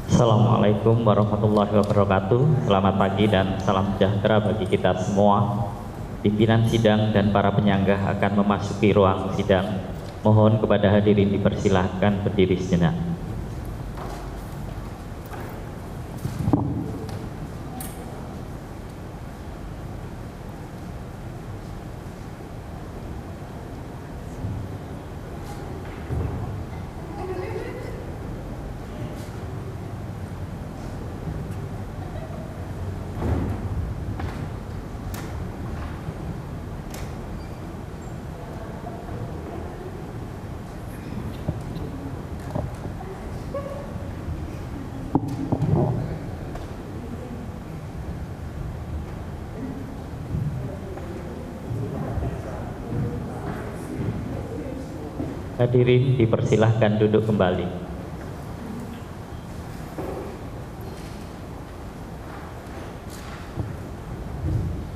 Assalamualaikum warahmatullahi wabarakatuh. Selamat pagi dan salam sejahtera bagi kita semua. Pimpinan sidang dan para penyangga akan memasuki ruang sidang. Mohon kepada hadirin dipersilahkan berdiri sejenak. Hadirin dipersilahkan duduk kembali.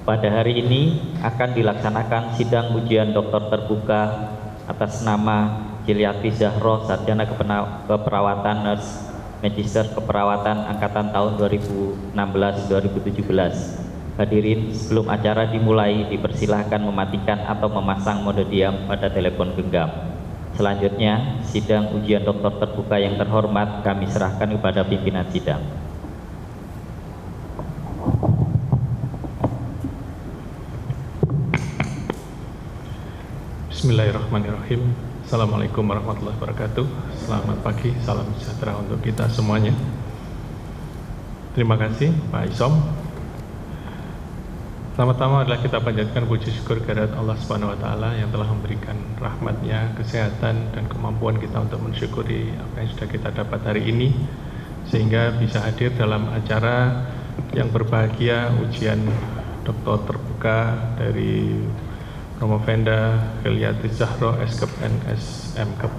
Pada hari ini akan dilaksanakan sidang ujian doktor terbuka atas nama Giliati Zahro, Sarjana Keperawatan Nurse Magister Keperawatan Angkatan tahun 2016-2017. Hadirin, sebelum acara dimulai dipersilahkan mematikan atau memasang mode diam pada telepon genggam. Selanjutnya, sidang ujian doktor terbuka yang terhormat kami serahkan kepada pimpinan sidang. Bismillahirrahmanirrahim. Assalamualaikum warahmatullahi wabarakatuh. Selamat pagi, salam sejahtera untuk kita semuanya. Terima kasih Pak Isom. Pertama-tama adalah kita panjatkan puji syukur kehadirat Allah Subhanahu wa taala yang telah memberikan rahmat-Nya, kesehatan dan kemampuan kita untuk mensyukuri apa yang sudah kita dapat hari ini sehingga bisa hadir dalam acara yang berbahagia ujian doktor terbuka dari Promovenda Giliati Zahro S.Kep NS M.Kep.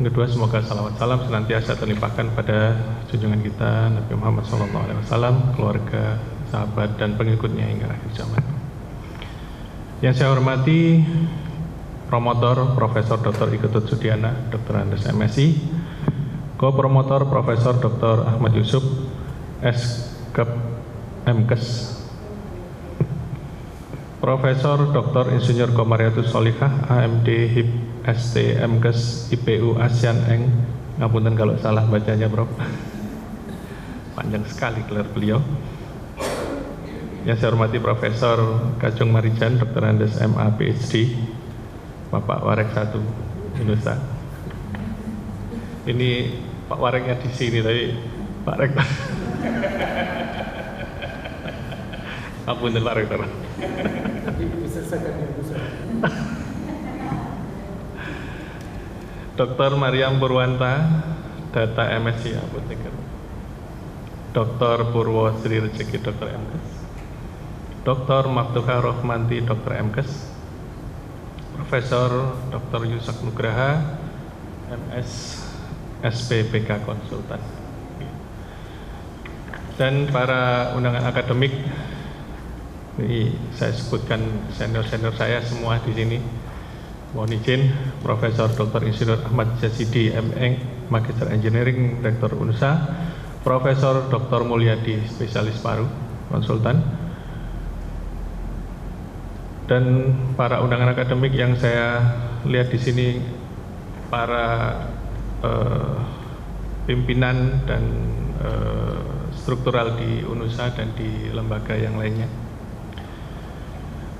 Yang kedua, semoga salawat salam senantiasa terlimpahkan pada junjungan kita Nabi Muhammad SAW, keluarga, sahabat dan pengikutnya hingga akhir zaman. Yang saya hormati promotor Profesor Dr. Iketut Sudiana, Dr. Andes MSI, ko-promotor Profesor Dr. Ahmad Yusuf, S.Kep MKes, Profesor Dr. Insinyur Komariatus Solihah, AMD HIP ST MKes IPU ASEAN Eng. Ngapunten kalau salah bacanya, Prof. Panjang sekali gelar beliau. Yang saya hormati Profesor Kajung Marijan, Dr. Andes MA PhD, Bapak Warek 1 Indonesia. Ini Pak Wareknya di sini, tapi Pak Rektor. Apunten Pak Rektor. Dr. Mariam Purwanta, Data MSc Apoteker. Dr. Purwo Sri Rezeki, Dr. MKes. Dr. Maftuha Rohmanti, Dr. MKes, Profesor Dr. Yusak Nugraha, MS SPPK Konsultan, dan para undangan akademik. Ini saya sebutkan senior-senior saya semua di sini. Mohon izin, Profesor Dr. Insinyur Ahmad Yazidi M.Eng, Magister Engineering, Rektor UNSA, Profesor Dr. Mulyadi, Spesialis Paru, Konsultan, dan para undangan akademik yang saya lihat di sini, para pimpinan dan struktural di UNUSA dan di lembaga yang lainnya.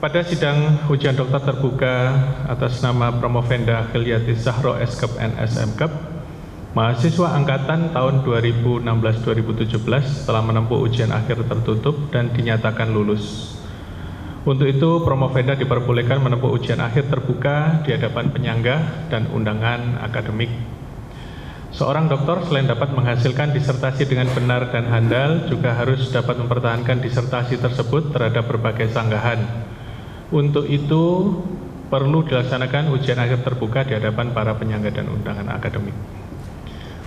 Pada sidang ujian dokter terbuka atas nama Promovenda Giliati Zahro S.Kep NS M.Kep, mahasiswa angkatan tahun 2016-2017 telah menempuh ujian akhir tertutup dan dinyatakan lulus. Untuk itu, Promovenda diperbolehkan menempuh ujian akhir terbuka di hadapan penyangga dan undangan akademik. Seorang dokter selain dapat menghasilkan disertasi dengan benar dan handal, juga harus dapat mempertahankan disertasi tersebut terhadap berbagai sanggahan. Untuk itu, perlu dilaksanakan ujian akhir terbuka di hadapan para penyangga dan undangan akademik.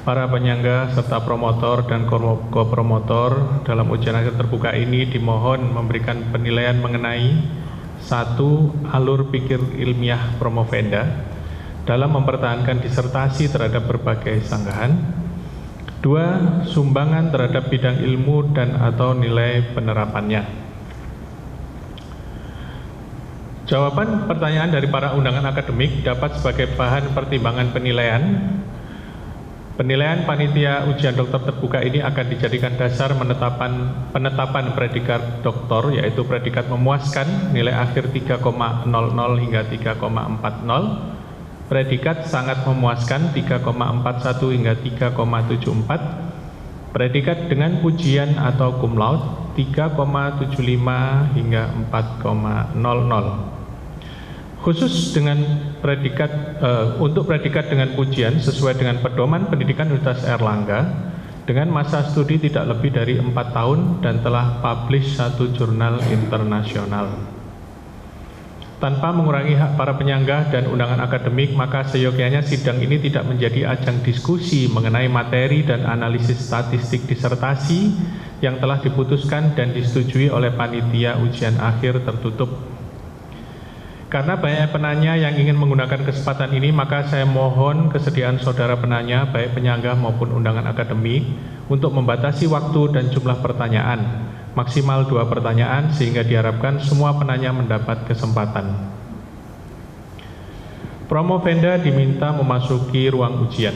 Para penyangga serta promotor dan kopromotor dalam ujian akhir terbuka ini dimohon memberikan penilaian mengenai 1. Alur pikir ilmiah Promovenda dalam mempertahankan disertasi terhadap berbagai sanggahan. 2. Sumbangan terhadap bidang ilmu dan atau nilai penerapannya. Jawaban pertanyaan dari para undangan akademik dapat sebagai bahan pertimbangan penilaian. Penilaian panitia ujian dokter terbuka ini akan dijadikan dasar penetapan predikat doktor, yaitu predikat memuaskan nilai akhir 3,00 hingga 3,40, predikat sangat memuaskan 3,41 hingga 3,74, predikat dengan pujian atau cum laude 3,75 hingga 4,00. Khusus dengan untuk predikat dengan pujian sesuai dengan pedoman pendidikan Universitas Airlangga dengan masa studi tidak lebih dari 4 tahun dan telah publish 1 jurnal internasional. Tanpa mengurangi hak para penyangga dan undangan akademik, maka seyogyanya sidang ini tidak menjadi ajang diskusi mengenai materi dan analisis statistik disertasi yang telah diputuskan dan disetujui oleh panitia ujian akhir tertutup. Karena banyak penanya yang ingin menggunakan kesempatan ini, maka saya mohon kesediaan saudara penanya, baik penyangga maupun undangan akademik, untuk membatasi waktu dan jumlah pertanyaan, maksimal 2 pertanyaan, sehingga diharapkan semua penanya mendapat kesempatan. Promovenda diminta memasuki ruang ujian.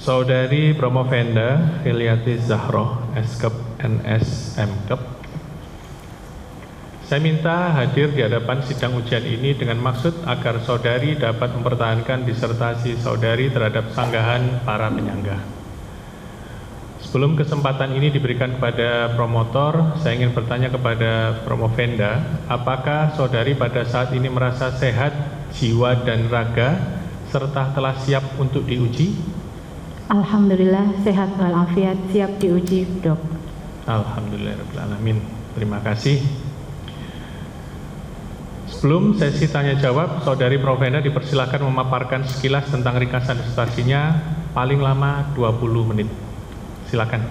Saudari Promovenda Hiliati Zahroh, Eskep NS Mkep. Saya minta hadir di hadapan sidang ujian ini dengan maksud agar saudari dapat mempertahankan disertasi saudari terhadap sanggahan para penyangga. Sebelum kesempatan ini diberikan kepada promotor, saya ingin bertanya kepada Promovenda, apakah saudari pada saat ini merasa sehat jiwa dan raga serta telah siap untuk diuji? Alhamdulillah, sehat walafiat, siap diuji, Dok. Alhamdulillahirrahmanirrahim. Terima kasih. Sebelum sesi tanya jawab, saudari Promovenda dipersilakan memaparkan sekilas tentang ringkasan disertasinya, paling lama 20 menit. Silakan.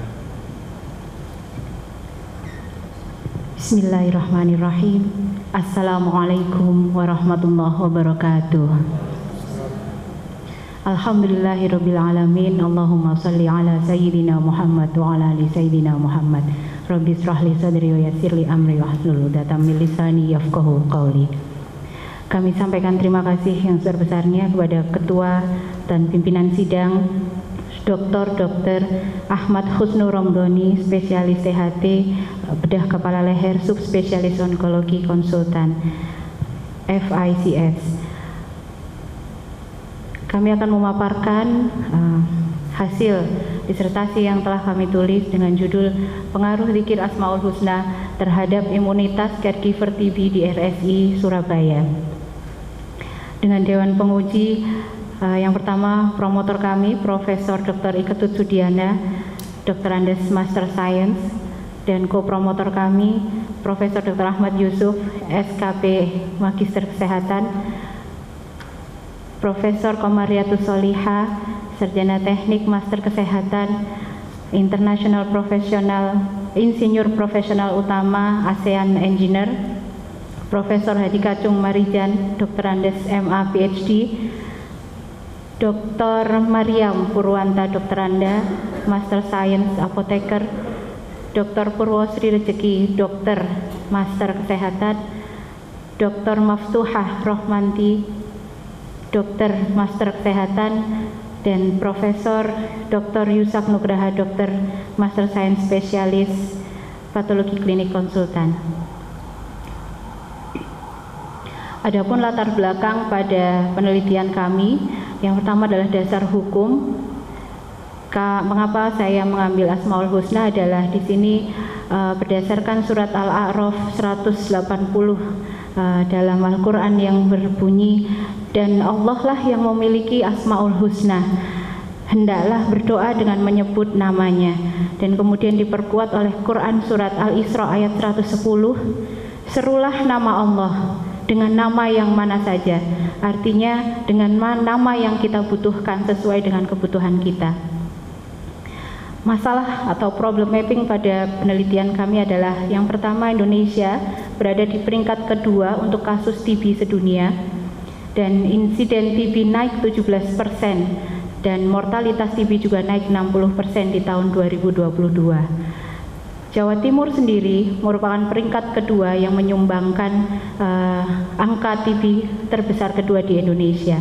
Bismillahirrahmanirrahim. Assalamualaikum warahmatullahi wabarakatuh. Alhamdulillahirabbil alamin. Allahumma shalli ala sayyidina Muhammad wa ala ali sayyidina Muhammad. Rabbi shrah li sadri wa yassir li amri wahlul 'uqdatam min lisani yafqahu qawli. Kami sampaikan terima kasih yang sebesar-besarnya kepada Ketua dan Pimpinan Sidang Dr. Ahmad Husnul Romdoni, spesialis THT, bedah kepala leher, subspesialis onkologi, konsultan FICS. Kami akan memaparkan hasil disertasi yang telah kami tulis dengan judul Pengaruh Zikir Asmaul Husna terhadap Imunitas Caregiver TB di RSI Surabaya. Dengan Dewan Penguji yang pertama, promotor kami Profesor Dr. Iketut Sudiana, Dr. Andes Master Science, dan co-promotor kami Profesor Dr. Ahmad Yusuf, SKP Magister Kesehatan, Profesor Komariatus Soliha, Sarjana Teknik Master Kesehatan, International Professional, Insinyur Profesional Utama, ASEAN Engineer, Profesor Hadi Kacung Marijan, Dr. Andes MA PhD, Dr. Mariam Purwanta Dokteranda, Master Science Apoteker, Dr. Purwosri Rezeki, Dokter Master Kesehatan, Dr. Maftuhah Rohmanti, Dokter Master Kesehatan, dan Profesor Dr. Yusak Nugraha, Dokter Master Science Spesialis Patologi Klinik Konsultan. Adapun latar belakang pada penelitian kami, Yang pertama adalah dasar hukum. Mengapa saya mengambil Asmaul Husna adalah di sini berdasarkan surat Al-A'raf 180 dalam Al-Quran yang berbunyi, dan Allah lah yang memiliki Asmaul Husna, hendaklah berdoa dengan menyebut namanya. Dan kemudian diperkuat oleh Quran surat Al-Isra ayat 110, serulah nama Allah dengan nama yang mana saja, artinya dengan nama yang kita butuhkan sesuai dengan kebutuhan kita. Masalah atau problem mapping pada penelitian kami adalah yang pertama, Indonesia berada di peringkat kedua untuk kasus TB sedunia, dan insiden TB naik 17% dan mortalitas TB juga naik 60% di tahun 2022. Jawa Timur sendiri merupakan peringkat kedua yang menyumbangkan angka TB terbesar kedua di Indonesia.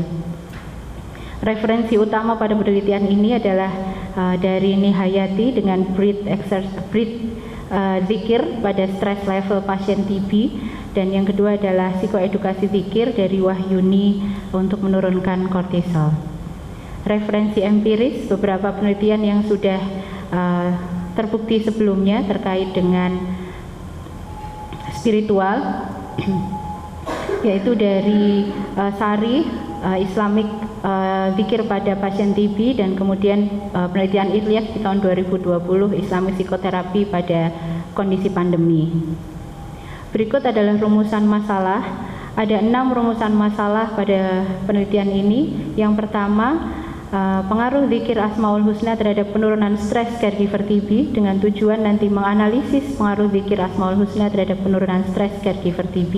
Referensi utama pada penelitian ini adalah dari Nihayati dengan zikir pada stress level pasien TB, dan yang kedua adalah psikoedukasi zikir dari Wahyuni untuk menurunkan kortisol. Referensi empiris beberapa penelitian yang sudah terbukti sebelumnya terkait dengan spiritual, yaitu dari Sari Islamic zikir pada pasien TB, dan kemudian penelitian Ilyas di tahun 2020 Islamic psikoterapi pada kondisi pandemi. Berikut adalah rumusan masalah. Ada 6 rumusan masalah pada penelitian ini. Yang pertama, pengaruh zikir Asmaul Husna terhadap penurunan stres caregiver TB, dengan tujuan nanti menganalisis pengaruh zikir Asmaul Husna terhadap penurunan stres caregiver TB.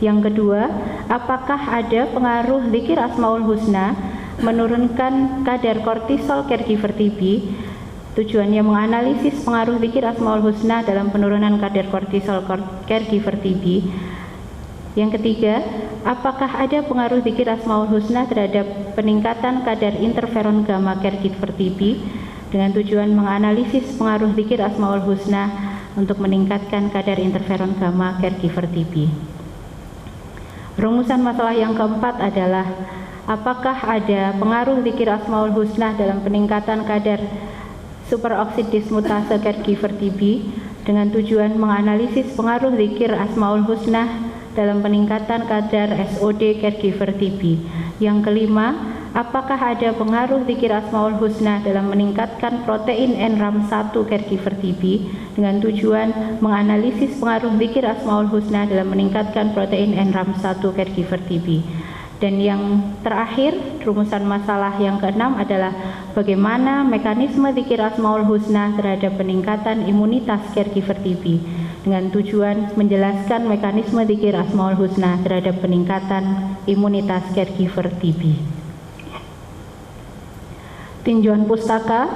Yang kedua, apakah ada pengaruh zikir Asmaul Husna menurunkan kadar kortisol caregiver TB? Tujuannya menganalisis pengaruh zikir Asmaul Husna dalam penurunan kadar kortisol caregiver TB. Yang ketiga, apakah ada pengaruh zikir Asmaul Husna terhadap peningkatan kadar interferon gamma caregiver TB, dengan tujuan menganalisis pengaruh zikir Asmaul Husna untuk meningkatkan kadar interferon gamma caregiver TB. Rumusan masalah yang keempat adalah apakah ada pengaruh zikir Asmaul Husna dalam peningkatan kadar superoksid dismutase caregiver TB, dengan tujuan menganalisis pengaruh zikir Asmaul Husna dalam peningkatan kadar SOD caregiver TB. Yang kelima, apakah ada pengaruh zikir Asmaul Husna dalam meningkatkan protein NRAM1 caregiver TB, dengan tujuan menganalisis pengaruh zikir Asmaul Husna dalam meningkatkan protein NRAM1 caregiver TB. Dan yang terakhir, rumusan masalah yang keenam adalah bagaimana mekanisme zikir Asmaul Husna terhadap peningkatan imunitas caregiver TB, dengan tujuan menjelaskan mekanisme zikir Asmaul Husna terhadap peningkatan imunitas caregiver TB. Tinjauan pustaka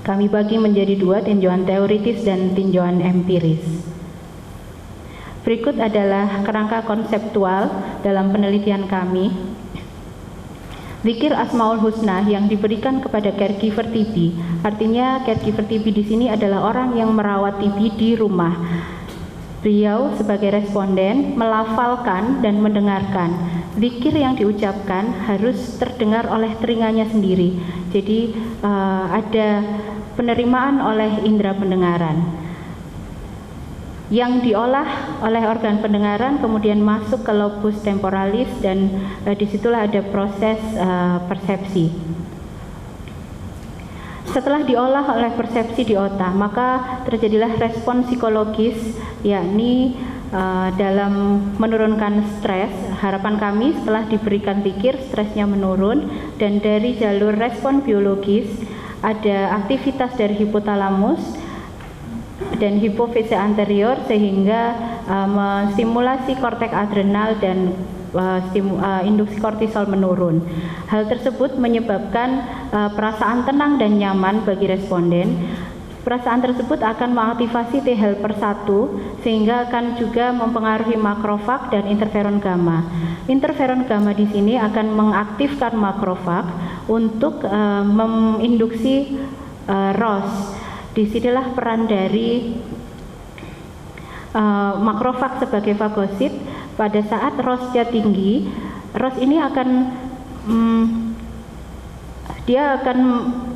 kami bagi menjadi 2, tinjauan teoritis dan tinjauan empiris. Berikut adalah kerangka konseptual dalam penelitian kami. Zikir Asmaul Husna yang diberikan kepada caregiver TB, artinya caregiver TB di sini adalah orang yang merawat TB di rumah. Beliau sebagai responden melafalkan dan mendengarkan. Zikir yang diucapkan harus terdengar oleh telinganya sendiri. Jadi ada penerimaan oleh indera pendengaran yang diolah oleh organ pendengaran, kemudian masuk ke lobus temporalis, dan disitulah ada proses persepsi. Setelah diolah oleh persepsi di otak, maka terjadilah respon psikologis, yakni dalam menurunkan stres. Harapan kami setelah diberikan zikir, stresnya menurun, dan dari jalur respon biologis ada aktivitas dari hipotalamus dan hipofise anterior sehingga menstimulasi korteks adrenal dan induksi kortisol menurun. Hal tersebut menyebabkan perasaan tenang dan nyaman bagi responden. Perasaan tersebut akan mengaktifasi T helper 1 sehingga akan juga mempengaruhi makrofag dan interferon gamma. Interferon gamma di sini akan mengaktifkan makrofag untuk menginduksi ROS. Disinilah peran dari makrofag sebagai fagosit. Pada saat ROS-nya tinggi, ROS ini akan dia akan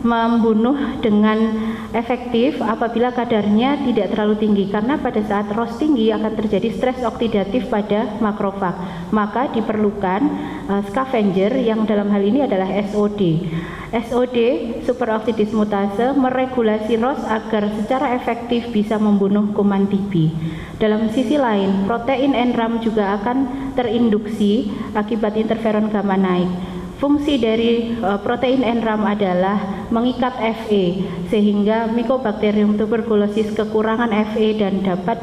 membunuh dengan efektif apabila kadarnya tidak terlalu tinggi, karena pada saat ROS tinggi akan terjadi stres oksidatif pada makrofag. Maka diperlukan scavenger yang dalam hal ini adalah SOD. SOD, superoksidismutase, meregulasi ROS agar secara efektif bisa membunuh kuman TB. Dalam sisi lain, protein NRAM juga akan terinduksi akibat interferon gamma naik. Fungsi dari protein NRAM adalah mengikat Fe, sehingga Mycobacterium tuberculosis kekurangan Fe dan dapat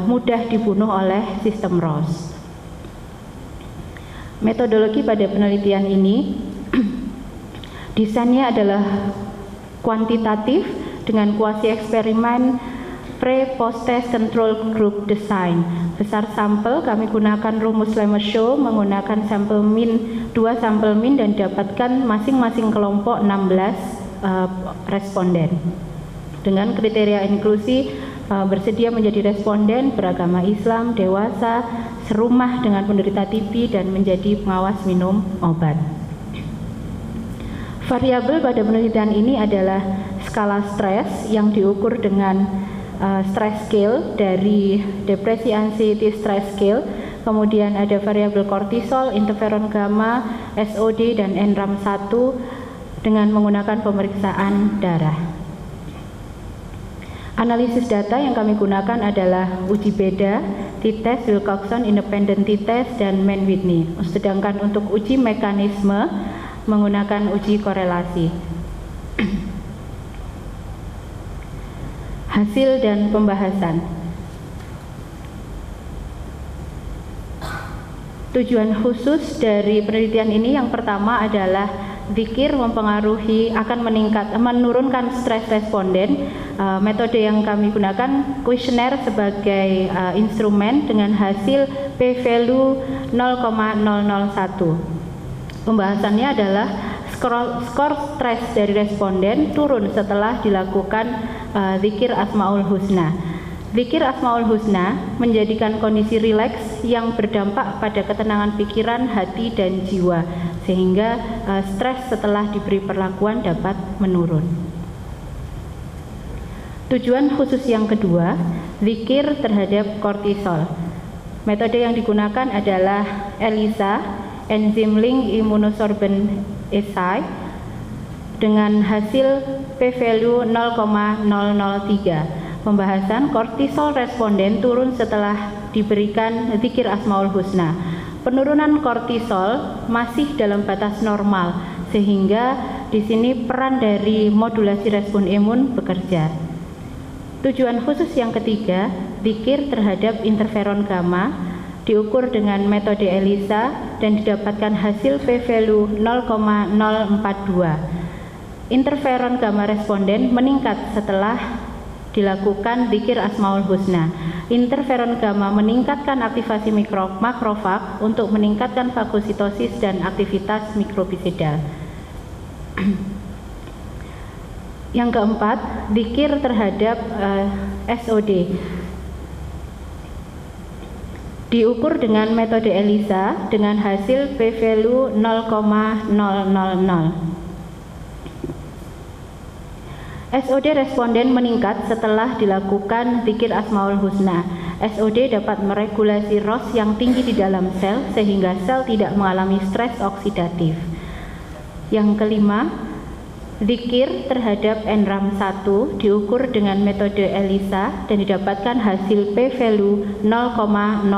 mudah dibunuh oleh sistem ROS. Metodologi pada penelitian ini desainnya adalah kuantitatif dengan kuasi eksperimen pre-post-test control group design. Besar sampel kami gunakan rumus Lemaître menggunakan sampel min 2 sampel min dan dapatkan masing-masing kelompok 16 responden. Dengan kriteria inklusi bersedia menjadi responden beragama Islam, dewasa, serumah dengan penderita TB dan menjadi pengawas minum obat. Variabel pada penelitian ini adalah skala stres yang diukur dengan stress scale dari depresi anxiety stress scale, kemudian ada variabel kortisol, interferon gamma, SOD dan NRAM1 dengan menggunakan pemeriksaan darah. Analisis data yang kami gunakan adalah uji beda, t-test, Wilcoxon, independent t-test, dan Mann-Whitney. Sedangkan untuk uji mekanisme menggunakan uji korelasi. Hasil dan pembahasan. Tujuan khusus dari penelitian ini yang pertama adalah zikir mempengaruhi akan menurunkan stres responden. Metode yang kami gunakan kuesioner sebagai instrumen dengan hasil p-value 0,001. Pembahasannya adalah skor stres dari responden turun setelah dilakukan zikir Asmaul Husna. Zikir Asmaul Husna menjadikan kondisi rileks yang berdampak pada ketenangan pikiran, hati, dan jiwa, sehingga stres setelah diberi perlakuan dapat menurun. Tujuan khusus yang kedua, zikir terhadap kortisol. Metode yang digunakan adalah ELISA, Enzyme Link Immunosorbent Assay, dengan hasil p-value 0,003. Pembahasan kortisol responden turun setelah diberikan zikir Asmaul Husna. Penurunan kortisol masih dalam batas normal, sehingga di sini peran dari modulasi respon imun bekerja. Tujuan khusus yang ketiga, zikir terhadap interferon gamma, diukur dengan metode ELISA dan didapatkan hasil p-value 0,042. Interferon gamma responden meningkat setelah dilakukan zikir Asmaul Husna. Interferon gamma meningkatkan aktivasi makrofag untuk meningkatkan fagositosis dan aktivitas mikrobicidal. Yang keempat, zikir terhadap SOD. Diukur dengan metode ELISA dengan hasil p-value 0,000. SOD responden meningkat setelah dilakukan zikir Asmaul Husna. SOD dapat meregulasi ROS yang tinggi di dalam sel sehingga sel tidak mengalami stres oksidatif. Yang kelima, zikir terhadap NRAM1 diukur dengan metode ELISA dan didapatkan hasil p-value 0,006.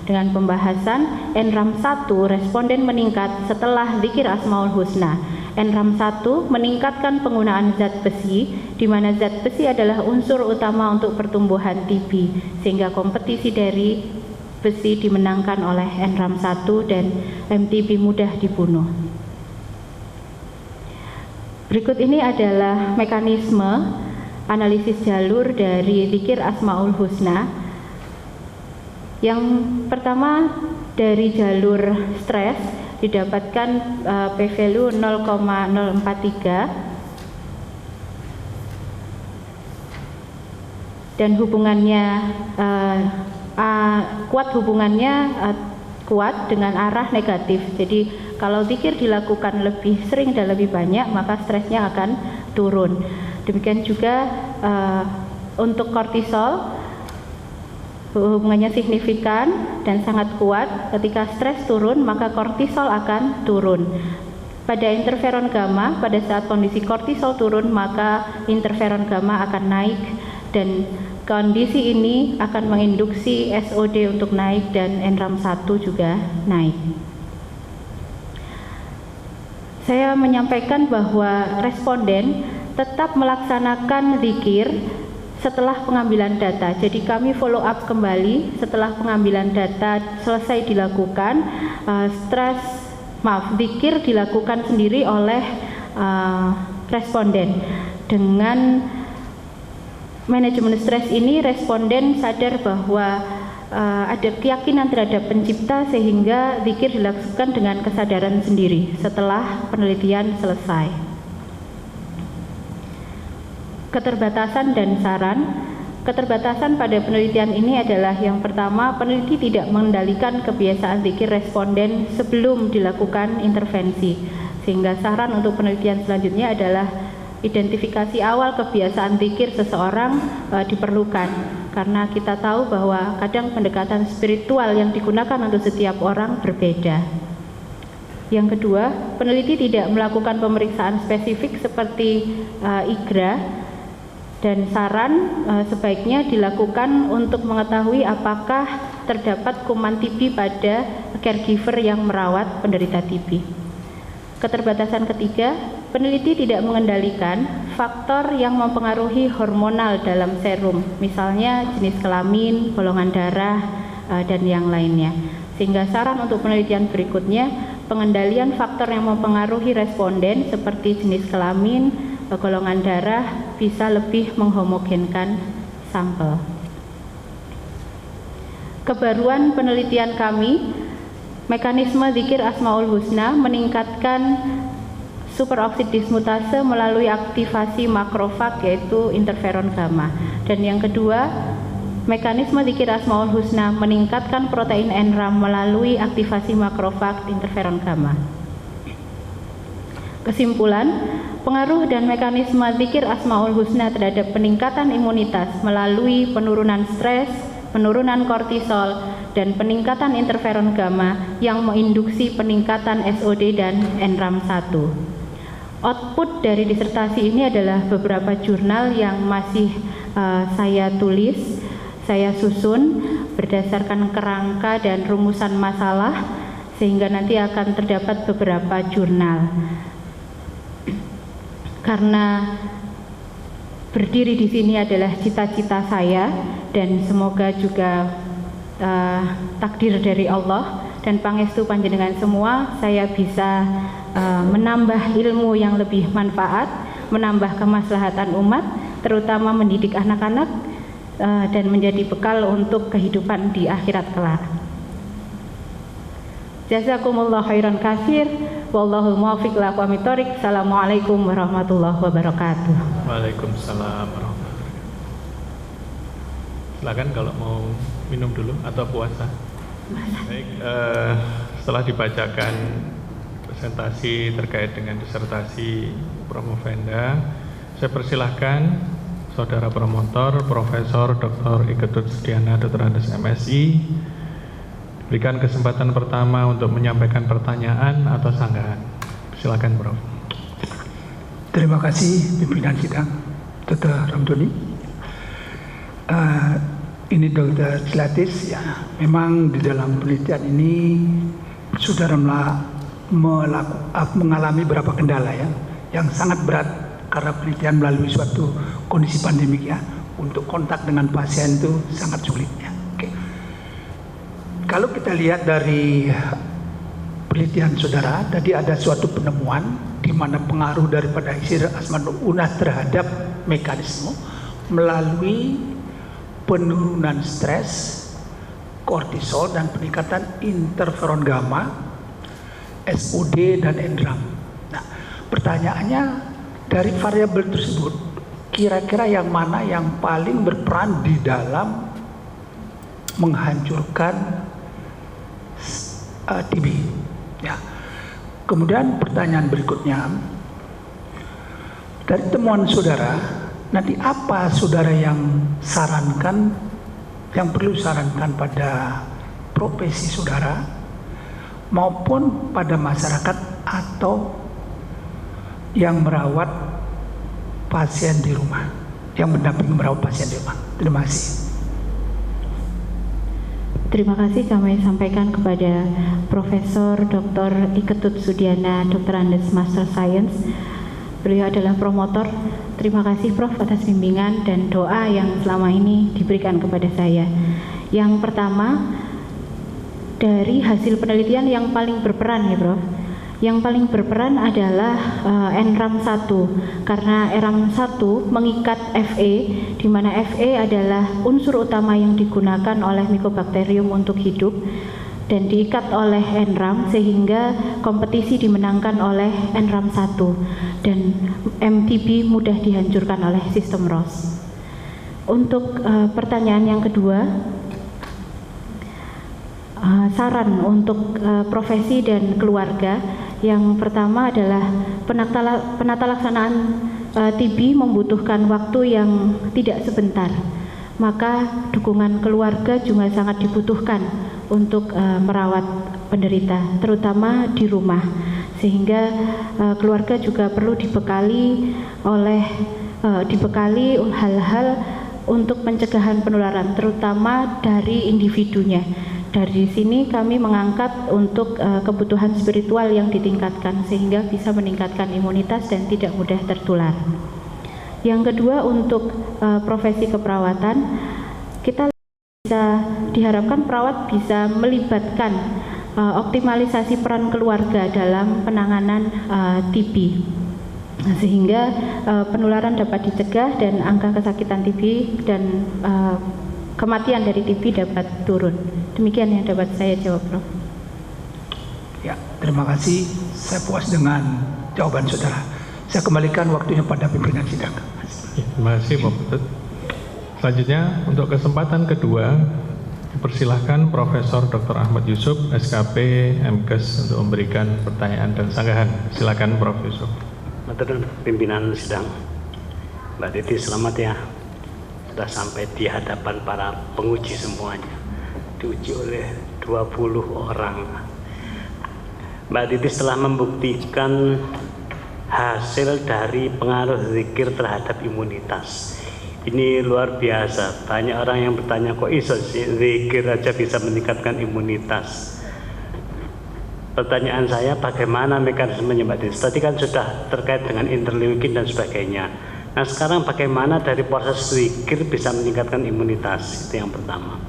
Dengan pembahasan, NRAM1 responden meningkat setelah zikir Asmaul Husna. NRAM1 meningkatkan penggunaan zat besi, di mana zat besi adalah unsur utama untuk pertumbuhan TB, sehingga kompetisi dari besi dimenangkan oleh NRAM1 dan MTB mudah dibunuh. Berikut ini adalah mekanisme analisis jalur dari zikir Asmaul Husna. Yang pertama dari jalur stres didapatkan p-value 0,043 dan hubungannya kuat hubungannya kuat dengan arah negatif. Jadi kalau zikir dilakukan lebih sering dan lebih banyak, maka stresnya akan turun. Demikian juga untuk kortisol, hubungannya signifikan dan sangat kuat. Ketika stres turun, maka kortisol akan turun. Pada interferon gamma, pada saat kondisi kortisol turun, maka interferon gamma akan naik, dan kondisi ini akan menginduksi SOD untuk naik dan NRAM1 juga naik. Saya menyampaikan bahwa responden tetap melaksanakan zikir setelah pengambilan data. Jadi kami follow up kembali setelah pengambilan data selesai dilakukan. Zikir dilakukan sendiri oleh responden. Dengan manajemen stres ini, responden sadar bahwa ada keyakinan terhadap pencipta, sehingga zikir dilakukan dengan kesadaran sendiri setelah penelitian selesai. Keterbatasan dan saran. Keterbatasan pada penelitian ini adalah yang pertama, peneliti tidak mengendalikan kebiasaan zikir responden sebelum dilakukan intervensi, sehingga saran untuk penelitian selanjutnya adalah identifikasi awal kebiasaan zikir seseorang diperlukan, karena kita tahu bahwa kadang pendekatan spiritual yang digunakan untuk setiap orang berbeda. Yang kedua, peneliti tidak melakukan pemeriksaan spesifik seperti IGRA, dan saran sebaiknya dilakukan untuk mengetahui apakah terdapat kuman TB pada caregiver yang merawat penderita TB. Keterbatasan ketiga, peneliti tidak mengendalikan faktor yang mempengaruhi hormonal dalam serum, misalnya jenis kelamin, golongan darah, dan yang lainnya. Sehingga saran untuk penelitian berikutnya, pengendalian faktor yang mempengaruhi responden seperti jenis kelamin, golongan darah bisa lebih menghomogenkan sampel. Kebaruan penelitian kami, mekanisme zikir Asmaul Husna meningkatkan superoksid dismutase melalui aktivasi makrofag, yaitu interferon gamma. Dan yang kedua, mekanisme zikir Asmaul Husna meningkatkan protein NRAM melalui aktivasi makrofag interferon gamma. Kesimpulan, pengaruh dan mekanisme zikir Asmaul Husna terhadap peningkatan imunitas melalui penurunan stres, penurunan kortisol, dan peningkatan interferon gamma yang menginduksi peningkatan SOD dan NRAM1. Output dari disertasi ini adalah beberapa jurnal yang masih saya tulis, saya susun berdasarkan kerangka dan rumusan masalah, sehingga nanti akan terdapat beberapa jurnal. Karena berdiri di sini adalah cita-cita saya, dan semoga juga takdir dari Allah dan pangestu panjenengan semua, saya bisa menambah ilmu yang lebih manfaat, menambah kemaslahatan umat, terutama mendidik anak-anak, dan menjadi bekal untuk kehidupan di akhirat kelak. Jazakumullah khairan katsir, wallahul muwaffiq ila aqwamit thoriq. Assalamualaikum warahmatullahi wabarakatuh. Waalaikumsalam warahmatullahi wabarakatuh. Silakan kalau mau minum dulu atau puasa. Baik, setelah dibacakan presentasi terkait dengan disertasi Promovenda, saya persilahkan Saudara Promotor Profesor Dr. Ike Sudiana, Dr. Andes MSI, berikan kesempatan pertama untuk menyampaikan pertanyaan atau sanggahan. Silakan, Prof. Terima kasih pimpinan sidang, Dr. Ramdhani. Ini Dr. Cilatis, ya. Memang di dalam penelitian ini saudara mengalami beberapa kendala, ya, yang sangat berat karena penelitian melalui suatu kondisi pandemik, ya. Untuk kontak dengan pasien itu sangat sulit, ya. Oke. Kalau kita lihat dari penelitian saudara, tadi ada suatu penemuan di mana pengaruh daripada zikir Asmaul Husna terhadap mekanisme melalui penurunan stres, kortisol, dan peningkatan interferon gamma, SOD, dan NRAM. Nah, pertanyaannya, dari variabel tersebut, kira-kira yang mana yang paling berperan di dalam menghancurkan TB. Ya. Kemudian pertanyaan berikutnya, dari temuan saudara, nanti apa saudara yang sarankan, yang perlu sarankan pada profesi saudara maupun pada masyarakat atau yang merawat pasien di rumah, yang mendampingi merawat pasien di rumah. Terima kasih. Terima kasih kami sampaikan kepada Profesor Dr. Iketut Sudiana, Dr. Andes Master Science. Beliau adalah promotor. Terima kasih Prof atas bimbingan dan doa yang selama ini diberikan kepada saya. Yang pertama, dari hasil penelitian yang paling berperan ya Prof. Yang paling berperan adalah NRAM1, karena NRAM1 mengikat Fe, di mana Fe adalah unsur utama yang digunakan oleh Mycobacterium untuk hidup dan diikat oleh NRAM sehingga kompetisi dimenangkan oleh NRAM1 dan MTB mudah dihancurkan oleh sistem ROS. Untuk pertanyaan yang kedua, saran untuk profesi dan keluarga. Yang pertama adalah penata laksanaan TB membutuhkan waktu yang tidak sebentar, maka dukungan keluarga juga sangat dibutuhkan untuk merawat penderita, terutama di rumah, sehingga keluarga juga perlu dibekali hal-hal untuk pencegahan penularan, terutama dari individunya. Dari sini kami mengangkat untuk kebutuhan spiritual yang ditingkatkan sehingga bisa meningkatkan imunitas dan tidak mudah tertular. Yang kedua, untuk profesi keperawatan, kita bisa diharapkan perawat bisa melibatkan optimalisasi peran keluarga dalam penanganan TB sehingga penularan dapat dicegah dan angka kesakitan TB dan kematian dari TB dapat turun. Demikian yang dapat saya jawab, Prof. Ya, terima kasih. Saya puas dengan jawaban saudara. Saya kembalikan waktunya pada pimpinan sidang. Ya, terima kasih, Pak Putut. Selanjutnya, untuk kesempatan kedua, dipersilahkan Profesor Dr. Ahmad Yusuf, SKP, MKes untuk memberikan pertanyaan dan sanggahan. Silakan, Prof. Yusuf. Matur pimpinan sidang. Mbak Titi, selamat ya. Sudah sampai di hadapan para penguji semuanya. Diuji oleh 20 orang. Mbak Titi setelah membuktikan hasil dari pengaruh zikir terhadap imunitas. Ini luar biasa. Banyak orang yang bertanya, kok iso sih zikir aja bisa meningkatkan imunitas? Pertanyaan saya, bagaimana mekanismenya Mbak Titi? Tadi kan sudah terkait dengan interleukin dan sebagainya. Nah sekarang bagaimana dari proses zikir bisa meningkatkan imunitas? Itu yang pertama.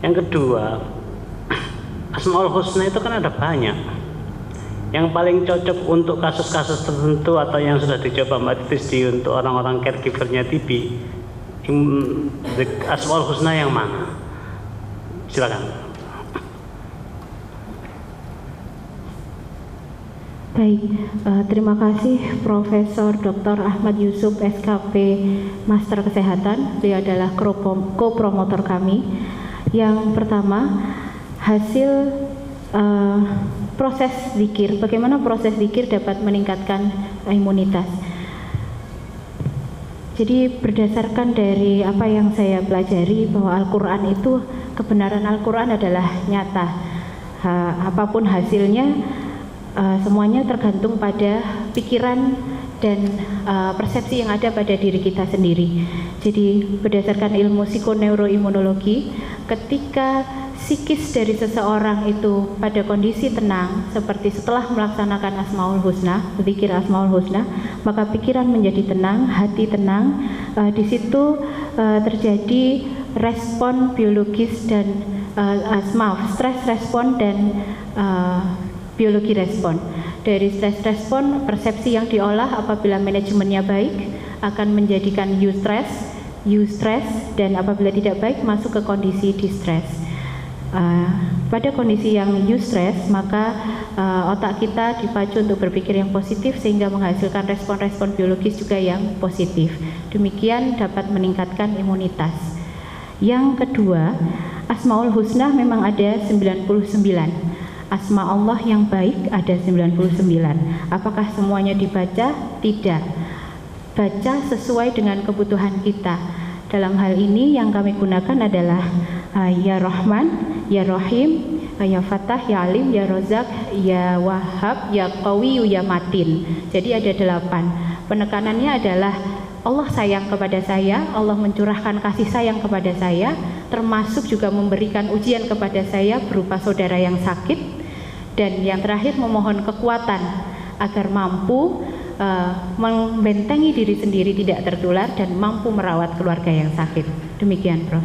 Yang kedua, Asmaul Husna itu kan ada banyak. Yang paling cocok untuk kasus-kasus tertentu atau yang sudah dicoba Mbak Titi untuk orang-orang caregivernya TB, Asmaul Husna yang mana? Silakan. Baik, terima kasih Profesor Dr. Ahmad Yusuf, SKP Master Kesehatan. Beliau adalah co-promotor kami. Yang pertama, hasil proses zikir, bagaimana proses zikir dapat meningkatkan imunitas. Jadi berdasarkan dari apa yang saya pelajari bahwa Al-Quran itu, kebenaran Al-Quran adalah nyata. Apapun hasilnya, semuanya tergantung pada pikiran dan persepsi yang ada pada diri kita sendiri. Jadi berdasarkan ilmu psikoneuroimunologi, ketika psikis dari seseorang itu pada kondisi tenang, seperti setelah melaksanakan Asmaul Husna, zikir Asmaul Husna, maka pikiran menjadi tenang, hati tenang. Di situ terjadi respon biologis dan stres respon dan biologi respon. Dari stres respon, persepsi yang diolah apabila manajemennya baik akan menjadikan eustress, dan apabila tidak baik masuk ke kondisi distress. Pada kondisi yang eustress, maka otak kita dipacu untuk berpikir yang positif sehingga menghasilkan respon-respon biologis juga yang positif. Demikian dapat meningkatkan imunitas. Yang kedua, Asmaul Husna memang ada 99. Asma Allah yang baik ada 99. Apakah semuanya dibaca? Tidak. Baca sesuai dengan kebutuhan kita. Dalam hal ini yang kami gunakan adalah Ya Rahman, Ya Rahim, Ya Fatah, Ya Alim, Ya Rozak, Ya Wahhab, Ya Qawiyu, Ya Matin. Jadi ada 8. Penekanannya adalah Allah sayang kepada saya, Allah mencurahkan kasih sayang kepada saya, termasuk juga memberikan ujian kepada saya berupa saudara yang sakit, dan yang terakhir memohon kekuatan agar mampu membentengi diri sendiri tidak tertular dan mampu merawat keluarga yang sakit. Demikian, Prof.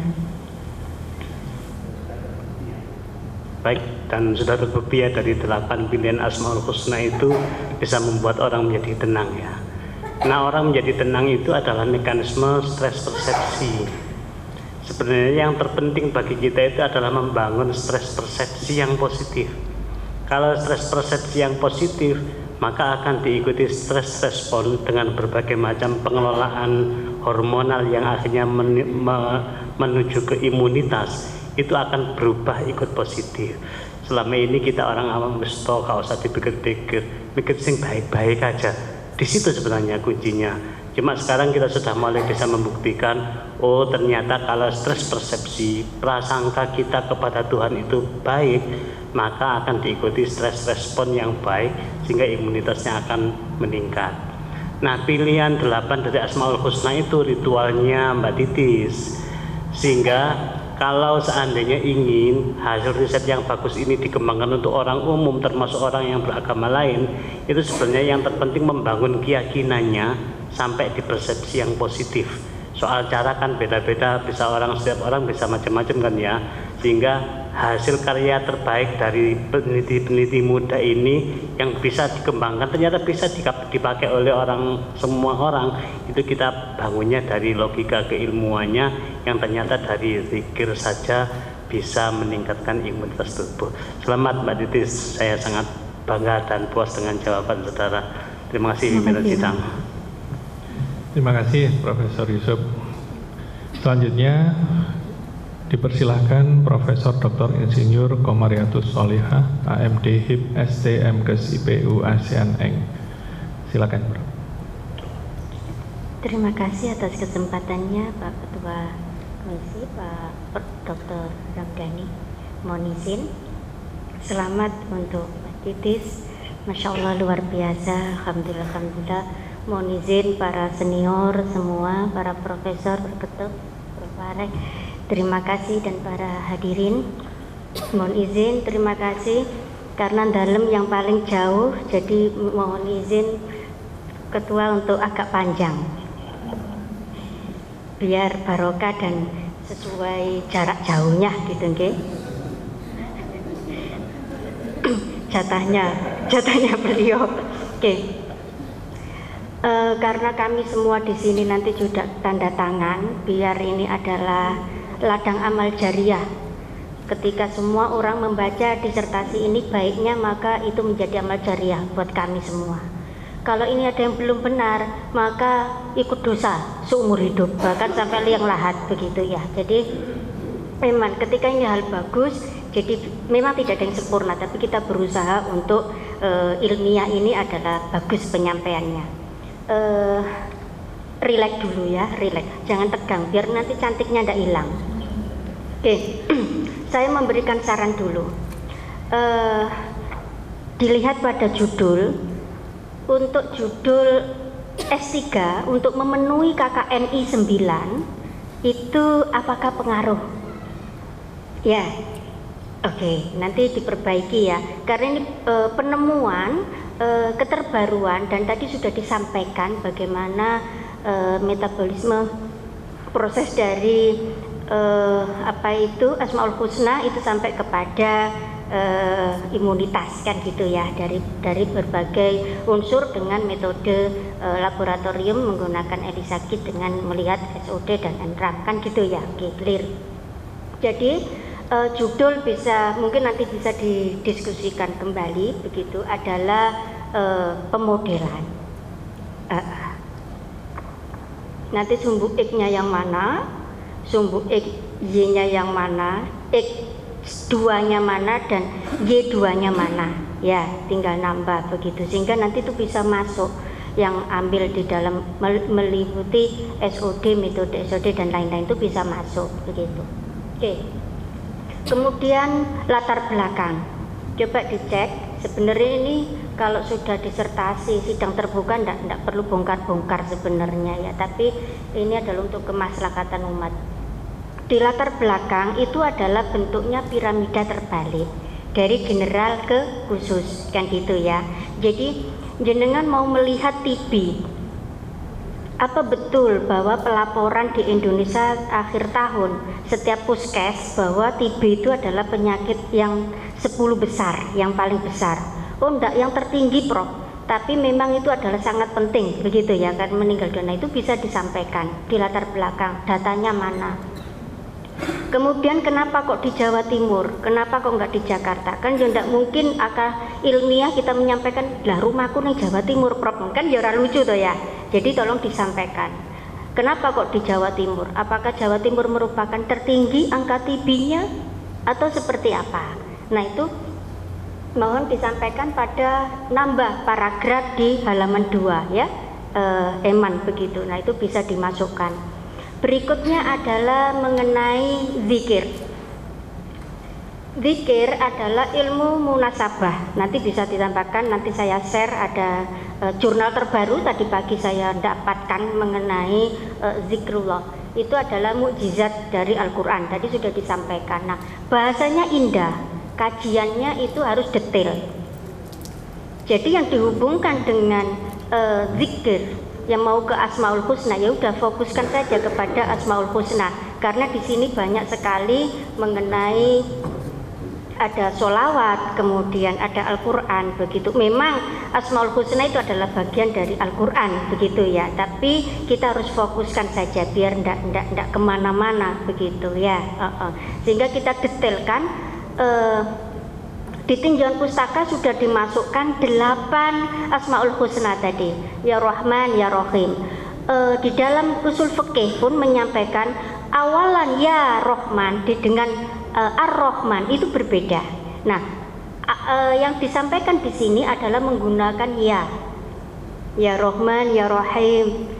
Baik, dan sudah terbukti ya dari 8 pilihan Asmaul Husna itu bisa membuat orang menjadi tenang ya. Nah, orang menjadi tenang itu adalah mekanisme stres persepsi. Sebenarnya yang terpenting bagi kita itu adalah membangun stres persepsi yang positif. Kalau stres persepsi yang positif, maka akan diikuti stres respon dengan berbagai macam pengelolaan hormonal yang akhirnya menuju ke imunitas. Itu akan berubah ikut positif. Selama ini kita orang awam mesti gak usah dipikir-pikir, mikir sing baik-baik aja. Di situ sebenarnya kuncinya. Cuma sekarang kita sudah mulai bisa membuktikan, oh ternyata kalau stres persepsi, prasangka kita kepada Tuhan itu baik, maka akan diikuti stres respon yang baik sehingga imunitasnya akan meningkat. Nah, pilihan 8 dari Asmaul Husna itu ritualnya Mbak Titis. Sehingga kalau seandainya ingin hasil riset yang bagus ini dikembangkan untuk orang umum termasuk orang yang beragama lain, itu sebenarnya yang terpenting membangun keyakinannya sampai di persepsi yang positif. Soal cara kan beda-beda, setiap orang bisa macam-macam kan ya, sehingga hasil karya terbaik dari peneliti-peneliti muda ini yang bisa dikembangkan ternyata bisa dipakai oleh semua orang. Itu kita bangunnya dari logika keilmuannya yang ternyata dari zikir saja bisa meningkatkan imunitas tubuh. Selamat Mbak Titis, saya sangat bangga dan puas dengan jawaban saudara. Terima kasih pimpinan sidang. Terima kasih Profesor Yusuf. Selanjutnya dipersilahkan Profesor Dr. Insinyur Komariatus Solihah, AMD HIP ST MKes IPU ASEAN Eng. Silakan, Bro. Terima kasih atas kesempatannya Pak Ketua Komisi, Pak Dr. Ramdhani. Mohon izin. Selamat untuk Mbak Titis. Masya Allah luar biasa. Alhamdulillah, alhamdulillah. Mohon izin para senior semua, para profesor, Prof. Arek. Terima kasih dan para hadirin. Mohon izin, terima kasih karena dalam yang paling jauh, jadi mohon izin Ketua untuk agak panjang. Biar barokah dan sesuai jarak jauhnya gitu nggih. Jatahnya beliau. Oke. Karena kami semua di sini nanti juga tanda tangan, biar ini adalah ladang amal jariah. Ketika semua orang membaca disertasi ini baiknya, maka itu menjadi amal jariah buat kami semua. Kalau ini ada yang belum benar, maka ikut dosa seumur hidup, bahkan sampai liang lahat begitu ya. Jadi memang ketika ini hal bagus, jadi memang tidak ada yang sempurna, tapi kita berusaha untuk ilmiah ini adalah bagus penyampaiannya. Relax dulu ya, relax, jangan tegang biar nanti cantiknya tidak hilang. Oke, saya memberikan saran dulu. Dilihat pada judul, untuk judul S3 untuk memenuhi KKNI 9 itu apakah pengaruh? Ya, oke, nanti diperbaiki ya, karena ini penemuan keterbaruan dan tadi sudah disampaikan bagaimana metabolisme proses dari Asmaul Husna itu sampai kepada imunitas kan gitu ya, dari berbagai unsur dengan metode laboratorium menggunakan ELISA kit dengan melihat SOD dan NRAM kan gitu ya. Oke, clear. Jadi judul mungkin nanti bisa didiskusikan kembali begitu, adalah pemodelan. Nanti sumbu X-nya yang mana, sumbu X Y-nya yang mana, X 2-nya mana dan Y2-nya mana. Ya, tinggal nambah begitu sehingga nanti itu bisa masuk yang ambil di dalam meliputi SOD, metode SOD dan lain-lain itu bisa masuk begitu. Oke. Kemudian latar belakang. Coba dicek, sebenarnya ini kalau sudah disertasi sidang terbuka enggak perlu bongkar-bongkar sebenarnya ya, tapi ini adalah untuk kemaslahatan umat. Di latar belakang itu adalah bentuknya piramida terbalik dari general ke khusus kan gitu ya. Jadi jenengan mau melihat TB, apa betul bahwa pelaporan di Indonesia akhir tahun setiap puskes bahwa TB itu adalah penyakit yang 10 besar, yang paling besar? Oh enggak, yang tertinggi Prof, tapi memang itu adalah sangat penting begitu ya, kan meninggal dunia itu bisa disampaikan di latar belakang, datanya mana. Kemudian kenapa kok di Jawa Timur, kenapa kok nggak di Jakarta? Kan ya nggak mungkin akal ilmiah kita menyampaikan, lah rumahku nih Jawa Timur Prof, kan ya lucu tuh ya. Jadi tolong disampaikan, kenapa kok di Jawa Timur? Apakah Jawa Timur merupakan tertinggi angka TB-nya atau seperti apa? Nah itu mohon disampaikan pada nambah paragraf di halaman 2 ya, Eman begitu. Nah itu bisa dimasukkan. Berikutnya adalah mengenai zikir. Zikir adalah ilmu munasabah. Nanti bisa ditambahkan, nanti saya share ada jurnal terbaru tadi pagi saya dapatkan mengenai zikrullah. Itu adalah mukjizat dari Al-Quran. Tadi sudah disampaikan. Nah, bahasanya indah, kajiannya itu harus detail. Jadi yang dihubungkan dengan zikir yang mau ke Asmaul Husna, ya udah fokuskan saja kepada Asmaul Husna, karena di sini banyak sekali mengenai ada sholawat, kemudian ada Al-Quran begitu. Memang Asmaul Husna itu adalah bagian dari Al-Quran begitu ya, tapi kita harus fokuskan saja biar ndak kemana-mana begitu ya. Sehingga kita detailkan. Di tinjauan pustaka sudah dimasukkan 8 Asmaul Husna tadi, ya Rahman, ya Rahim. Di dalam usul fikih pun menyampaikan awalan ya Rahman dengan Ar-Rahman itu berbeda. Nah, yang disampaikan di sini adalah menggunakan ya Rahman, ya Rahim,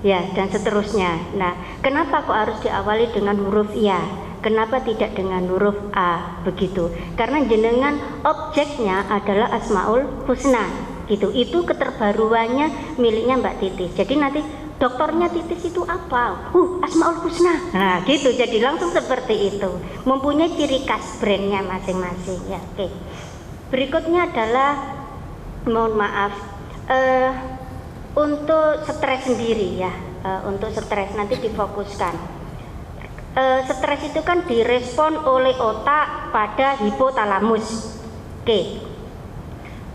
ya dan seterusnya. Nah, kenapa kok harus diawali dengan huruf ya? Kenapa tidak dengan huruf A begitu? Karena jenengan objeknya adalah Asmaul Husna gitu. Itu keterbaruannya miliknya Mbak Titis. Jadi nanti dokternya Titis itu apa? Asmaul Husna. Nah gitu, jadi langsung seperti itu. Mempunyai ciri khas brandnya masing-masing ya. Oke. Berikutnya adalah mohon maaf untuk stres sendiri ya. Untuk stres nanti difokuskan. Stres itu kan direspon oleh otak pada hipotalamus. Oke.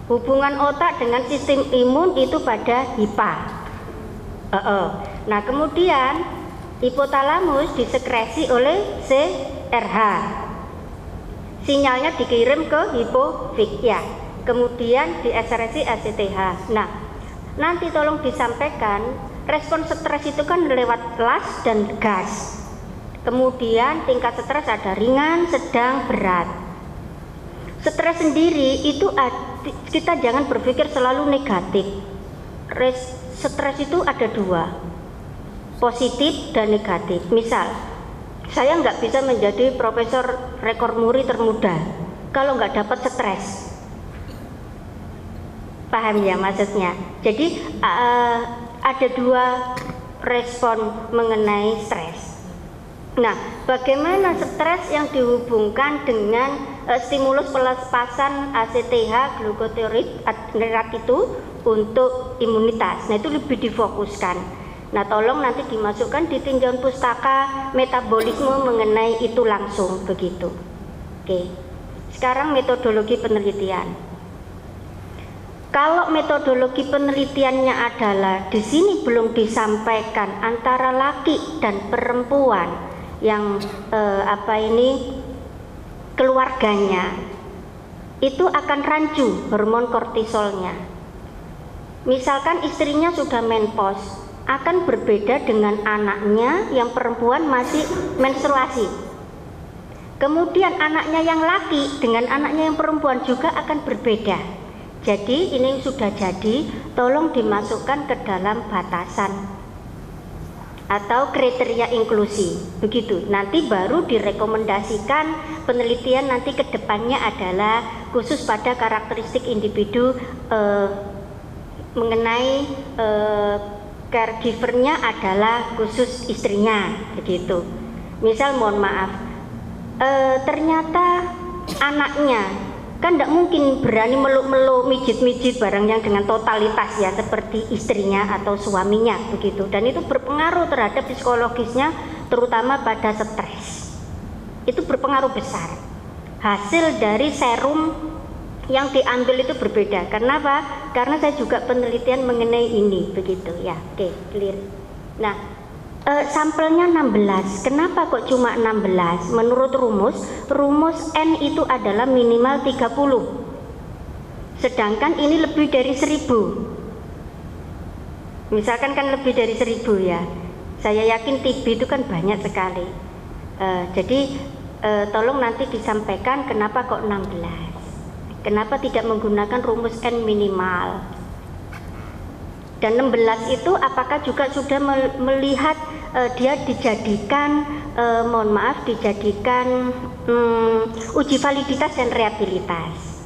Hubungan otak dengan sistem imun itu pada hipa. Nah kemudian hipotalamus disekresi oleh CRH. Sinyalnya dikirim ke hipofiz ya. Kemudian diekskresi ACTH. Nah nanti tolong disampaikan, respon stres itu kan lewat las dan gas. Kemudian tingkat stres ada ringan, sedang, berat. Stres sendiri itu kita jangan berpikir selalu negatif. Stres itu ada 2, positif dan negatif. Misal, saya nggak bisa menjadi profesor rekor muri termuda kalau nggak dapat stres. Paham ya maksudnya? Jadi ada 2 respon mengenai stres. Nah, bagaimana stres yang dihubungkan dengan stimulus pelepasan ACTH glukotiroid itu untuk imunitas. Nah, itu lebih difokuskan. Nah, tolong nanti dimasukkan di tinjauan pustaka metabolisme mengenai itu langsung begitu. Oke. Sekarang metodologi penelitian. Kalau metodologi penelitiannya adalah di sini belum disampaikan antara laki dan perempuan yang keluarganya itu akan rancu hormon kortisolnya. Misalkan istrinya sudah menopause, akan berbeda dengan anaknya yang perempuan masih menstruasi. Kemudian anaknya yang laki dengan anaknya yang perempuan juga akan berbeda. Jadi ini sudah jadi, tolong dimasukkan ke dalam batasan atau kriteria inklusi. Begitu. Nanti baru direkomendasikan penelitian nanti ke depannya adalah khusus pada karakteristik individu mengenai caregivernya adalah khusus istrinya, begitu. Misal mohon maaf, ternyata anaknya kan tidak mungkin berani meluk-meluk, mijit-mijit barang yang dengan totalitas ya seperti istrinya atau suaminya, begitu. Dan itu berpengaruh terhadap psikologisnya, terutama pada stres. Itu berpengaruh besar. Hasil dari serum yang diambil itu berbeda. Kenapa? Karena saya juga penelitian mengenai ini, begitu ya. Oke, clear. Nah, sampelnya 16. Kenapa kok cuma 16? Menurut rumus N itu adalah minimal 30. Sedangkan ini lebih dari 1000. Misalkan kan lebih dari 1000 ya. Saya yakin TB itu kan banyak sekali. Jadi tolong nanti disampaikan kenapa kok 16. Kenapa tidak menggunakan rumus N minimal? Dan 16 itu apakah juga sudah melihat dia dijadikan dijadikan uji validitas dan rehabilitas.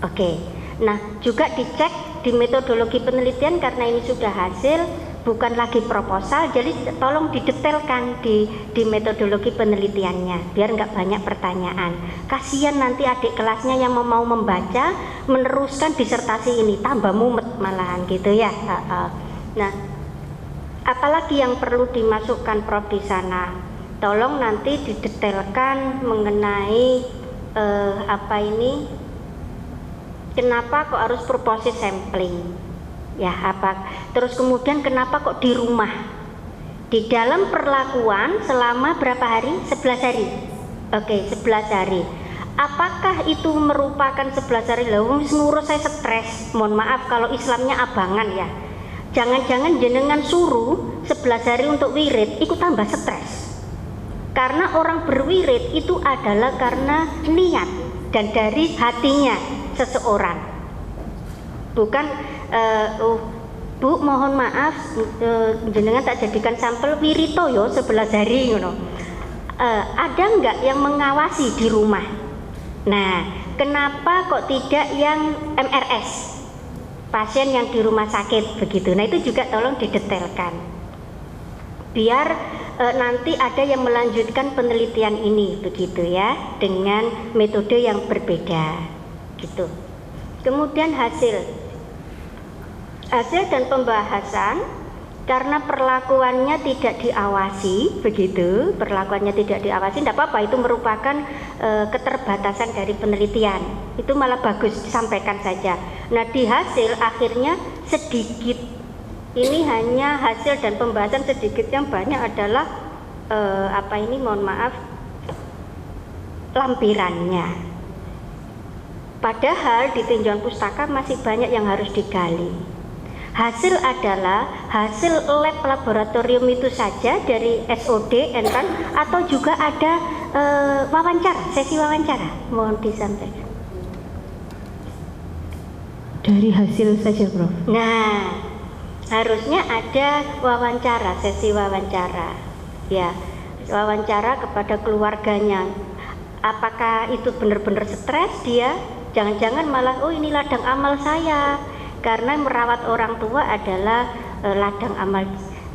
Oke. Nah, juga dicek di metodologi penelitian karena ini sudah hasil, bukan lagi proposal, jadi tolong didetailkan di metodologi penelitiannya biar nggak banyak pertanyaan. Kasihan nanti adik kelasnya yang mau membaca meneruskan disertasi ini tambah mumet malahan gitu ya. Nah, apalagi yang perlu dimasukkan Prof di sana, tolong nanti didetailkan mengenai kenapa kok harus purpose sampling. Ya, terus kemudian kenapa kok di rumah? Di dalam perlakuan selama berapa hari? 11 hari. Oke, 11 hari. Apakah itu merupakan 11 hari? Lalu ngurus saya stres. Mohon maaf kalau Islamnya abangan ya. Jangan-jangan jenengan suruh 11 hari untuk wirid, itu tambah stres. Karena orang berwirid itu adalah karena niat dan dari hatinya seseorang. Bukan Bu, mohon maaf, jenengan tak jadikan sampel wirito yo 11 hari ngono. Ada nggak yang mengawasi di rumah? Nah, kenapa kok tidak yang MRS? Pasien yang di rumah sakit begitu. Nah, itu juga tolong didetailkan. Biar nanti ada yang melanjutkan penelitian ini begitu ya, dengan metode yang berbeda gitu. Kemudian hasil dan pembahasan karena perlakuannya tidak diawasi begitu, perlakuannya tidak diawasi tidak apa-apa, itu merupakan keterbatasan dari penelitian, itu malah bagus disampaikan saja. Nah, di hasil akhirnya sedikit, ini hanya hasil dan pembahasan sedikit, yang banyak adalah mohon maaf, lampirannya. Padahal di tinjauan pustaka masih banyak yang harus digali. Hasil adalah hasil lab laboratorium itu saja dari SOD, Entran, atau juga ada wawancara, sesi wawancara. Mohon disampaikan. Dari hasil saja, Prof. Nah, harusnya ada wawancara, sesi wawancara. Ya, wawancara kepada keluarganya. Apakah itu benar-benar stres dia? Jangan-jangan malah, oh ini ladang amal saya. Karena merawat orang tua adalah ladang amal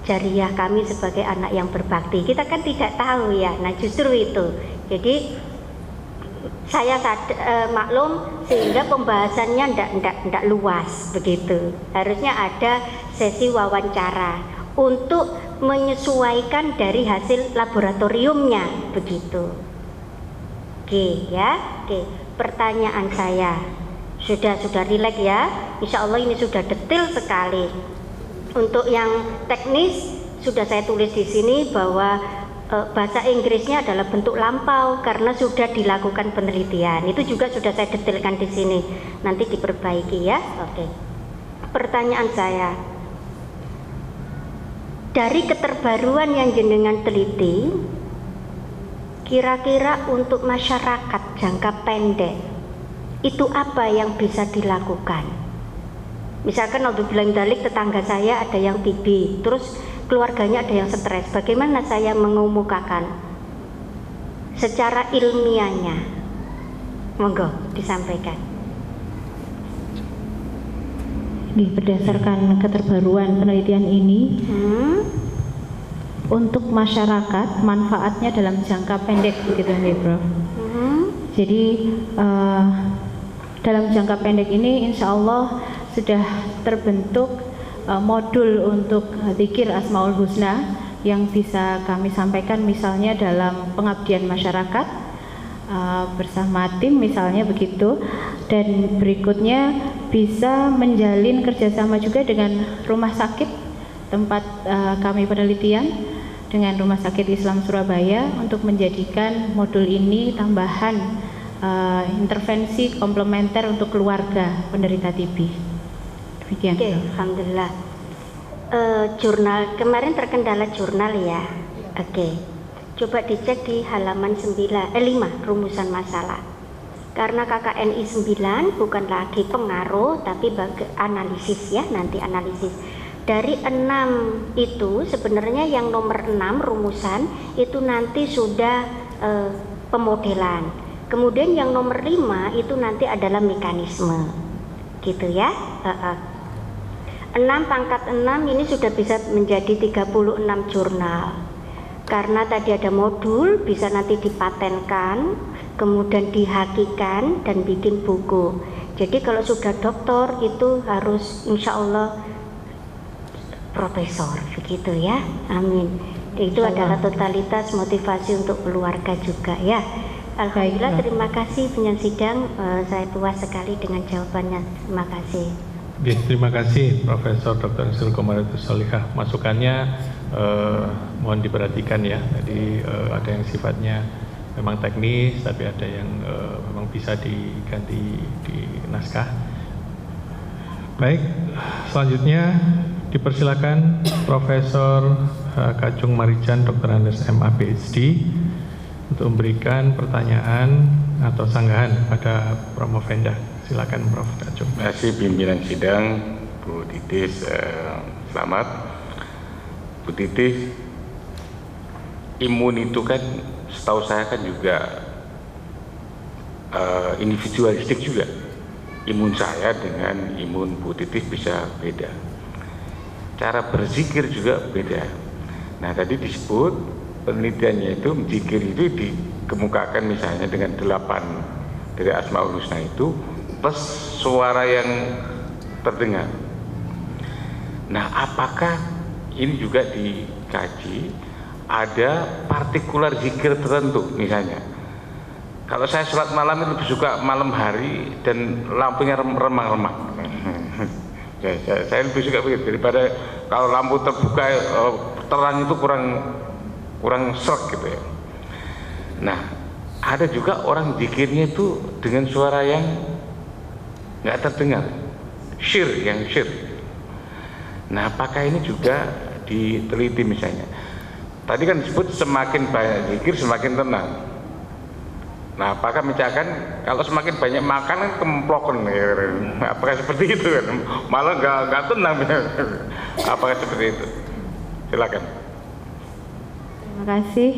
jariah kami sebagai anak yang berbakti. Kita kan tidak tahu ya. Nah, justru itu. Jadi saya maklum sehingga pembahasannya tidak luas begitu. Harusnya ada sesi wawancara untuk menyesuaikan dari hasil laboratoriumnya begitu. Oke ya. Oke, pertanyaan saya. Sudah rileks ya. Insya Allah ini sudah detail sekali. Untuk yang teknis sudah saya tulis di sini bahwa bahasa Inggrisnya adalah bentuk lampau karena sudah dilakukan penelitian. Itu juga sudah saya detailkan di sini. Nanti diperbaiki ya. Oke. Pertanyaan saya, dari keterbaruan yang jenengan teliti, kira-kira untuk masyarakat jangka pendek itu apa yang bisa dilakukan? Misalkan waktu bilang dalik tetangga saya ada yang TB, terus keluarganya ada yang stres. Bagaimana saya mengemukakan secara ilmiahnya? Monggo disampaikan. Berdasarkan keterbaruan penelitian ini, untuk masyarakat manfaatnya dalam jangka pendek begitu nih, Bro. Jadi dalam jangka pendek ini insya Allah sudah terbentuk modul untuk zikir Asmaul Husna yang bisa kami sampaikan misalnya dalam pengabdian masyarakat bersama tim misalnya begitu, dan berikutnya bisa menjalin kerjasama juga dengan rumah sakit tempat kami penelitian dengan Rumah Sakit Islam Surabaya untuk menjadikan modul ini tambahan intervensi komplementer untuk keluarga penderita TB. Demikian. Oke, alhamdulillah. Jurnal kemarin terkendala jurnal ya. Oke. Coba dicek di halaman 5 rumusan masalah. Karena KKNI 9 bukan lagi pengaruh tapi analisis ya, nanti analisis. Dari 6 itu sebenarnya yang nomor 6 rumusan itu nanti sudah pemodelan. Kemudian yang nomor 5 itu nanti adalah mekanisme. Gitu ya. 6 pangkat 6 ini sudah bisa menjadi 36 jurnal. Karena tadi ada modul bisa nanti dipatenkan, kemudian dihakikan dan bikin buku. Jadi kalau sudah doktor itu harus insya Allah profesor, begitu ya. Amin. Itu adalah totalitas motivasi untuk keluarga juga ya. Alhamdulillah, terima kasih penyanyi sidang. Saya puas sekali dengan jawabannya. Terima kasih. Terima kasih Profesor Dr. Nurul Komaritus Solihah. Masukannya mohon diperhatikan ya. Tadi ada yang sifatnya memang teknis, tapi ada yang memang bisa diganti di naskah. Baik, selanjutnya dipersilakan Profesor Kacung Marijan Dr. Andes MA PhD untuk memberikan pertanyaan atau sanggahan pada Promovenda. Silakan Prof. Kacung. Terima kasih pimpinan sidang, Bu Titis, selamat. Bu Titis, imun itu kan setahu saya kan juga individualistik juga. Imun saya dengan imun Bu Titis bisa beda. Cara berzikir juga beda. Nah tadi disebut penelitiannya itu zikir itu dikemukakan misalnya dengan 8 dari Asmaul Husna itu plus suara yang terdengar. Nah, apakah ini juga dikaji ada partikular zikir tertentu misalnya? Kalau saya sholat malam itu lebih suka malam hari dan lampunya remang-remang. Saya lebih suka begitu daripada kalau lampu terbuka terang itu kurang sreg gitu ya. Nah, ada juga orang zikirnya itu dengan suara yang nggak terdengar, yang syir. Nah, apakah ini juga diteliti misalnya? Tadi kan disebut semakin banyak zikir semakin tenang. Nah, apakah misalkan kalau semakin banyak makan kan kemplokan, apakah seperti itu kan? Malah nggak tenang, apakah seperti itu? Silakan. Terima kasih.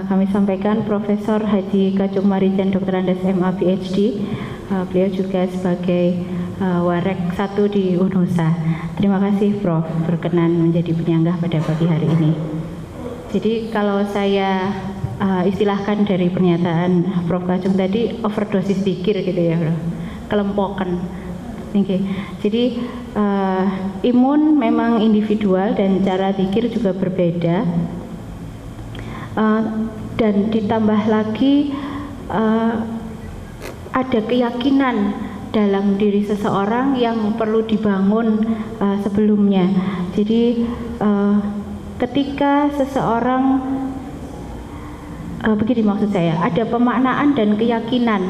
Kami sampaikan Profesor Haji Kacung Marijan Dr. Andes MA PhD. Beliau juga sebagai Warek 1 di UNOSA. Terima kasih Prof berkenan menjadi penyanggah pada pagi hari ini. Jadi kalau saya istilahkan dari pernyataan Prof Kacung tadi, overdosis zikir gitu ya Bro, kelempokan. Okay. Jadi imun memang individual dan cara zikir juga berbeda. Dan ditambah lagi ada keyakinan dalam diri seseorang yang perlu dibangun sebelumnya. Jadi ketika seseorang begini maksud saya, ada pemaknaan dan keyakinan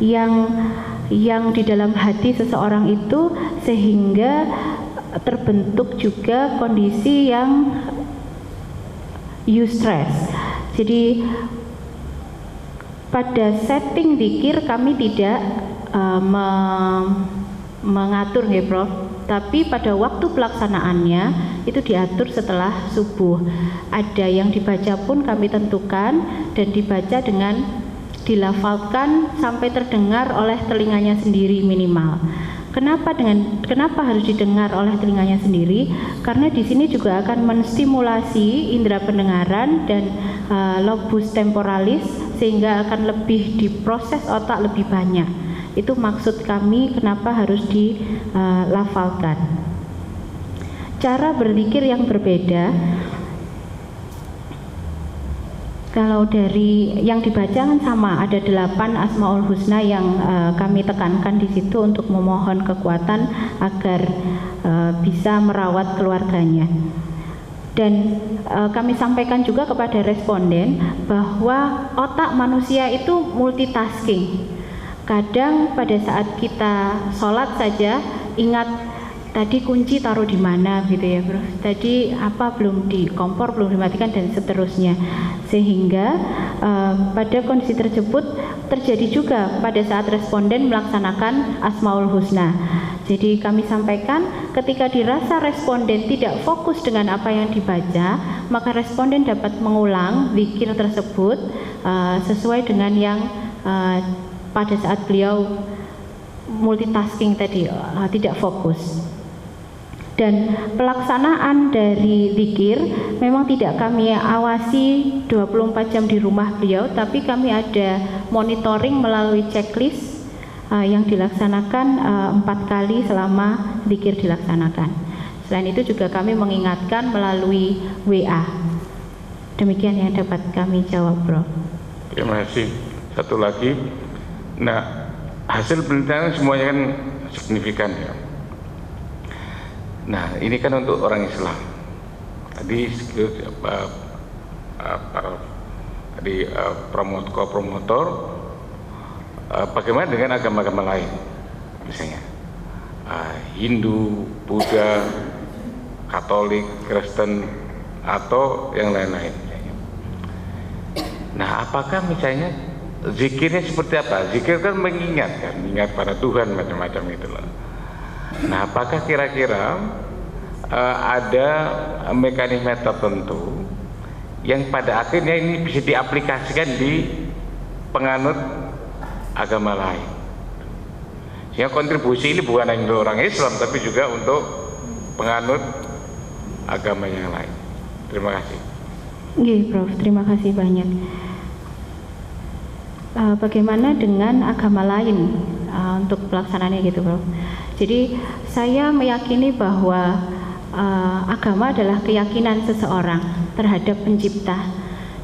yang di dalam hati seseorang itu sehingga terbentuk juga kondisi yang eustress. Jadi pada setting zikir kami tidak mengatur ya Prof, tapi pada waktu pelaksanaannya itu diatur setelah subuh. Ada yang dibaca pun kami tentukan dan dibaca dengan dilafalkan sampai terdengar oleh telinganya sendiri minimal. Kenapa harus didengar oleh telinganya sendiri? Karena di sini juga akan menstimulasi indera pendengaran dan lobus temporalis, sehingga akan lebih diproses otak lebih banyak. Itu maksud kami kenapa harus dilafalkan. Cara berzikir yang berbeda. Kalau dari yang dibaca kan sama, ada 8 Asmaul Husna yang kami tekankan di situ untuk memohon kekuatan agar bisa merawat keluarganya. Dan kami sampaikan juga kepada responden bahwa otak manusia itu multitasking. Kadang pada saat kita sholat saja ingat tadi kunci taruh di mana gitu ya Bro. Tadi apa belum di kompor, belum dimatikan dan seterusnya. Sehingga pada kondisi tersebut terjadi juga pada saat responden melaksanakan Asmaul Husna. Jadi kami sampaikan ketika dirasa responden tidak fokus dengan apa yang dibaca, maka responden dapat mengulang zikir tersebut sesuai dengan yang pada saat beliau multitasking tadi tidak fokus. Dan pelaksanaan dari zikir memang tidak kami awasi 24 jam di rumah beliau, tapi kami ada monitoring melalui checklist yang dilaksanakan 4 kali selama zikir dilaksanakan. Selain itu juga kami mengingatkan melalui WA. Demikian yang dapat kami jawab, Bro. Terima kasih. Satu lagi, nah hasil penelitian semuanya kan signifikan ya. Nah ini kan untuk orang Islam. Tadi promotor, bagaimana dengan agama-agama lain, misalnya Hindu, Buddha, Katolik, Kristen, atau yang lain-lain. Nah apakah misalnya zikirnya seperti apa? Zikir kan mengingat pada Tuhan macam-macam itu loh. Nah, apakah kira-kira ada mekanisme tertentu yang pada akhirnya ini bisa diaplikasikan di penganut agama lain? Sehingga kontribusi ini bukan hanya untuk orang Islam, tapi juga untuk penganut agama yang lain. Terima kasih. Oke, Prof. Terima kasih banyak. Bagaimana dengan agama lain untuk pelaksanaannya gitu, Prof? Jadi saya meyakini bahwa agama adalah keyakinan seseorang terhadap pencipta,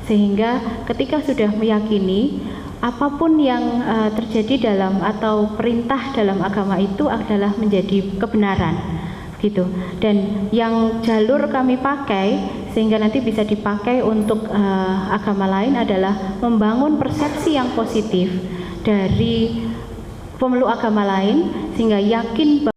sehingga ketika sudah meyakini apapun yang terjadi dalam atau perintah dalam agama itu adalah menjadi kebenaran gitu. Dan yang jalur kami pakai sehingga nanti bisa dipakai untuk agama lain adalah membangun persepsi yang positif dari pemeluk agama lain, sehingga yakin bahwa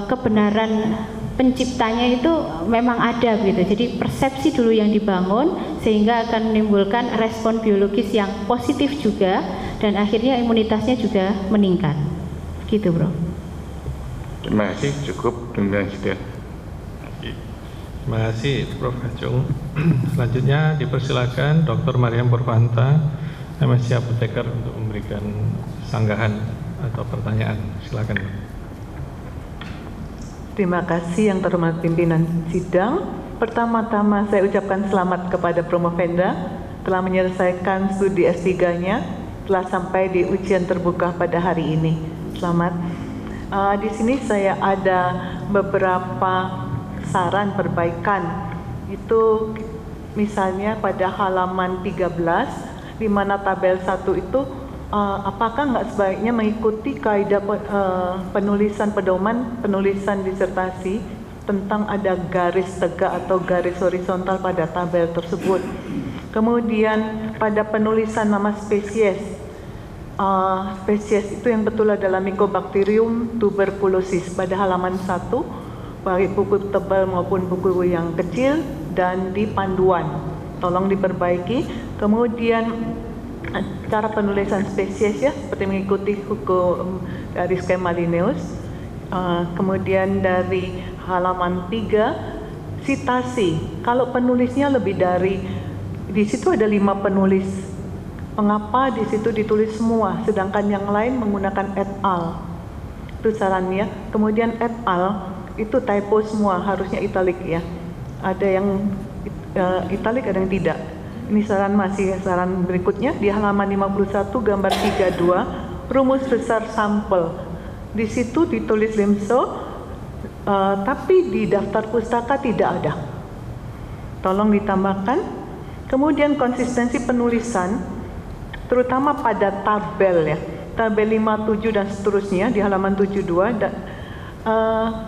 kebenaran penciptanya itu memang ada gitu. Jadi persepsi dulu yang dibangun sehingga akan menimbulkan respon biologis yang positif juga, dan akhirnya imunitasnya juga meningkat gitu, Bro. Terima kasih, cukup. Terima kasih Prof. Kacung. Selanjutnya dipersilakan Dr. Mariam Purvanta, MSc Apoteker, untuk memberikan sanggahan atau pertanyaan. Silakan. Terima kasih yang terhormat pimpinan sidang. Pertama-tama saya ucapkan selamat kepada Promovenda telah menyelesaikan studi S3-nya, telah sampai di ujian terbuka pada hari ini. Selamat. Di sini saya ada beberapa saran perbaikan. Itu misalnya pada halaman 13, di mana tabel 1 itu apakah nggak sebaiknya mengikuti kaidah penulisan pedoman penulisan disertasi tentang ada garis tegak atau garis horizontal pada tabel tersebut. Kemudian pada penulisan nama spesies, spesies itu yang betul adalah Mycobacterium tuberculosis pada halaman 1, baik buku tebal maupun buku yang kecil, dan di panduan. Tolong diperbaiki. Kemudian cara penulisan spesies ya, seperti mengikuti hukum dari skema Linnaeus. Kemudian dari halaman 3, sitasi. Kalau penulisnya lebih dari, di situ ada 5 penulis. Mengapa di situ ditulis semua, sedangkan yang lain menggunakan et al. Itu sarannya. Kemudian et al. itu typo semua, harusnya italic ya. Ada yang italic, ada yang tidak. Ini saran berikutnya di halaman 51 gambar 32, rumus besar sampel. Di situ ditulis Limso, tapi di daftar pustaka tidak ada. Tolong ditambahkan. Kemudian konsistensi penulisan, terutama pada tabel ya, tabel 57 dan seterusnya di halaman 72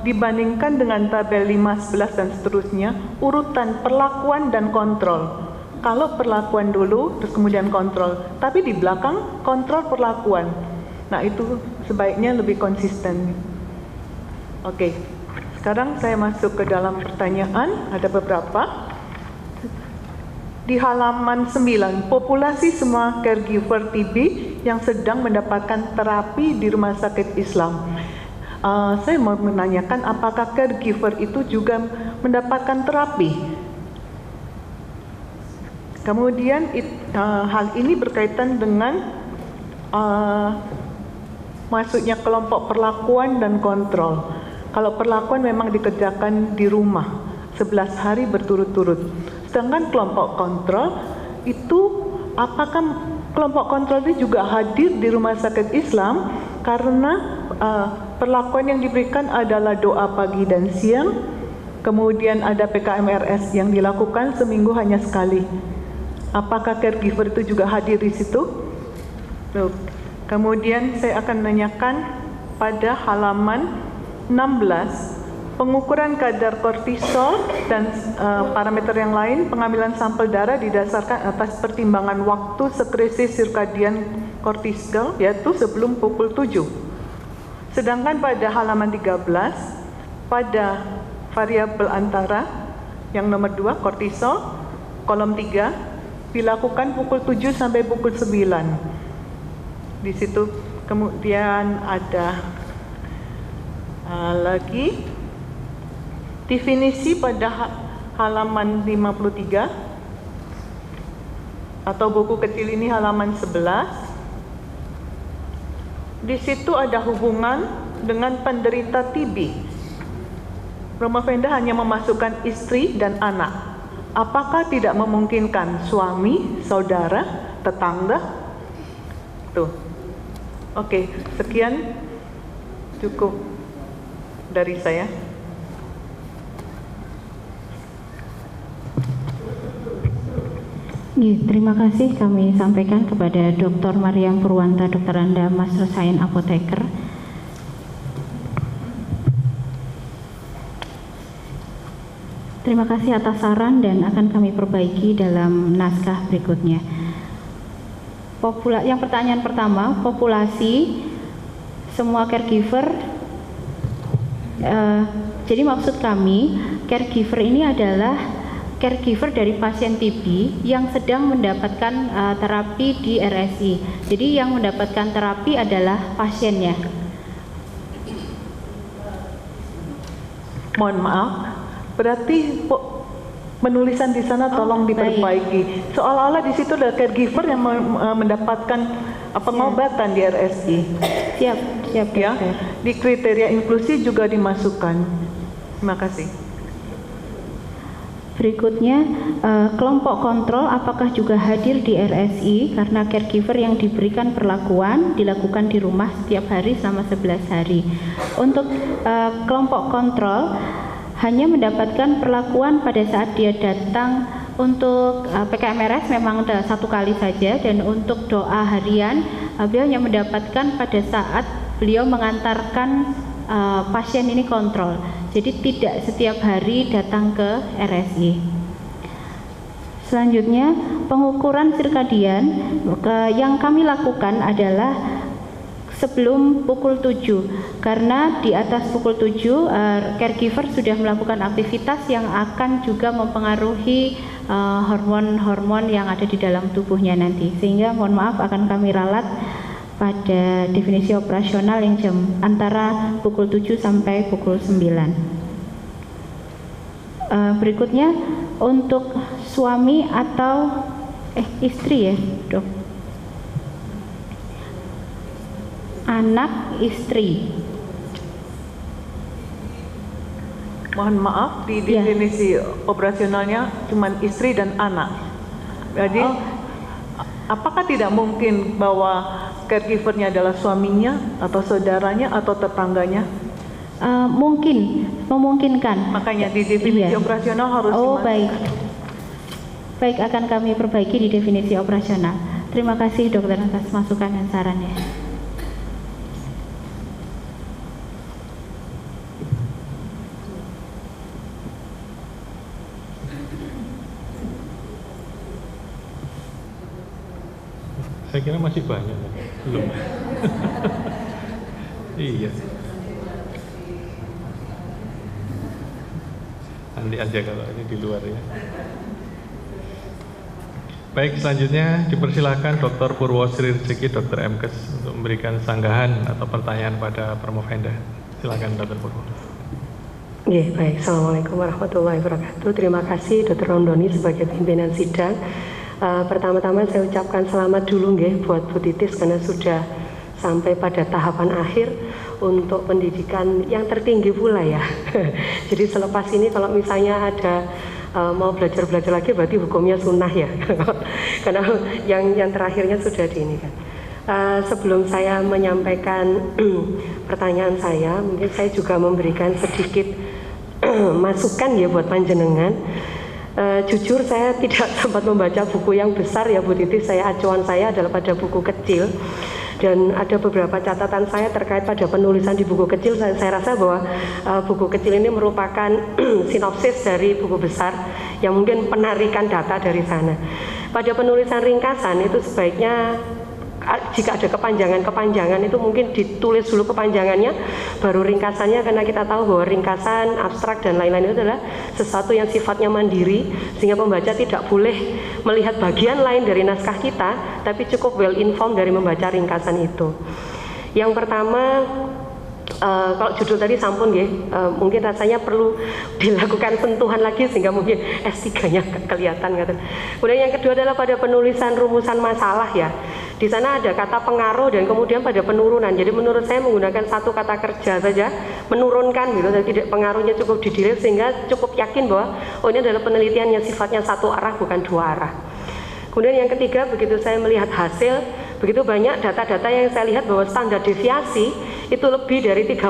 dibandingkan dengan tabel 5, 11 dan seterusnya, urutan perlakuan dan kontrol. Kalau perlakuan dulu, terus kemudian kontrol, tapi di belakang kontrol perlakuan. Nah itu sebaiknya lebih konsisten. Oke, sekarang saya masuk ke dalam pertanyaan, ada beberapa. Di halaman 9, populasi semua caregiver TB yang sedang mendapatkan terapi di Rumah Sakit Islam. Saya mau menanyakan apakah caregiver itu juga mendapatkan terapi? Kemudian hal ini berkaitan dengan masuknya kelompok perlakuan dan kontrol. Kalau perlakuan memang dikerjakan di rumah 11 hari berturut-turut. Sedangkan kelompok kontrol itu, apakah kelompok kontrol itu juga hadir di Rumah Sakit Islam karena perlakuan yang diberikan adalah doa pagi dan siang, kemudian ada PKMRS yang dilakukan seminggu hanya sekali. Apakah caregiver itu juga hadir di situ? Kemudian saya akan menanyakan pada halaman 16, pengukuran kadar kortisol dan parameter yang lain, pengambilan sampel darah didasarkan atas pertimbangan waktu sekresi sirkadian kortisol, yaitu sebelum pukul 7. Sedangkan pada halaman 13, pada variabel antara yang nomor 2, kortisol, kolom 3, dilakukan pukul 7 sampai pukul 9. Di situ kemudian ada lagi definisi pada halaman 53 atau buku kecil ini halaman 11. Di situ ada hubungan dengan penderita TB. Rumah Fenda hanya memasukkan istri dan anak. Apakah tidak memungkinkan suami, saudara, tetangga? Tuh. Oke, sekian cukup dari saya. Terima kasih kami sampaikan kepada Dr. Mariam Purwanta, Dr. Anda, Master Sains Apoteker. Terima kasih atas saran dan akan kami perbaiki dalam naskah berikutnya. Yang pertanyaan pertama, populasi semua caregiver. Jadi maksud kami, caregiver ini adalah caregiver dari pasien TB yang sedang mendapatkan terapi di RSI. Jadi yang mendapatkan terapi adalah pasiennya. Mohon maaf, berarti penulisan di sana tolong diperbaiki. Seolah-olah di situ ada caregiver yang mendapatkan pengobatan di RSI. Siap ya. Di kriteria inklusi juga dimasukkan. Terima kasih. Berikutnya, kelompok kontrol apakah juga hadir di RSI karena caregiver yang diberikan perlakuan dilakukan di rumah setiap hari selama 11 hari. Untuk kelompok kontrol hanya mendapatkan perlakuan pada saat dia datang. Untuk PKMRS memang satu kali saja, dan untuk doa harian beliau hanya mendapatkan pada saat beliau mengantarkan pasien ini kontrol. Jadi tidak setiap hari datang ke RSI. Selanjutnya, pengukuran sirkadian yang kami lakukan adalah sebelum pukul 7, karena di atas pukul 7 caregiver sudah melakukan aktivitas yang akan juga mempengaruhi hormon-hormon yang ada di dalam tubuhnya nanti. Sehingga mohon maaf akan kami ralat pada definisi operasional yang jam antara pukul 7 sampai pukul 9. Berikutnya untuk suami atau istri ya dok, anak istri. Mohon maaf, di definisi operasionalnya cuma istri dan anak. Jadi apakah tidak mungkin bahwa caregivernya adalah suaminya atau saudaranya atau tetangganya? Memungkinkan. Makanya di definisi operasional harus baik akan kami perbaiki di definisi operasional. Terima kasih dokter atas masukan dan sarannya. Saya kira masih banyak, belum. Iya. Nanti aja kalau ini di luar ya. Baik, selanjutnya dipersilakan Dr. Purwosri Rezeki, Dr. MKes untuk memberikan sanggahan atau pertanyaan pada Promovenda. Silakan Dr. Purwo. Baik. Assalamualaikum warahmatullahi wabarakatuh. Terima kasih Dr. Rondoni sebagai pimpinan sidang. Pertama-tama saya ucapkan selamat dulu buat Bu Titis karena sudah sampai pada tahapan akhir untuk pendidikan yang tertinggi pula ya. Jadi selepas ini kalau misalnya ada mau belajar lagi berarti hukumnya sunnah ya. Karena yang terakhirnya sudah di ini kan. Sebelum saya menyampaikan pertanyaan saya, mungkin saya juga memberikan sedikit masukan ya buat panjenengan. Jujur saya tidak sempat membaca buku yang besar ya Bu Titis. Acuan saya adalah pada buku kecil. Dan ada beberapa catatan saya terkait pada penulisan di buku kecil. Saya rasa bahwa buku kecil ini merupakan sinopsis dari buku besar yang mungkin penarikan data dari sana. Pada penulisan ringkasan itu sebaiknya jika ada kepanjangan itu mungkin ditulis dulu kepanjangannya baru ringkasannya, karena kita tahu bahwa ringkasan, abstrak dan lain-lain itu adalah sesuatu yang sifatnya mandiri sehingga pembaca tidak boleh melihat bagian lain dari naskah kita, tapi cukup well informed dari membaca ringkasan itu. Yang pertama, kalau judul tadi sampun mungkin rasanya perlu dilakukan sentuhan lagi sehingga mungkin S3-nya kelihatan gitu. Kemudian yang kedua adalah pada penulisan rumusan masalah ya. Di sana ada kata pengaruh dan kemudian pada penurunan. Jadi menurut saya menggunakan satu kata kerja saja, menurunkan gitu, dan tidak pengaruhnya cukup didirilis sehingga cukup yakin bahwa ini adalah penelitian yang sifatnya satu arah bukan dua arah. Kemudian yang ketiga, begitu saya melihat hasil, begitu banyak data-data yang saya lihat bahwa standar deviasi itu lebih dari 30%.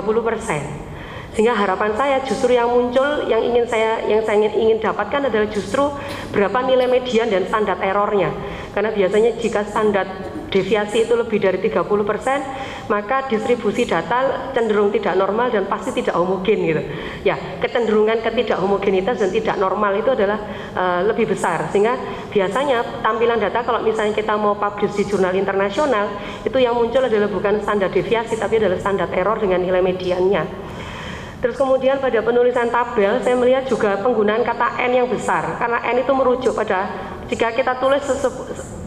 Sehingga harapan saya justru yang muncul yang saya ingin dapatkan adalah justru berapa nilai median dan standar errornya. Karena biasanya jika standar deviasi itu lebih dari 30%, maka distribusi data cenderung tidak normal dan pasti tidak homogen gitu. Ya, kecenderungan ketidak homogenitas dan tidak normal itu adalah lebih besar. Sehingga biasanya tampilan data kalau misalnya kita mau publish di jurnal internasional, itu yang muncul adalah bukan standar deviasi tapi adalah standar error dengan nilai mediannya. Terus kemudian pada penulisan tabel saya melihat juga penggunaan kata N yang besar, karena N itu merujuk pada, jika kita tulis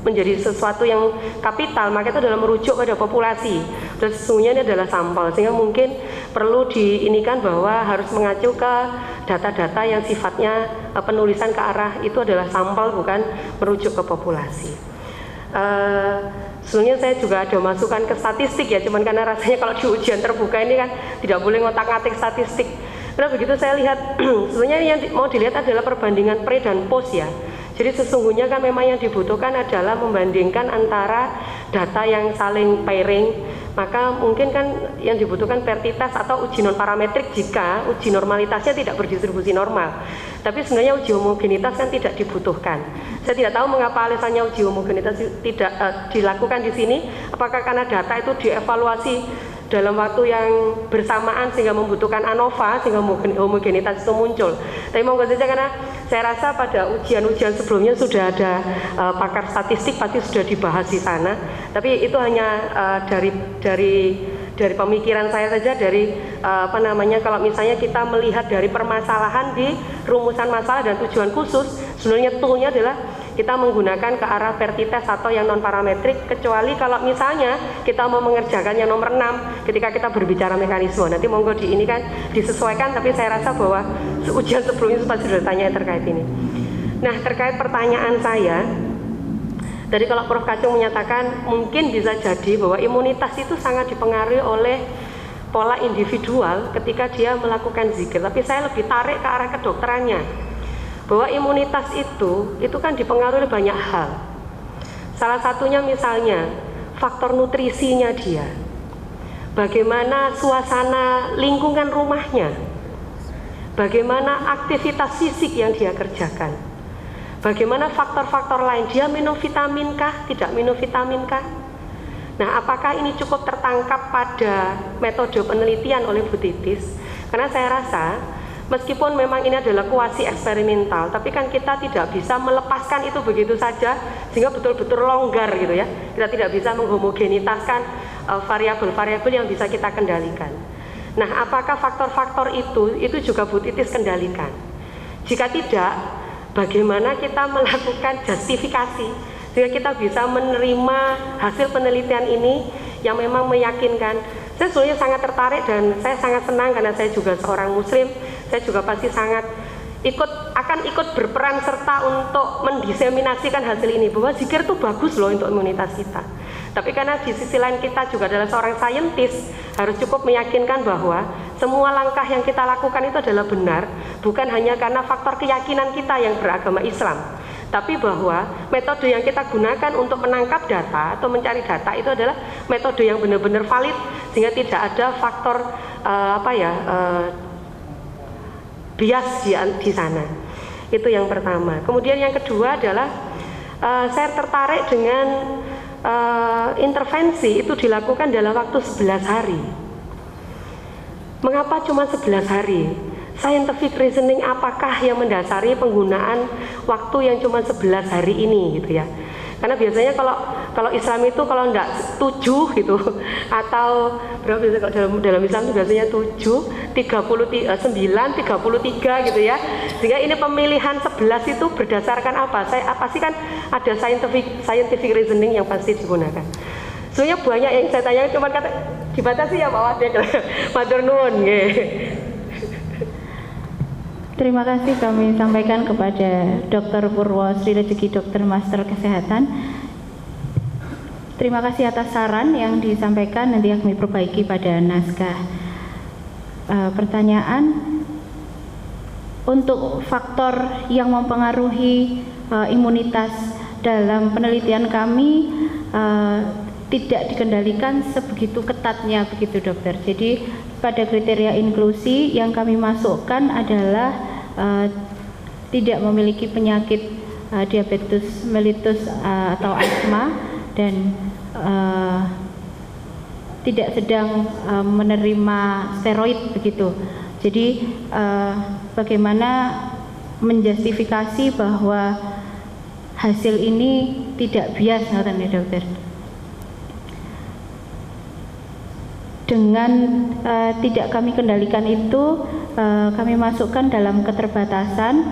menjadi sesuatu yang kapital maka itu adalah merujuk pada populasi dan sesungguhnya ini adalah sampel, sehingga mungkin perlu diinikan bahwa harus mengacu ke data-data yang sifatnya penulisan ke arah itu adalah sampel bukan merujuk ke populasi. Sebenarnya saya juga ada masukan ke statistik ya, cuman karena rasanya kalau di ujian terbuka ini kan tidak boleh ngotak-ngatik statistik. Karena begitu saya lihat, sebenarnya yang mau dilihat adalah perbandingan pre dan post ya. Jadi sesungguhnya kan memang yang dibutuhkan adalah membandingkan antara data yang saling pairing, maka mungkin kan yang dibutuhkan pertitas atau uji non parametrik jika uji normalitasnya tidak berdistribusi normal. Tapi sebenarnya uji homogenitas kan tidak dibutuhkan. Saya tidak tahu mengapa alasannya uji homogenitas tidak dilakukan di sini. Apakah karena data itu dievaluasi dalam waktu yang bersamaan sehingga membutuhkan ANOVA sehingga homogenitas itu muncul. Tapi monggo saja, karena saya rasa pada ujian-ujian sebelumnya sudah ada pakar statistik pasti sudah dibahas di sana. Tapi itu hanya dari pemikiran saya saja, dari kalau misalnya kita melihat dari permasalahan di rumusan masalah dan tujuan khusus, Sebenarnya toolnya adalah kita menggunakan ke arah vertites atau yang non parametrik, kecuali kalau misalnya kita mau mengerjakan yang nomor 6 ketika kita berbicara mekanisme. Nanti monggo di ini kan disesuaikan, tapi saya rasa bahwa ujian sebelumnya pasti sudah tanya terkait ini. Nah, terkait pertanyaan saya, tadi kalau Prof. Kacung menyatakan mungkin bisa jadi bahwa imunitas itu sangat dipengaruhi oleh pola individual ketika dia melakukan zikir, tapi saya lebih tarik ke arah kedokterannya. Bahwa imunitas itu kan dipengaruhi oleh banyak hal. Salah satunya misalnya faktor nutrisinya dia, bagaimana suasana lingkungan rumahnya, bagaimana aktivitas fisik yang dia kerjakan, bagaimana faktor-faktor lain, dia minum vitamin kah, tidak minum vitamin kah. Nah, apakah ini cukup tertangkap pada metode penelitian oleh Bu Titis? Karena saya rasa meskipun memang ini adalah kuasi eksperimental, tapi kan kita tidak bisa melepaskan itu begitu saja sehingga betul-betul longgar gitu ya. Kita tidak bisa menghomogenitaskan variabel-variabel yang bisa kita kendalikan. Nah, apakah faktor-faktor itu juga Bu Titis kendalikan? Jika tidak, bagaimana kita melakukan justifikasi sehingga kita bisa menerima hasil penelitian ini yang memang meyakinkan? Saya sebenarnya sangat tertarik dan saya sangat senang karena saya juga seorang muslim. Saya juga pasti sangat akan ikut berperan serta untuk mendiseminasikan hasil ini, bahwa zikir itu bagus loh untuk imunitas kita. Tapi karena di sisi lain kita juga adalah seorang saintis, harus cukup meyakinkan bahwa semua langkah yang kita lakukan itu adalah benar, bukan hanya karena faktor keyakinan kita yang beragama Islam, tapi bahwa metode yang kita gunakan untuk menangkap data atau mencari data itu adalah metode yang benar-benar valid, sehingga tidak ada faktor bias di sana. Itu yang pertama. Kemudian yang kedua adalah saya tertarik dengan intervensi itu dilakukan dalam waktu 11 hari. Mengapa cuma 11 hari? Scientific reasoning apakah yang mendasari penggunaan waktu yang cuma 11 hari ini gitu ya? Karena biasanya kalau Islam itu kalau enggak 7 gitu atau berapa biasanya kalau dalam Islam itu biasanya 7, 39, 33 gitu ya. Sehingga ini pemilihan 11 itu berdasarkan apa? Pasti kan ada scientific reasoning yang pasti digunakan. Sebenarnya banyak yang saya tanya cuma kata dibatasi ya Pak Wadek. Matur nuwun nggih. Terima kasih kami sampaikan kepada Dr. Purwosri Rezeki, Dokter Master Kesehatan. Terima kasih atas saran yang disampaikan, nanti kami perbaiki pada naskah. Pertanyaan, untuk faktor yang mempengaruhi imunitas dalam penelitian kami tidak dikendalikan sebegitu ketatnya begitu dokter. Jadi pada kriteria inklusi yang kami masukkan adalah tidak memiliki penyakit diabetes mellitus atau asma dan tidak sedang menerima steroid begitu. Jadi bagaimana menjustifikasi bahwa hasil ini tidak bias, ngoten ya dokter. Dengan tidak kami kendalikan itu, kami masukkan dalam keterbatasan,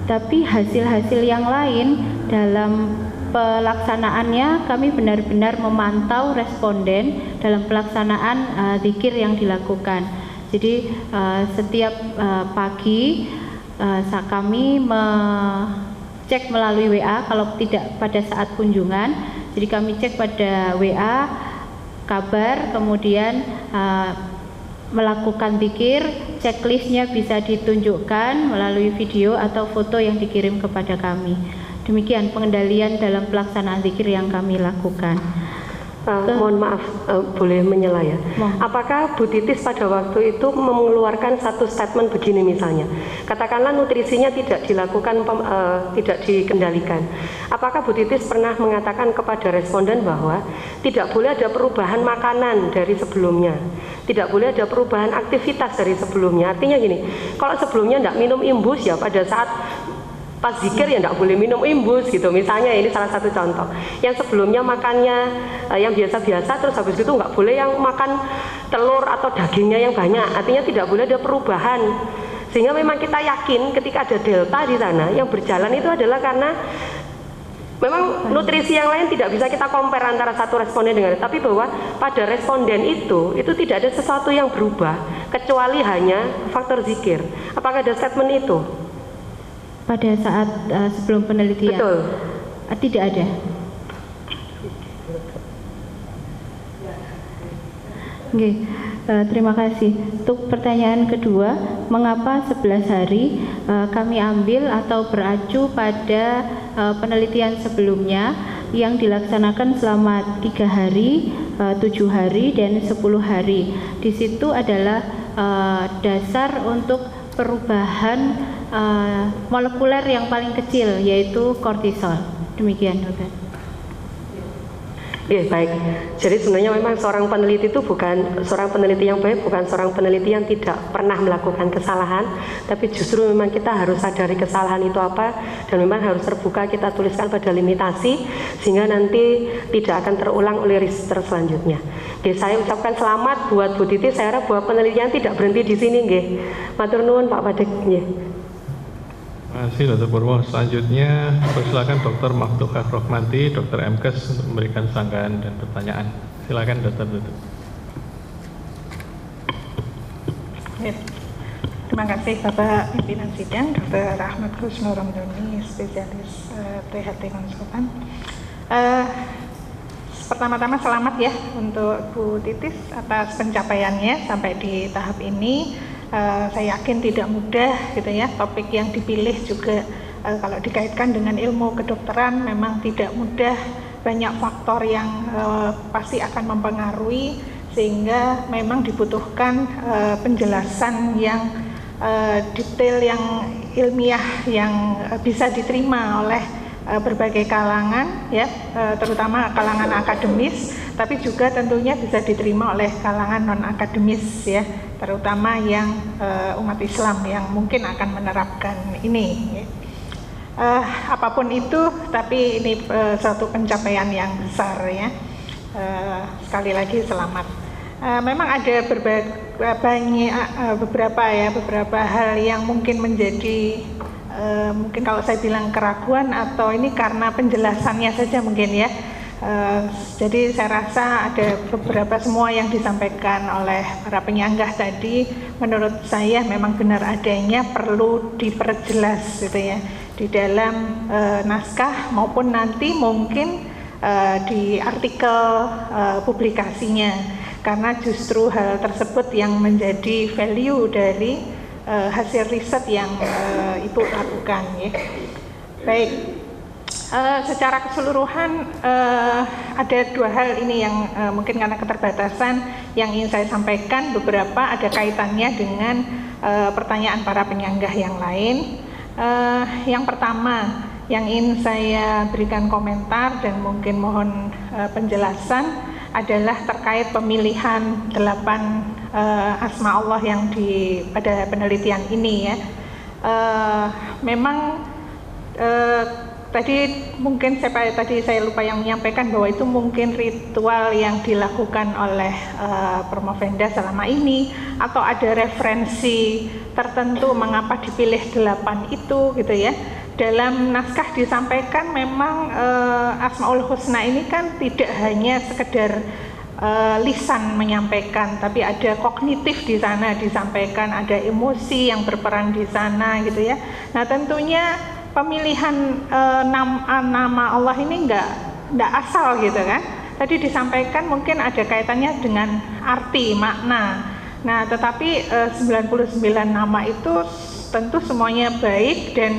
tapi hasil-hasil yang lain dalam pelaksanaannya kami benar-benar memantau responden dalam pelaksanaan zikir yang dilakukan. Jadi setiap pagi kami cek melalui WA, kalau tidak pada saat kunjungan, jadi kami cek pada WA kabar, kemudian melakukan zikir, checklistnya bisa ditunjukkan melalui video atau foto yang dikirim kepada kami. Demikian pengendalian dalam pelaksanaan zikir yang kami lakukan. Mohon maaf, boleh menyela ya. Apakah Bu Titis pada waktu itu mengeluarkan satu statement begini misalnya, katakanlah nutrisinya tidak dilakukan, tidak dikendalikan. Apakah Bu Titis pernah mengatakan kepada responden bahwa tidak boleh ada perubahan makanan dari sebelumnya, tidak boleh ada perubahan aktivitas dari sebelumnya? Artinya gini, kalau sebelumnya tidak minum imbus ya pada saat pas zikir ya enggak boleh minum imbus gitu. Misalnya ini salah satu contoh. Yang sebelumnya makannya yang biasa-biasa, terus habis itu enggak boleh yang makan telur atau dagingnya yang banyak. Artinya tidak boleh ada perubahan Sehingga memang kita yakin ketika ada delta di sana, yang berjalan itu adalah karena memang nutrisi yang lain tidak bisa kita compare antara satu responden dengan lain, tapi bahwa pada responden itu tidak ada sesuatu yang berubah kecuali hanya faktor zikir. Apakah ada statement itu? Pada saat sebelum penelitian? Betul. Tidak ada. Oke, terima kasih. Untuk pertanyaan kedua, mengapa 11 hari kami ambil atau beracu pada penelitian sebelumnya yang dilaksanakan selama 3 hari, 7 hari, dan 10 hari. Di situ adalah dasar untuk perubahan molekuler yang paling kecil, yaitu kortisol. Demikian, dokter. Ya, baik. Jadi sebenarnya memang seorang peneliti itu bukan seorang peneliti yang baik, bukan seorang peneliti yang tidak pernah melakukan kesalahan, tapi justru memang kita harus sadari kesalahan itu apa, dan memang harus terbuka kita tuliskan pada limitasi sehingga nanti tidak akan terulang oleh researcher selanjutnya. Oke, saya ucapkan selamat buat Bu Titi. Saya harap bahwa penelitian tidak berhenti di sini, nggih. Matur nuwun Pak Padek, nggih. Terima kasih Dr. Purwo. Selanjutnya persilakan Dr. Maftuhah Rohmanti, Dr. MKes untuk memberikan sanggahan dan pertanyaan. Silakan Dr. Tutup. Terima kasih Bapak Pimpinan Sidang, Dr. Ahmad Husnul Ramdhani, spesialis THT konsultan. Pertama-tama selamat ya untuk Bu Titis atas pencapaiannya sampai di tahap ini. Saya yakin tidak mudah gitu ya, topik yang dipilih juga kalau dikaitkan dengan ilmu kedokteran memang tidak mudah, banyak faktor yang pasti akan mempengaruhi, sehingga memang dibutuhkan penjelasan yang detail, yang ilmiah, yang bisa diterima oleh berbagai kalangan ya, terutama kalangan akademis, tapi juga tentunya bisa diterima oleh kalangan non akademis ya, terutama yang umat Islam yang mungkin akan menerapkan ini ya. Apapun itu, tapi ini suatu pencapaian yang besar ya. Sekali lagi selamat. Memang ada beberapa hal yang mungkin menjadi mungkin kalau saya bilang keraguan, atau ini karena penjelasannya saja mungkin ya. Jadi saya rasa ada beberapa semua yang disampaikan oleh para penyanggah tadi, menurut saya memang benar adanya, perlu diperjelas gitu ya di dalam naskah maupun nanti mungkin di artikel publikasinya, karena justru hal tersebut yang menjadi value dari hasil riset yang Ibu lakukan ya. Baik. Secara keseluruhan ada dua hal ini yang mungkin karena keterbatasan yang ingin saya sampaikan, beberapa ada kaitannya dengan pertanyaan para penyanggah yang lain. Yang pertama yang ingin saya berikan komentar dan mungkin mohon penjelasan adalah terkait pemilihan 8 asma Allah yang pada penelitian ini ya. Memang tadi mungkin saya lupa yang menyampaikan bahwa itu mungkin ritual yang dilakukan oleh Promovenda selama ini, atau ada referensi tertentu mengapa dipilih 8 itu gitu ya. Dalam naskah disampaikan memang Asmaul Husna ini kan tidak hanya sekedar lisan menyampaikan, tapi ada kognitif di sana disampaikan, ada emosi yang berperan di sana gitu ya. Nah tentunya pemilihan nama Allah ini enggak asal gitu kan. Tadi disampaikan mungkin ada kaitannya dengan arti, makna. Nah, tetapi 99 nama itu tentu semuanya baik dan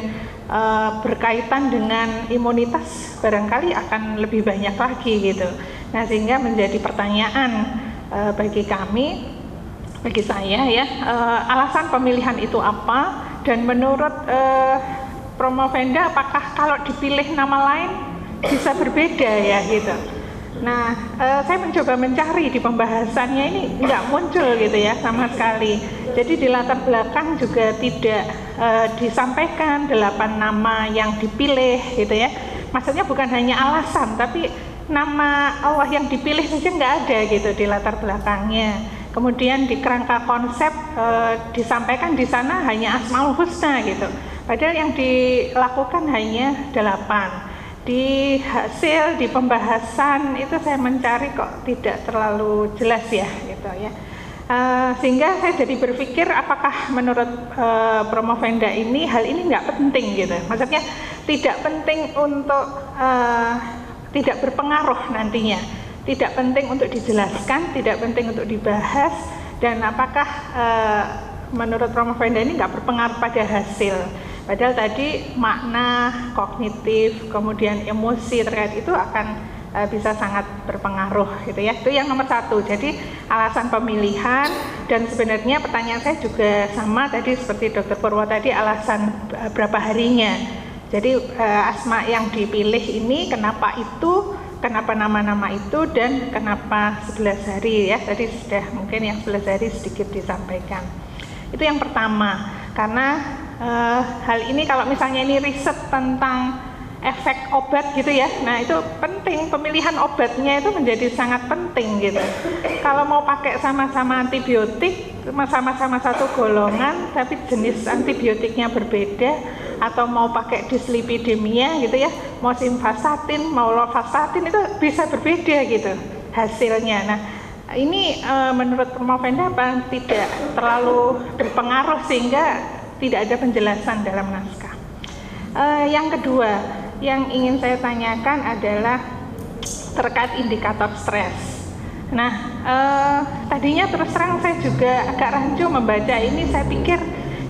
berkaitan dengan imunitas barangkali akan lebih banyak lagi gitu. Nah, sehingga menjadi pertanyaan bagi kami, bagi saya ya, alasan pemilihan itu apa, dan menurut Promovenda apakah kalau dipilih nama lain bisa berbeda ya gitu. Nah, saya mencoba mencari di pembahasannya ini nggak muncul gitu ya sama sekali. Jadi di latar belakang juga tidak disampaikan 8 nama yang dipilih gitu ya. Maksudnya bukan hanya alasan, tapi nama Allah yang dipilih saja nggak ada gitu di latar belakangnya. Kemudian di kerangka konsep disampaikan di sana hanya Asmaul Husna gitu. Padahal yang dilakukan hanya 8. Di hasil, di pembahasan itu saya mencari kok tidak terlalu jelas ya gitu ya. Sehingga saya jadi berpikir apakah menurut Promovenda ini hal ini nggak penting gitu. Maksudnya tidak penting untuk tidak berpengaruh nantinya, tidak penting untuk dijelaskan, tidak penting untuk dibahas, dan apakah menurut Promovenda ini nggak berpengaruh pada hasil. Padahal tadi makna kognitif, kemudian emosi terkait itu akan bisa sangat berpengaruh gitu ya. Itu yang nomor 1. Jadi alasan pemilihan, dan sebenarnya pertanyaan saya juga sama tadi seperti Dr. Purwo tadi, alasan berapa harinya. Jadi asma yang dipilih ini kenapa itu, kenapa nama-nama itu, dan kenapa 11 hari ya. Tadi sudah mungkin yang 11 hari sedikit disampaikan. Itu yang pertama, karena hal ini kalau misalnya ini riset tentang efek obat gitu ya, nah itu penting, pemilihan obatnya itu menjadi sangat penting gitu. Kalau mau pakai sama-sama antibiotik, sama-sama satu golongan tapi jenis antibiotiknya berbeda, atau mau pakai dislipidemia gitu ya, mau simvastatin, mau lovastatin, itu bisa berbeda gitu hasilnya. Nah ini menurut Promovenda apa tidak terlalu berpengaruh sehingga tidak ada penjelasan dalam naskah. Yang kedua yang ingin saya tanyakan adalah terkait indikator stres. Nah, tadinya terus terang saya juga agak rancu membaca ini. Saya pikir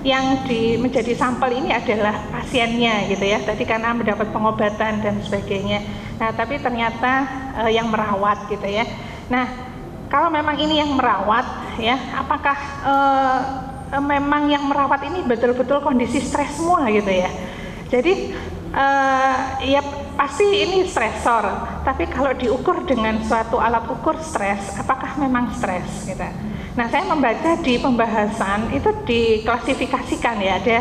yang menjadi sampel ini adalah pasiennya gitu ya. Tadi karena mendapat pengobatan dan sebagainya. Nah, tapi ternyata yang merawat gitu ya. Nah, kalau memang ini yang merawat ya, apakah memang yang merawat ini betul-betul kondisi stres semua gitu ya. Jadi ya pasti ini stresor, tapi kalau diukur dengan suatu alat ukur stres, apakah memang stres gitu. Nah, saya membaca di pembahasan itu diklasifikasikan ya, ada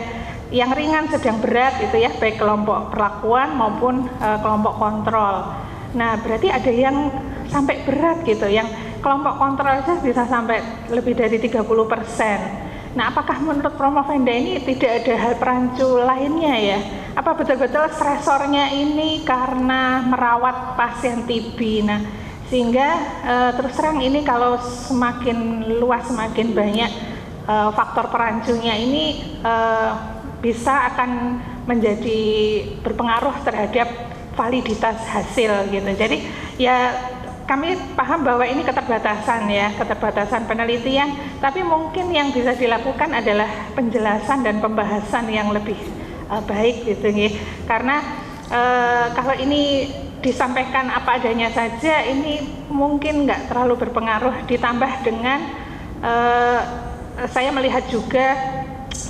yang ringan, sedang, berat gitu ya, baik kelompok perlakuan maupun kelompok kontrol. Nah, berarti ada yang sampai berat gitu, yang kelompok kontrol saja bisa sampai lebih dari 30%. Nah, apakah menurut Promovenda ini tidak ada hal perancu lainnya ya? Apa betul-betul stresornya ini karena merawat pasien TB? Nah, sehingga terus terang ini kalau semakin luas, semakin banyak faktor perancunya ini bisa akan menjadi berpengaruh terhadap validitas hasil gitu. Jadi ya kami paham bahwa ini keterbatasan ya, keterbatasan penelitian, tapi mungkin yang bisa dilakukan adalah penjelasan dan pembahasan yang lebih baik gitu ya. Karena kalau ini disampaikan apa adanya saja, ini mungkin nggak terlalu berpengaruh. Ditambah dengan saya melihat juga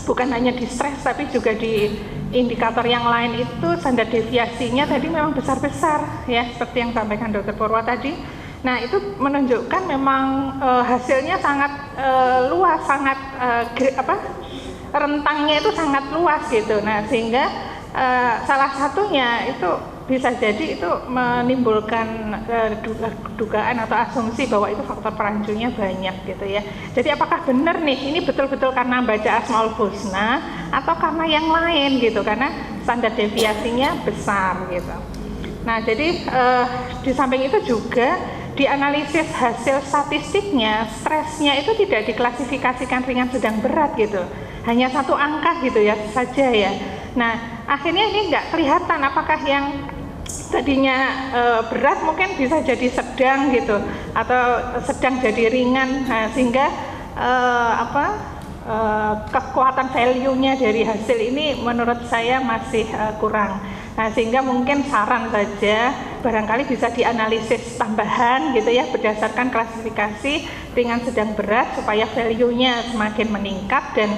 bukan hanya di stres, tapi juga di indikator yang lain itu standar deviasinya tadi memang besar-besar ya, seperti yang sampaikan Dr. Purwo tadi. Nah, itu menunjukkan memang hasilnya sangat luas, sangat rentangnya itu sangat luas gitu. Nah, sehingga salah satunya itu bisa jadi itu menimbulkan dugaan atau asumsi bahwa itu faktor perancunya banyak gitu ya. Jadi apakah benar nih ini betul-betul karena baca Asmaul Husna atau karena yang lain gitu, karena standar deviasinya besar gitu. Nah, jadi di samping itu juga dianalisis hasil statistiknya, stresnya itu tidak diklasifikasikan ringan, sedang, berat gitu. Hanya satu angka gitu ya saja ya. Nah, akhirnya ini nggak kelihatan apakah yang tadinya berat mungkin bisa jadi sedang gitu, atau sedang jadi ringan. Nah, sehingga kekuatan value-nya dari hasil ini menurut saya masih kurang. Nah, sehingga mungkin saran saja barangkali bisa dianalisis tambahan gitu ya, berdasarkan klasifikasi ringan, sedang, berat, supaya value-nya semakin meningkat, dan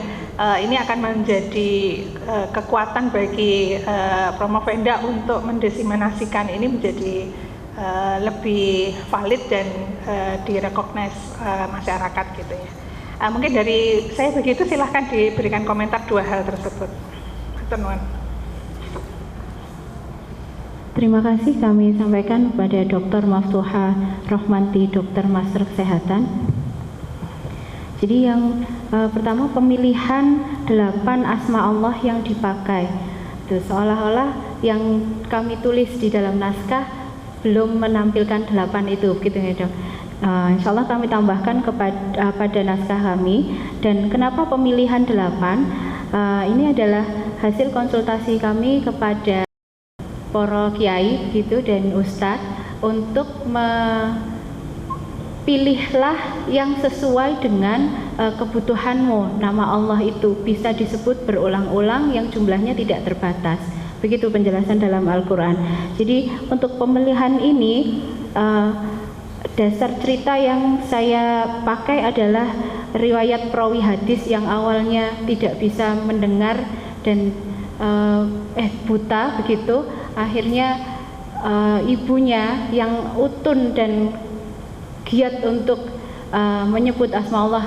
ini akan menjadi kekuatan bagi Promovenda untuk mendiseminasikan ini menjadi lebih valid dan direcognize masyarakat gitu ya. Mungkin dari saya begitu, silahkan diberikan komentar dua hal tersebut. Terima. Terima kasih kami sampaikan kepada Dr. Maftuha Rohmanti, Dokter Master Kesehatan. Jadi yang pertama, pemilihan 8 asma Allah yang dipakai. Itu seolah-olah yang kami tulis di dalam naskah belum menampilkan 8 itu, begitu ya Dok. Insya Allah kami tambahkan pada naskah kami. Dan kenapa pemilihan 8? Ini adalah hasil konsultasi kami kepada para kiai gitu dan ustadz untuk pilihlah yang sesuai dengan kebutuhanmu. Nama Allah itu bisa disebut berulang-ulang yang jumlahnya tidak terbatas. Begitu penjelasan dalam Al-Quran. Jadi untuk pemilihan ini dasar cerita yang saya pakai adalah riwayat perawi hadis yang awalnya tidak bisa mendengar dan buta begitu. Akhirnya ibunya yang utun dan giat untuk menyebut asma Allah,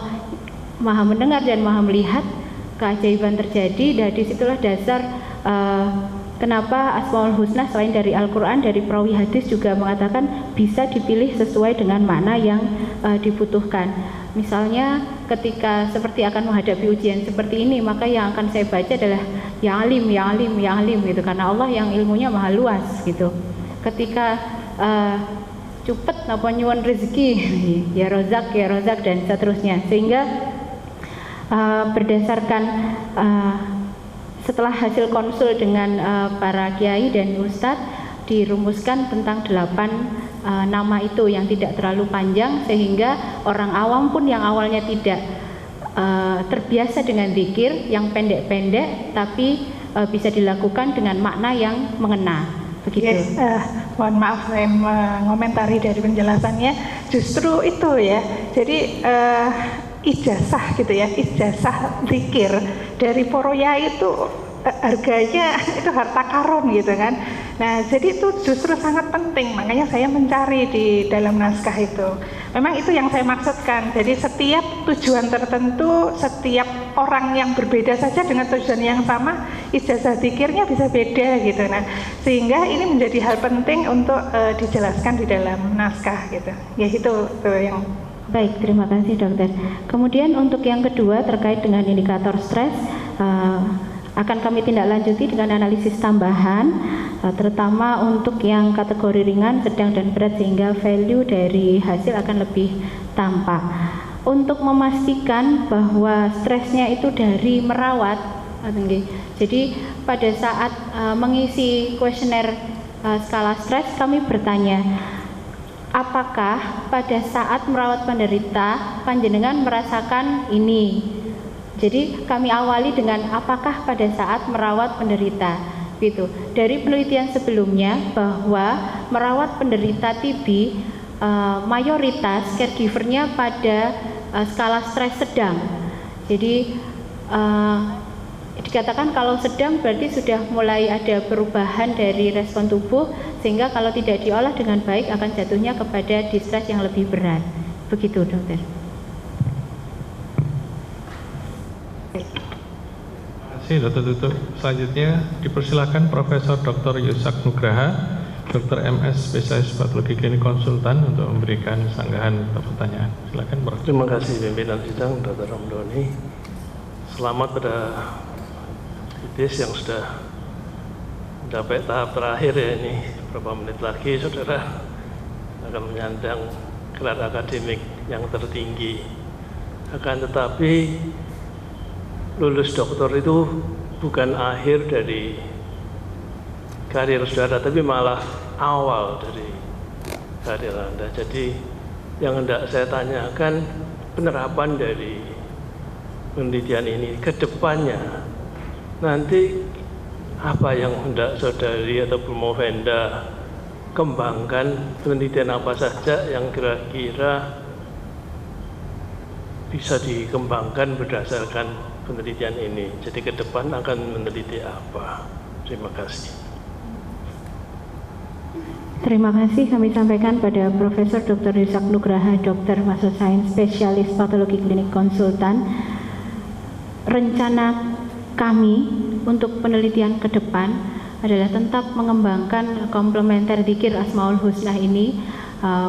maha mendengar dan maha melihat, keajaiban terjadi. Dan disitulah dasar kenapa Asmaul Husna selain dari Al-Quran, dari perawi hadis juga mengatakan bisa dipilih sesuai dengan makna yang dibutuhkan. Misalnya ketika seperti akan menghadapi ujian seperti ini, maka yang akan saya baca adalah ya alim, ya alim, ya alim gitu, karena Allah yang ilmunya maha luas gitu. Ketika cupet napa nyuwun rezeki ya rozak dan seterusnya. Sehingga berdasarkan setelah hasil konsul dengan para kiai dan ustadz, dirumuskan tentang 8 nama itu yang tidak terlalu panjang, sehingga orang awam pun yang awalnya tidak terbiasa dengan zikir yang pendek-pendek tapi bisa dilakukan dengan makna yang mengena. Begitu. Yes, mohon maaf saya mengomentari dari penjelasannya. Justru itu ya. Jadi ijazah gitu ya, ijazah zikir dari poroya itu harganya itu harta karun gitu kan. Nah, jadi itu justru sangat penting, makanya saya mencari di dalam naskah itu. Memang itu yang saya maksudkan. Jadi setiap tujuan tertentu, setiap orang yang berbeda saja dengan tujuan yang sama, ijazah zikirnya bisa beda gitu. Nah, sehingga ini menjadi hal penting untuk dijelaskan di dalam naskah gitu. Ya itu yang baik, terima kasih dokter. Kemudian untuk yang kedua terkait dengan indikator stres, akan kami tindak lanjuti dengan analisis tambahan, terutama untuk yang kategori ringan, sedang dan berat, sehingga value dari hasil akan lebih tampak. Untuk memastikan bahwa stresnya itu dari merawat, jadi pada saat mengisi kuesioner skala stres, kami bertanya, apakah pada saat merawat penderita panjenengan merasakan ini? Jadi kami awali dengan apakah pada saat merawat penderita gitu. Dari penelitian sebelumnya bahwa merawat penderita TB mayoritas caregivernya pada skala stres sedang. Jadi dikatakan kalau sedang berarti sudah mulai ada perubahan dari respon tubuh, sehingga kalau tidak diolah dengan baik akan jatuhnya kepada distres yang lebih berat. Begitu dokter. Terima kasih Dr. Tutuk. Selanjutnya dipersilakan Profesor Dr. Yusak Nugraha, Dr. MS Spesialis Patologi Klinik Konsultan untuk memberikan sanggahan atau pertanyaan. Silakan Prof. Terima kasih pimpinan sidang Dr. Ramdhani. Selamat pada Titis yang sudah mencapai tahap terakhir ya, ini beberapa menit lagi saudara akan menyandang gelar akademik yang tertinggi. Akan tetapi lulus doktor itu bukan akhir dari karir saudara, tapi malah awal dari karir Anda. Jadi yang hendak saya tanyakan, penerapan dari penelitian ini ke depannya nanti apa yang hendak saudari atau Promovenda kembangkan, penelitian apa saja yang kira-kira bisa dikembangkan berdasarkan penelitian ini. Jadi ke depan akan meneliti apa? Terima kasih. Terima kasih kami sampaikan pada Profesor Dr. Yusak Nugraha, Dokter Masuk Sains Spesialis Patologi Klinik Konsultan. Rencana kami untuk penelitian ke depan adalah tetap mengembangkan komplementer dzikir Asmaul Husna ini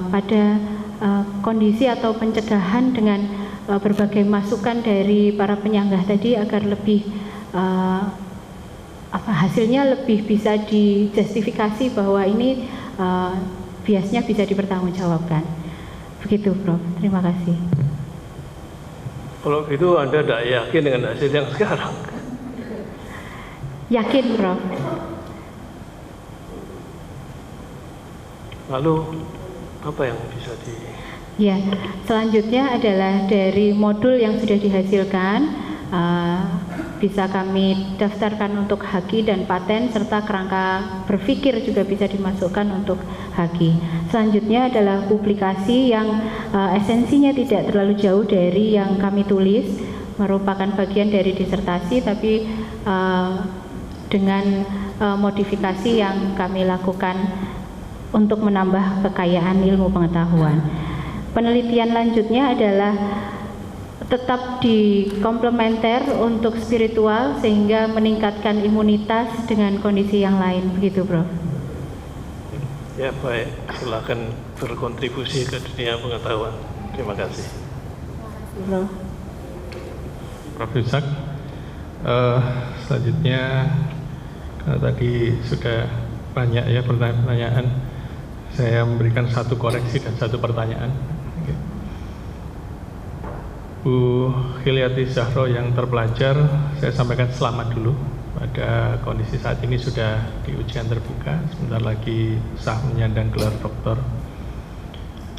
pada kondisi atau pencegahan dengan berbagai masukan dari para penyanggah tadi agar lebih hasilnya lebih bisa dijustifikasi bahwa ini biasnya bisa dipertanggungjawabkan. Begitu, Prof. Terima kasih. Kalau gitu Anda tidak yakin dengan hasil yang sekarang? Yakin, Prof. Lalu apa yang bisa di... Ya, selanjutnya adalah dari modul yang sudah dihasilkan, bisa kami daftarkan untuk haki dan paten, serta kerangka berpikir juga bisa dimasukkan untuk haki. Selanjutnya adalah publikasi yang esensinya tidak terlalu jauh dari yang kami tulis, merupakan bagian dari disertasi, tapi dengan modifikasi yang kami lakukan untuk menambah kekayaan ilmu pengetahuan. Penelitian lanjutnya adalah tetap di komplementer untuk spiritual sehingga meningkatkan imunitas dengan kondisi yang lain, begitu, Prof. Ya, baik, silakan berkontribusi ke dunia pengetahuan. Terima kasih. Prof. Prof. Yusak, selanjutnya karena tadi sudah banyak ya pertanyaan, saya memberikan satu koreksi dan satu pertanyaan. Bu Khiliati Zahro yang terpelajar, saya sampaikan selamat dulu. Pada kondisi saat ini sudah di ujian terbuka, sebentar lagi sah menyandang gelar doktor.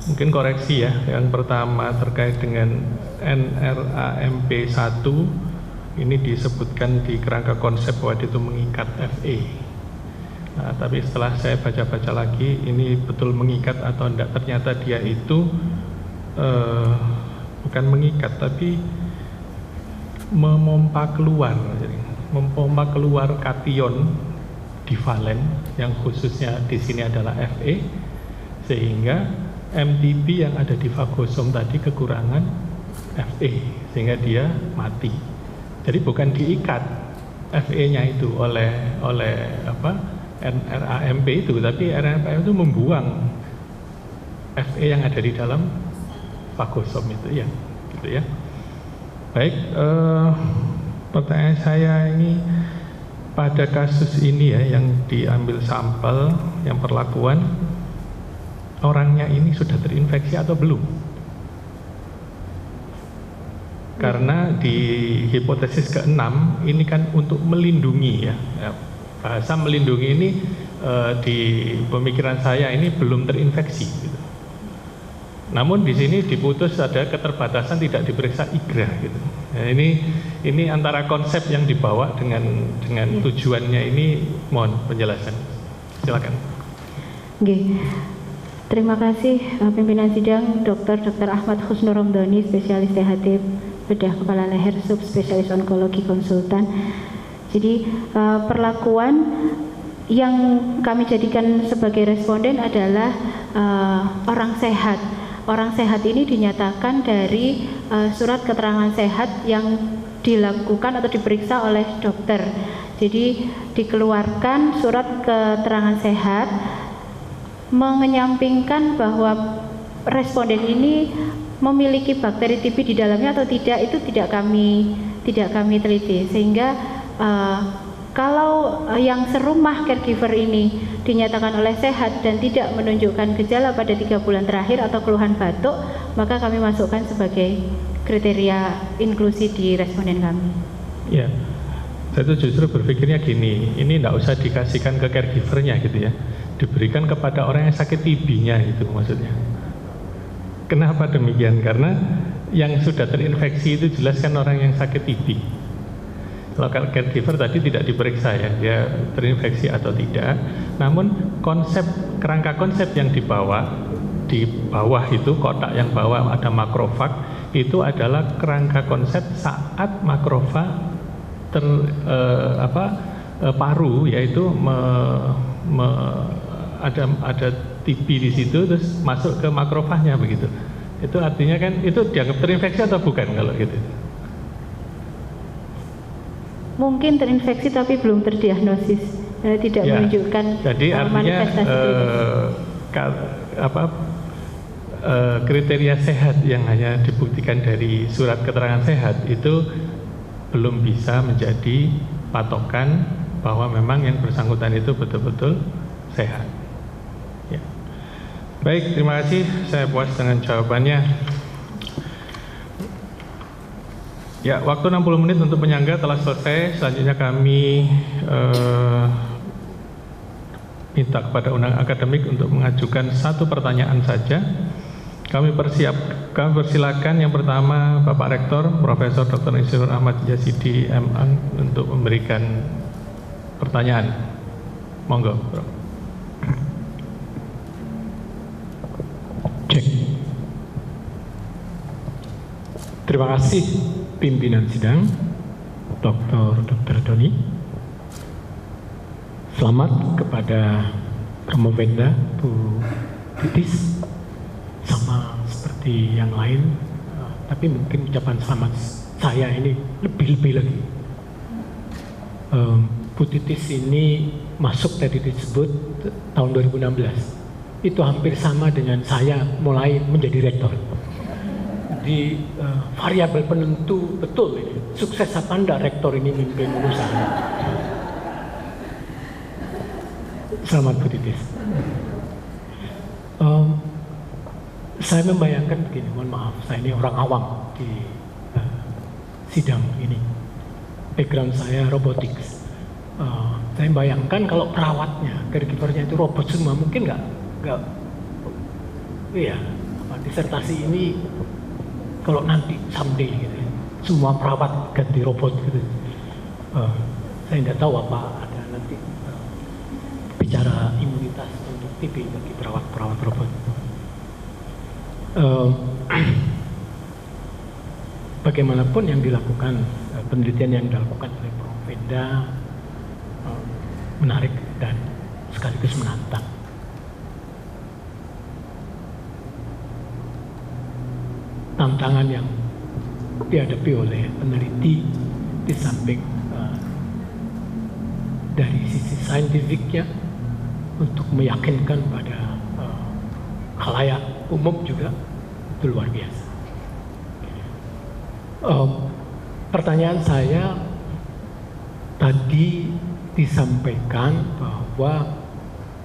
Mungkin koreksi ya, yang pertama terkait dengan NRAMP 1, ini disebutkan di kerangka konsep bahwa itu mengikat FE. Nah, tapi setelah saya baca-baca lagi, ini betul mengikat atau tidak, ternyata dia itu bukan mengikat, tapi memompa keluar kation di valen yang khususnya di sini adalah Fe, sehingga MTP yang ada di fagosom tadi kekurangan Fe, sehingga dia mati. Jadi bukan diikat Fe-nya itu oleh NRAMP itu, tapi NRAMP itu membuang Fe yang ada di dalam fagosom itu ya, gitu ya. Baik, pertanyaan saya ini pada kasus ini ya, yang diambil sampel, yang perlakuan, orangnya ini sudah terinfeksi atau belum? Karena di hipotesis ke-6 ini kan untuk melindungi ya, bahasa melindungi ini di pemikiran saya ini belum terinfeksi gitu. Namun di sini diputus ada keterbatasan tidak diperiksa IGRA gitu. Nah, ini antara konsep yang dibawa dengan tujuannya ini, mohon penjelasan. Silakan. Oke. Terima kasih pimpinan sidang Dr. Ahmad Husnur Romdoni, spesialis THT bedah kepala leher subspesialis onkologi konsultan. Jadi perlakuan yang kami jadikan sebagai responden adalah orang sehat. Orang sehat ini dinyatakan dari surat keterangan sehat yang dilakukan atau diperiksa oleh dokter. Jadi dikeluarkan surat keterangan sehat menyampingkan bahwa responden ini memiliki bakteri TB di dalamnya atau tidak, itu tidak kami teliti, sehingga kalau yang serumah caregiver ini dinyatakan oleh sehat dan tidak menunjukkan gejala pada 3 bulan terakhir atau keluhan batuk, maka kami masukkan sebagai kriteria inklusi di responden kami. Ya, saya tuh justru berpikirnya gini, ini tidak usah dikasihkan ke caregivernya gitu ya, diberikan kepada orang yang sakit TB-nya itu maksudnya. Kenapa demikian? Karena yang sudah terinfeksi itu jelas kan orang yang sakit TB. Kalau caregiver tadi tidak diperiksa ya, dia terinfeksi atau tidak. Namun kerangka konsep yang dibawa di bawah itu, kotak yang bawah ada makrofag, itu adalah kerangka konsep saat makrofag paru, yaitu ada TB di situ terus masuk ke makrofagnya begitu. Itu artinya kan itu dianggap terinfeksi atau bukan kalau gitu? Mungkin terinfeksi tapi belum terdiagnosis, tidak menunjukkan jadi artinya manifestasi kriteria sehat yang hanya dibuktikan dari surat keterangan sehat itu belum bisa menjadi patokan bahwa memang yang bersangkutan itu betul-betul sehat. Ya. Baik, terima kasih. Saya puas dengan jawabannya. Ya, waktu 60 menit untuk penyangga telah selesai. Selanjutnya kami minta kepada undangan akademik untuk mengajukan satu pertanyaan saja. Kami persilakan yang pertama Bapak Rektor Profesor Dr. Insinyur Ahmad Yazidi MA untuk memberikan pertanyaan. Monggo, Bro. Cek. Terima kasih pimpinan sidang, Dr. Doni. Selamat kepada Promovenda Bu Titis, sama seperti yang lain, tapi mungkin ucapan selamat saya ini lebih-lebih lagi. Bu Titis ini masuk tadi disebut tahun 2016, itu hampir sama dengan saya mulai menjadi rektor. Di variabel penentu betul ini, sukses apa enggak rektor ini mimpin usaha. Selamat Bu Titis. Saya membayangkan begini, mohon maaf, saya ini orang awam di sidang ini. Background saya robotics. Saya bayangkan kalau perawatnya, caregivernya itu robot semua, mungkin nggak, iya, disertasi ini kalau nanti someday gitu, semua perawat ganti robot gitu. Saya tidak tahu apa ada nanti bicara imunitas untuk TB bagi perawat-perawat robot. Bagaimanapun yang dilakukan, penelitian yang dilakukan oleh Promovenda menarik dan sekaligus menantang. Tantangan yang dihadapi oleh peneliti di samping dari sisi saintifiknya untuk meyakinkan pada khalayak umum juga itu luar biasa. Pertanyaan saya tadi disampaikan bahwa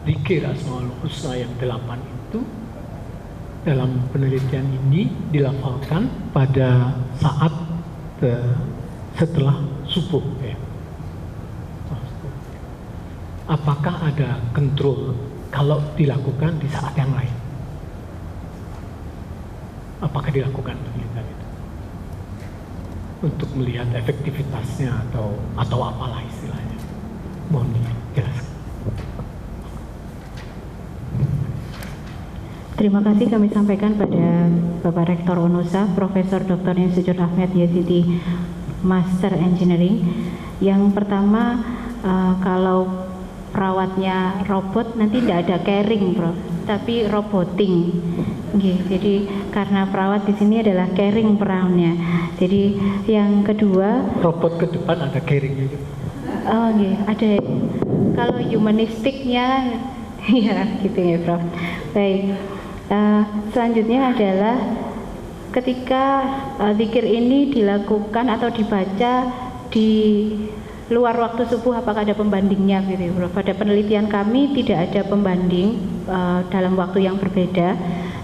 zikir Asmaul Husna yang 8 itu dalam penelitian ini dilafalkan pada saat setelah subuh. Ya. Apakah ada kontrol kalau dilakukan di saat yang lain? Apakah dilakukan penelitian itu untuk melihat efektivitasnya atau apalah istilahnya? Mohon dijelaskan. Terima kasih kami sampaikan pada Bapak Rektor UNUSA, Profesor Dr. Insinyur Ahmad Yazidi, Master Engineering. Yang pertama, kalau perawatnya robot nanti tidak ada caring, Prof, tapi roboting. Jadi karena perawat di sini adalah caring perannya. Jadi yang kedua, robot ke depan ada caringnya juga. Oh, ada. Kalau humanistiknya, ya gitu ya, Prof. Baik. Selanjutnya adalah ketika zikir ini dilakukan atau dibaca di luar waktu subuh, apakah ada pembandingnya gitu ya, Prof? Pada penelitian kami tidak ada pembanding dalam waktu yang berbeda.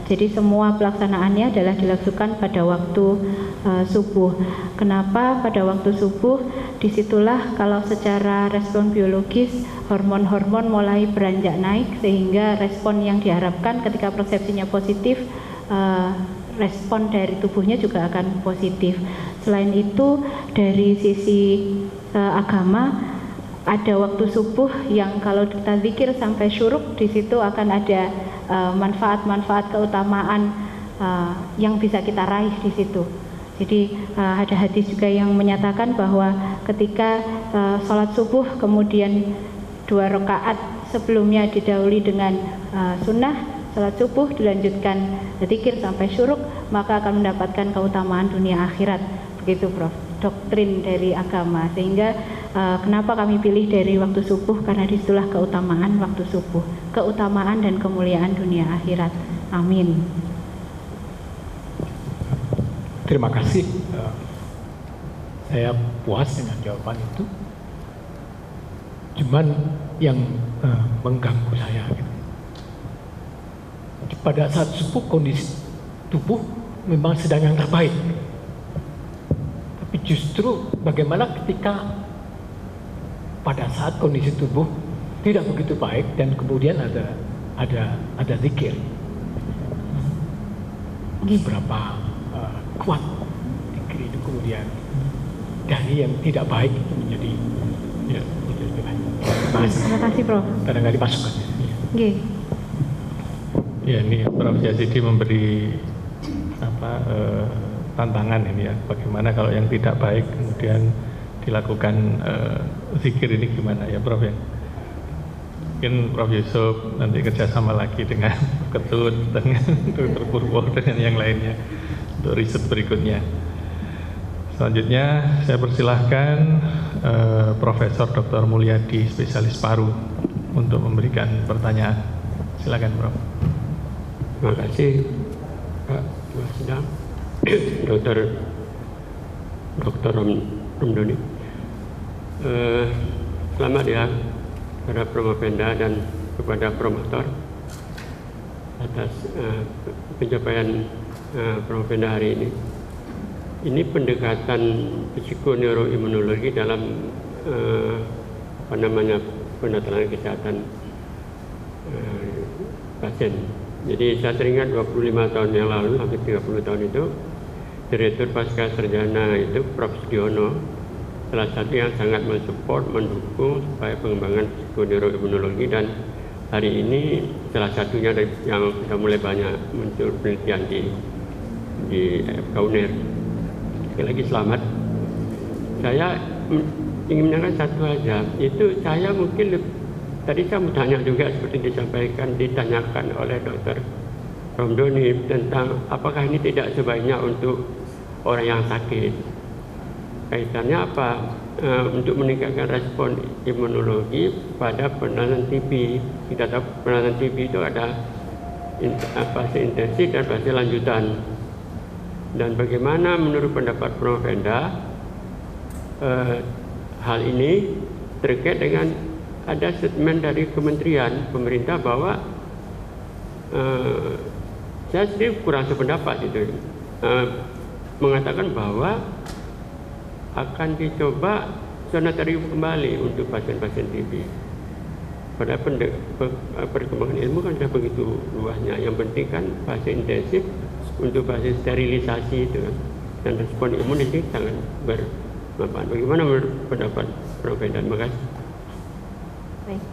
Jadi semua pelaksanaannya adalah dilakukan pada waktu subuh. Kenapa pada waktu subuh? Disitulah kalau secara respon biologis hormon-hormon mulai beranjak naik, sehingga respon yang diharapkan ketika persepsinya positif, respon dari tubuhnya juga akan positif. Selain itu dari sisi agama ada waktu subuh yang kalau kita zikir sampai syuruk, di situ akan ada manfaat-manfaat keutamaan yang bisa kita raih di situ. Jadi ada hadis juga yang menyatakan bahwa ketika sholat subuh kemudian 2 rakaat sebelumnya didahului dengan sunnah, sholat subuh dilanjutkan zikir sampai syuruk, maka akan mendapatkan keutamaan dunia akhirat. Begitu, Prof, doktrin dari agama. Sehingga kenapa kami pilih dari waktu subuh, karena disitulah keutamaan waktu subuh, keutamaan dan kemuliaan dunia akhirat. Amin. terima kasih. Saya puas dengan jawaban itu. Cuman yang mengganggu saya gitu. Pada saat subuh kondisi tubuh memang sedang yang terbaik. Tapi justru bagaimana ketika pada saat kondisi tubuh tidak begitu baik dan kemudian ada zikir. Seberapa kuat zikir itu kemudian dari yang tidak baik menjadi lebih baik. Terima kasih, Prof. Kadang nggak dimasukkan. Ya, ini Prof. Yazidi memberi tantangan ini ya. Bagaimana kalau yang tidak baik kemudian dilakukan zikir ini gimana ya, Prof ya? Mungkin Prof Yusuf nanti kerjasama lagi dengan Ketut, dengan Dr. Purwo, dengan yang lainnya untuk riset berikutnya. Selanjutnya saya persilahkan Profesor Dr. Mulyadi, spesialis paru, untuk memberikan pertanyaan. Silakan, Prof. Terima kasih Pak Wasda, Dr. Romdoni. Selamat ya kepada Promopenda dan kepada promotor atas pencapaian Promopenda hari ini. Ini pendekatan psikoneuroimunologi dalam penatalan kesehatan pasien. Jadi saya teringat 25 tahun yang lalu, hampir 30 tahun itu, Direktur Pasca Sarjana itu Prof. Sudiono, salah satu yang sangat mensupport, mendukung supaya pengembangan psikoneuroimunologi, dan hari ini salah satunya yang sudah mulai banyak muncul penelitian di UNER. Sekali lagi selamat. Saya ingin menanyakan satu aja, itu saya mungkin tadi saya mau tanya juga seperti ditanyakan oleh Dr. Romdoni tentang apakah ini tidak sebaiknya untuk orang yang sakit. Kaitannya apa? Untuk meningkatkan respon imunologi pada penanganan TB. Kita tahu penanganan TB itu ada fase intensif dan fase lanjutan. Dan bagaimana menurut pendapat Prof. Enda hal ini terkait dengan ada statement dari kementerian pemerintah bahwa saya sendiri kurang sependapat itu, mengatakan bahwa akan dicoba sanatorium kembali untuk pasien-pasien TB. Pada perkembangan ilmu kan sudah begitu luasnya. Yang penting kan fase intensif untuk fase sterilisasi itu kan, dan respon imun ini sangat bermanfaat. Bagaimana menurut pendapat Prof. Enda? Terima kasih. Baik.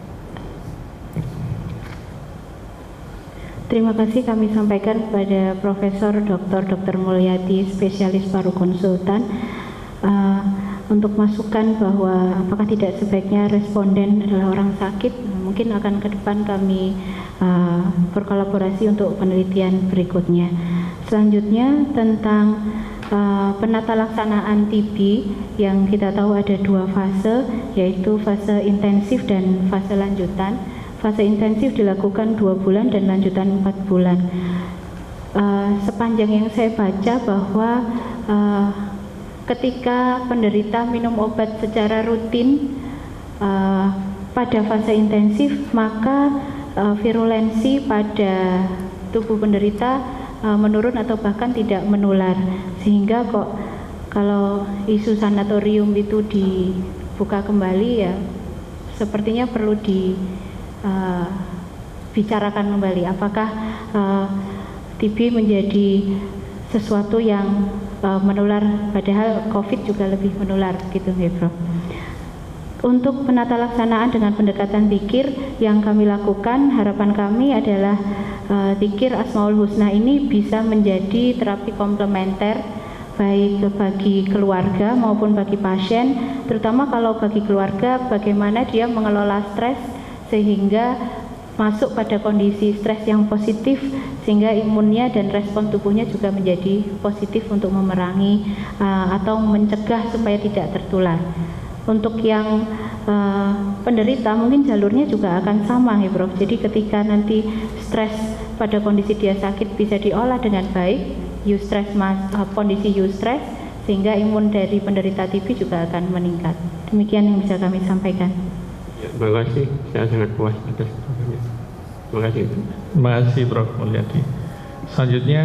Terima kasih kami sampaikan kepada Profesor Dr. Mulyadi, spesialis paru konsultan, untuk masukan bahwa apakah tidak sebaiknya responden adalah orang sakit. Mungkin akan ke depan kami berkolaborasi untuk penelitian berikutnya. Selanjutnya tentang penata laksanaan TB yang kita tahu ada dua fase, yaitu fase intensif dan fase lanjutan. Fase intensif dilakukan 2 bulan dan lanjutan 4 bulan. Sepanjang yang saya baca bahwa ketika penderita minum obat secara rutin pada fase intensif, maka virulensi pada tubuh penderita menurun atau bahkan tidak menular, sehingga kok kalau isu sanatorium itu dibuka kembali ya sepertinya perlu dibicarakan kembali apakah TB menjadi sesuatu yang menular, padahal COVID juga lebih menular gitu ya Prof. Untuk penata laksanaan dengan pendekatan zikir yang kami lakukan, harapan kami adalah zikir Asmaul Husna ini bisa menjadi terapi komplementer baik bagi keluarga maupun bagi pasien, terutama kalau bagi keluarga bagaimana dia mengelola stres sehingga masuk pada kondisi stres yang positif sehingga imunnya dan respon tubuhnya juga menjadi positif untuk memerangi atau mencegah supaya tidak tertular. Untuk yang penderita mungkin jalurnya juga akan sama ya Prof. Jadi ketika nanti stres pada kondisi dia sakit bisa diolah dengan baik, eustress kondisi eustress, sehingga imun dari penderita TB juga akan meningkat. Demikian yang bisa kami sampaikan. Ya, terima kasih, saya sangat puas atas programnya. Terima kasih. Terima kasih Prof. Mulyadi. Selanjutnya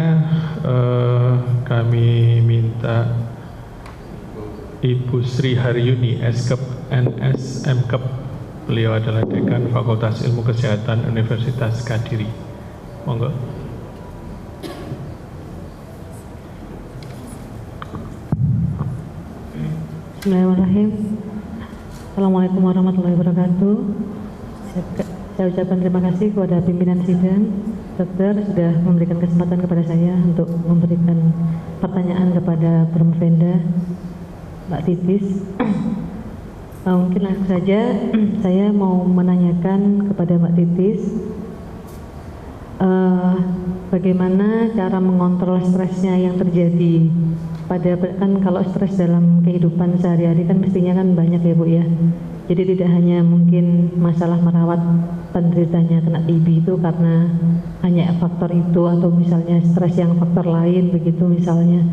kami minta Ibu Sri Haryuni, Eskep NS Mkep. Beliau adalah Dekan Fakultas Ilmu Kesehatan Universitas Kediri. Monggo. Bismillahirrahmanirrahim. Assalamualaikum warahmatullahi wabarakatuh. Saya ucapkan terima kasih kepada pimpinan sidang, dokter, sudah memberikan kesempatan kepada saya untuk memberikan pertanyaan kepada Promofenda Mbak Titis. Mungkin langsung saja saya mau menanyakan kepada Mbak Titis bagaimana cara mengontrol stresnya yang terjadi pada, kan kalau stres dalam kehidupan sehari-hari kan mestinya kan banyak ya Bu ya. Jadi tidak hanya mungkin masalah merawat penderitanya kena TB itu karena hanya faktor itu, atau misalnya stres yang faktor lain begitu, misalnya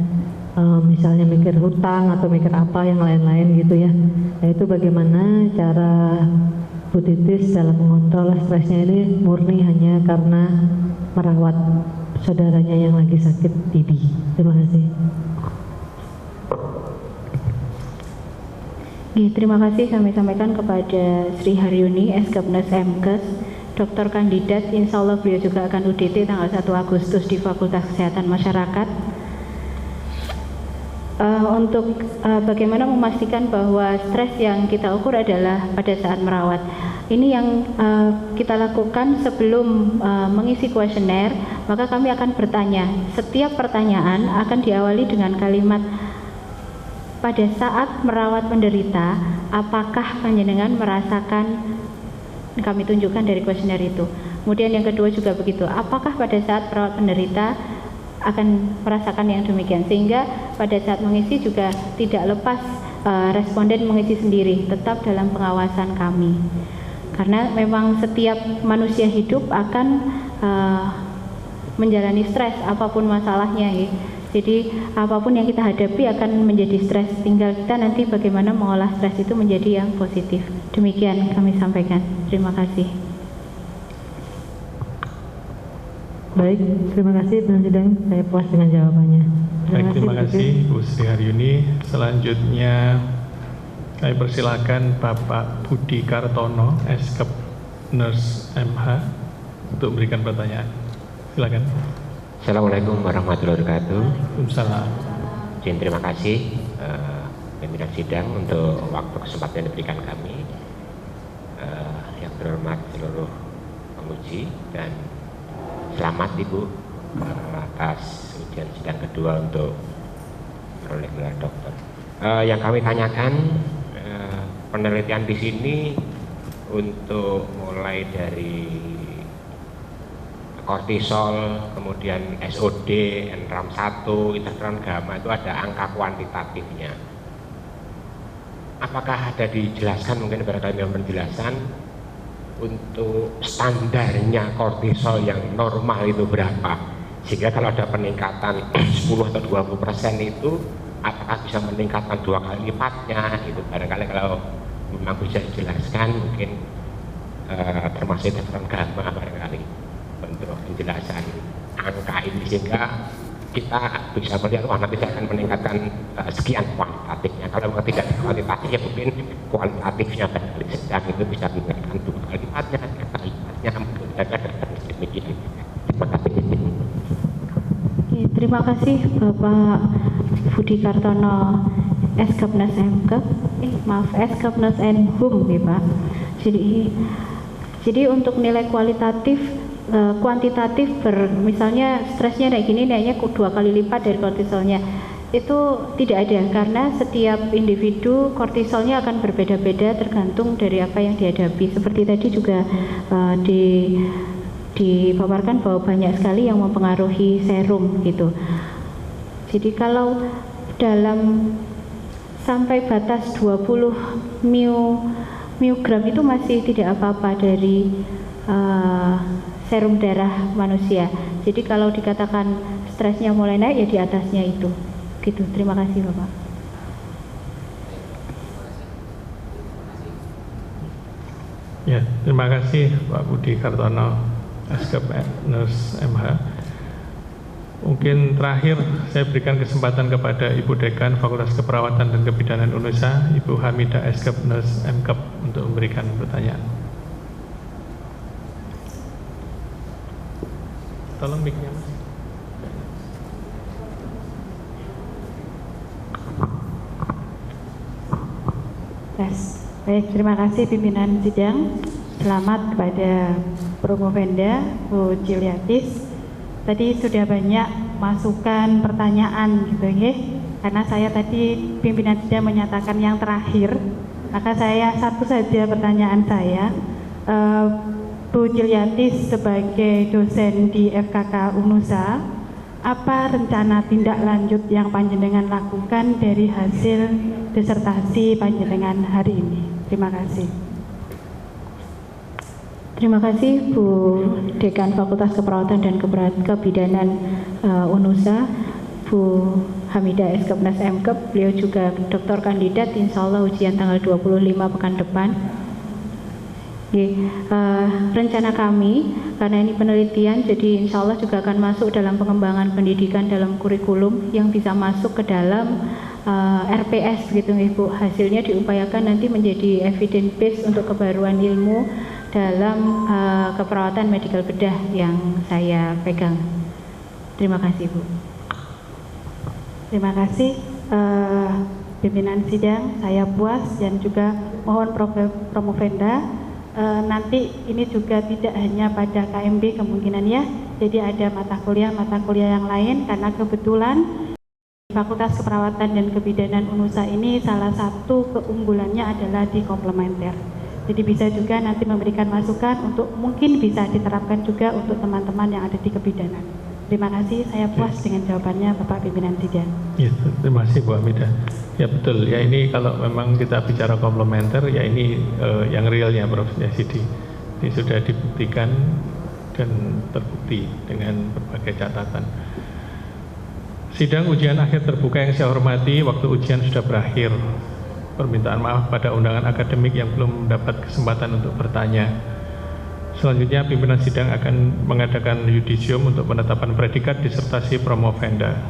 mikir hutang atau mikir apa yang lain-lain gitu ya. Nah itu bagaimana cara Bu Titis dalam mengontrol stresnya ini murni hanya karena merawat saudaranya yang lagi sakit TB. Terima kasih. Terima kasih kami sampaikan kepada Sri Haryuni, Eskepnes Mkes, Dokter Kandidat. Insya Allah beliau juga akan UDT tanggal 1 Agustus di Fakultas Kesehatan Masyarakat. Untuk bagaimana memastikan bahwa stres yang kita ukur adalah pada saat merawat. Ini yang kita lakukan sebelum mengisi kuesioner, maka kami akan bertanya. Setiap pertanyaan akan diawali dengan kalimat, pada saat merawat penderita, apakah panjenengan merasakan, kami tunjukkan dari kuesioner itu. Kemudian yang kedua juga begitu, apakah pada saat merawat penderita akan merasakan yang demikian, sehingga pada saat mengisi juga tidak lepas responden mengisi sendiri, tetap dalam pengawasan kami. Karena memang setiap manusia hidup akan menjalani stres apapun masalahnya ya. Jadi apapun yang kita hadapi akan menjadi stres, tinggal kita nanti bagaimana mengolah stres itu menjadi yang positif. Demikian kami sampaikan. Terima kasih. Baik, terima kasih Pimpinan Sidang, saya puas dengan jawabannya. Terima kasih Bu Sri Haryuni. Selanjutnya kami persilakan Bapak Budi Kartono, Eskep Nurse MH, untuk memberikan pertanyaan. Silakan. Assalamualaikum warahmatullahi wabarakatuh. Waalaikumsalam. Terima kasih pimpinan sidang untuk waktu kesempatan yang diberikan kami. Yang terhormat seluruh penguji, dan selamat Ibu atas ujian sidang kedua untuk memperoleh gelar dokter. Yang kami tanyakan, penelitian di sini untuk mulai dari kortisol, kemudian SOD, NRAM1, interferon gamma, itu ada angka kuantitatifnya. Apakah ada dijelaskan, mungkin barangkali dengan penjelasan untuk standarnya kortisol yang normal itu berapa, sehingga kalau ada peningkatan 10 atau 20% itu apakah bisa meningkatkan 2 kali lipatnya gitu. Barangkali kalau memang bisa dijelaskan, mungkin termasuk interferon gamma barangkali untuk penjelasan angka ini, sehingga kita bisa melihat wah nanti saya akan meningkatkan sekian kuantitatifnya. Kalau memang tidak kuantitatif ya mungkin kualitatifnya barangkali sedang itu bisa meningkatkan 2 kali lipatnya, 3 kali lipatnya, mungkin ada demikian. Terima kasih. Terima kasih Bapak Budi Kartono, Eskepnes Mkep, Eskepnes Enhum ya Pak. Jadi untuk nilai kualitatif, kuantitatif misalnya stresnya kayak gini, naiknya 2 kali lipat dari kortisolnya, itu tidak ada, karena setiap individu kortisolnya akan berbeda-beda tergantung dari apa yang dihadapi. Seperti tadi juga dipaparkan bahwa banyak sekali yang mempengaruhi serum gitu. Jadi kalau dalam sampai batas 20 mg itu masih tidak apa-apa dari serum darah manusia. Jadi kalau dikatakan stresnya mulai naik ya di atasnya itu. Gitu. Terima kasih Bapak. Ya, terima kasih Pak Budi Kartono, Eskep Nurse MH. Mungkin terakhir saya berikan kesempatan kepada Ibu Dekan Fakultas Keperawatan dan Kebidanan UNUSA, Ibu Hamidah Eskep Nurse MKep untuk memberikan pertanyaan. Tolong mic-nya Mas. Baik, terima kasih pimpinan sidang. Selamat kepada Promovenda Bu Ciliatis. Tadi sudah banyak masukan pertanyaan gitu ya. Karena saya tadi pimpinan sidang menyatakan yang terakhir, maka saya satu saja pertanyaan saya. Bu Ciliatis sebagai dosen di FKK UNUSA, apa rencana tindak lanjut yang panjenengan lakukan dari hasil disertasi panjenengan hari ini? Terima kasih. Terima kasih Bu Dekan Fakultas Keperawatan dan Kebidanan UNUSA, Bu Hamidah Eskep Nurse MKep. Beliau juga doktor kandidat, insya Allah ujian tanggal 25 pekan depan. Rencana kami, karena ini penelitian, jadi insya Allah juga akan masuk dalam pengembangan pendidikan dalam kurikulum yang bisa masuk ke dalam RPS gitu Ibu. Hasilnya diupayakan nanti menjadi evidence base untuk kebaruan ilmu dalam keperawatan medical bedah yang saya pegang. Terima kasih Bu. Terima kasih pimpinan sidang, saya puas dan juga mohon Promovenda nanti ini juga tidak hanya pada KMB kemungkinan ya, jadi ada mata kuliah yang lain karena kebetulan Fakultas Keperawatan dan Kebidanan UNUSA ini salah satu keunggulannya adalah di komplementer. Jadi bisa juga nanti memberikan masukan untuk mungkin bisa diterapkan juga untuk teman-teman yang ada di kebidanan. Terima kasih, saya puas dengan jawabannya Bapak Pimpinan Sidang. Ya, terima kasih Bu Hamidah. Ya betul, ya ini kalau memang kita bicara komplementer, ya ini yang realnya Prof. Yasidi. Ini sudah dibuktikan dan terbukti dengan berbagai catatan. Sidang ujian akhir terbuka yang saya hormati, waktu ujian sudah berakhir. Permintaan maaf pada undangan akademik yang belum mendapat kesempatan untuk bertanya. Selanjutnya pimpinan sidang akan mengadakan yudisium untuk penetapan predikat disertasi Promovenda.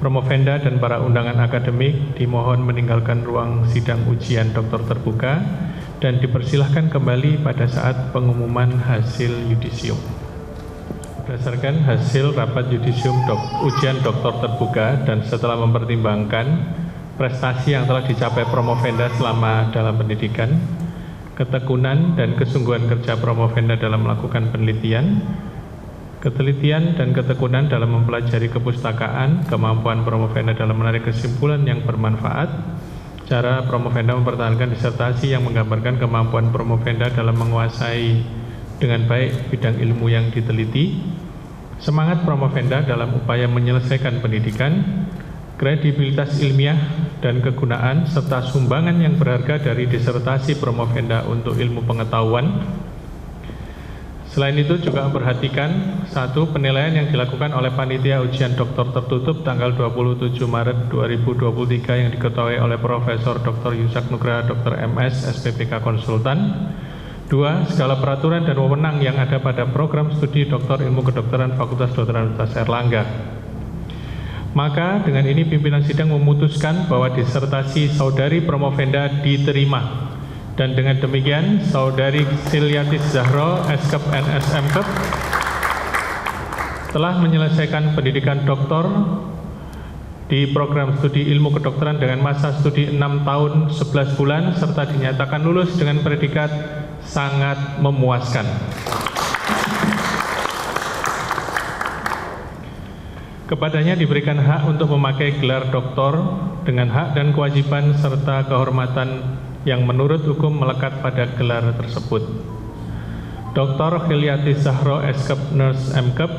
Promovenda dan para undangan akademik dimohon meninggalkan ruang sidang ujian doktor terbuka dan dipersilahkan kembali pada saat pengumuman hasil yudisium. Berdasarkan hasil rapat yudisium ujian doktor terbuka dan setelah mempertimbangkan prestasi yang telah dicapai Promovenda selama dalam pendidikan, ketekunan dan kesungguhan kerja Promovenda dalam melakukan penelitian, ketelitian dan ketekunan dalam mempelajari kepustakaan, kemampuan Promovenda dalam menarik kesimpulan yang bermanfaat, cara Promovenda mempertahankan disertasi yang menggambarkan kemampuan Promovenda dalam menguasai dengan baik bidang ilmu yang diteliti, semangat Promovenda dalam upaya menyelesaikan pendidikan, kredibilitas ilmiah dan kegunaan, serta sumbangan yang berharga dari disertasi Promovenda untuk ilmu pengetahuan. Selain itu juga memperhatikan satu, penilaian yang dilakukan oleh panitia ujian doktor tertutup tanggal 27 Maret 2023 yang diketuai oleh Profesor Dr. Yusak Nugraha Dr. MS SPPK Konsultan. Dua, segala peraturan dan wewenang yang ada pada program studi Doktor Ilmu Kedokteran Fakultas Kedokteran Universitas Airlangga. Maka dengan ini pimpinan sidang memutuskan bahwa disertasi Saudari Promovenda diterima. Dan dengan demikian Saudari Ciliatis Zahro Eskep NS MKep telah menyelesaikan pendidikan doktor di program studi ilmu kedokteran dengan masa studi 6 tahun 11 bulan serta dinyatakan lulus dengan predikat sangat memuaskan. Kepadanya diberikan hak untuk memakai gelar doktor dengan hak dan kewajiban serta kehormatan yang menurut hukum melekat pada gelar tersebut. Dr. Ciliatis Zahro Eskep Nurse MKep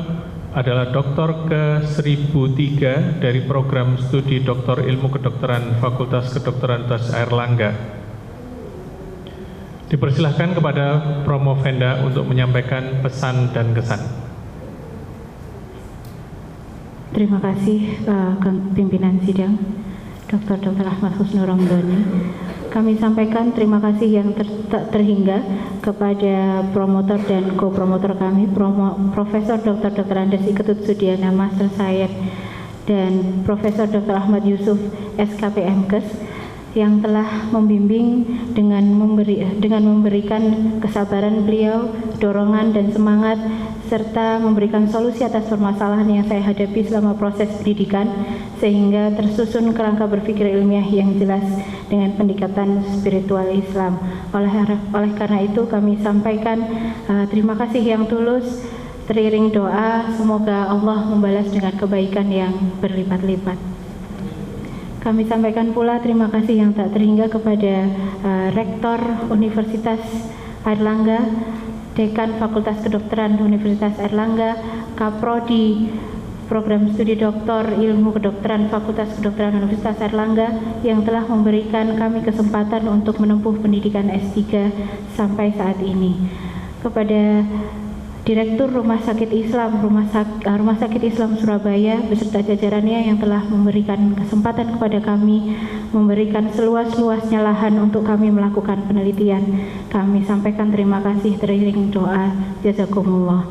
adalah doktor ke-1003 dari program studi Doktor Ilmu Kedokteran Fakultas Kedokteran Universitas Airlangga. Dipersilahkan kepada Promovenda untuk menyampaikan pesan dan kesan. Terima kasih pimpinan sidang, Dr. Ahmad Husnur Ramdhani. Kami sampaikan terima kasih yang tak terhingga kepada promotor dan co-promotor kami, Profesor Dr. Andes Iketut Sudiana, Master Science, dan Profesor Dr. Ahmad Yusuf, SKP MKes, yang telah membimbing dengan memberikan kesabaran beliau, dorongan dan semangat, serta memberikan solusi atas permasalahan yang saya hadapi selama proses pendidikan, sehingga tersusun kerangka berpikir ilmiah yang jelas dengan pendekatan spiritual Islam. Oleh karena itu kami sampaikan terima kasih yang tulus, teriring doa semoga Allah membalas dengan kebaikan yang berlipat-lipat. Kami sampaikan pula terima kasih yang tak terhingga kepada Rektor Universitas Airlangga, Dekan Fakultas Kedokteran Universitas Airlangga, Kaprodi Program Studi Doktor Ilmu Kedokteran Fakultas Kedokteran Universitas Airlangga yang telah memberikan kami kesempatan untuk menempuh pendidikan S3 sampai saat ini. Kepada Direktur Rumah Sakit Islam Rumah Sakit Islam Surabaya beserta jajarannya yang telah memberikan kesempatan kepada kami, memberikan seluas-luasnya lahan untuk kami melakukan penelitian. Kami sampaikan terima kasih teriring doa jazakumullah.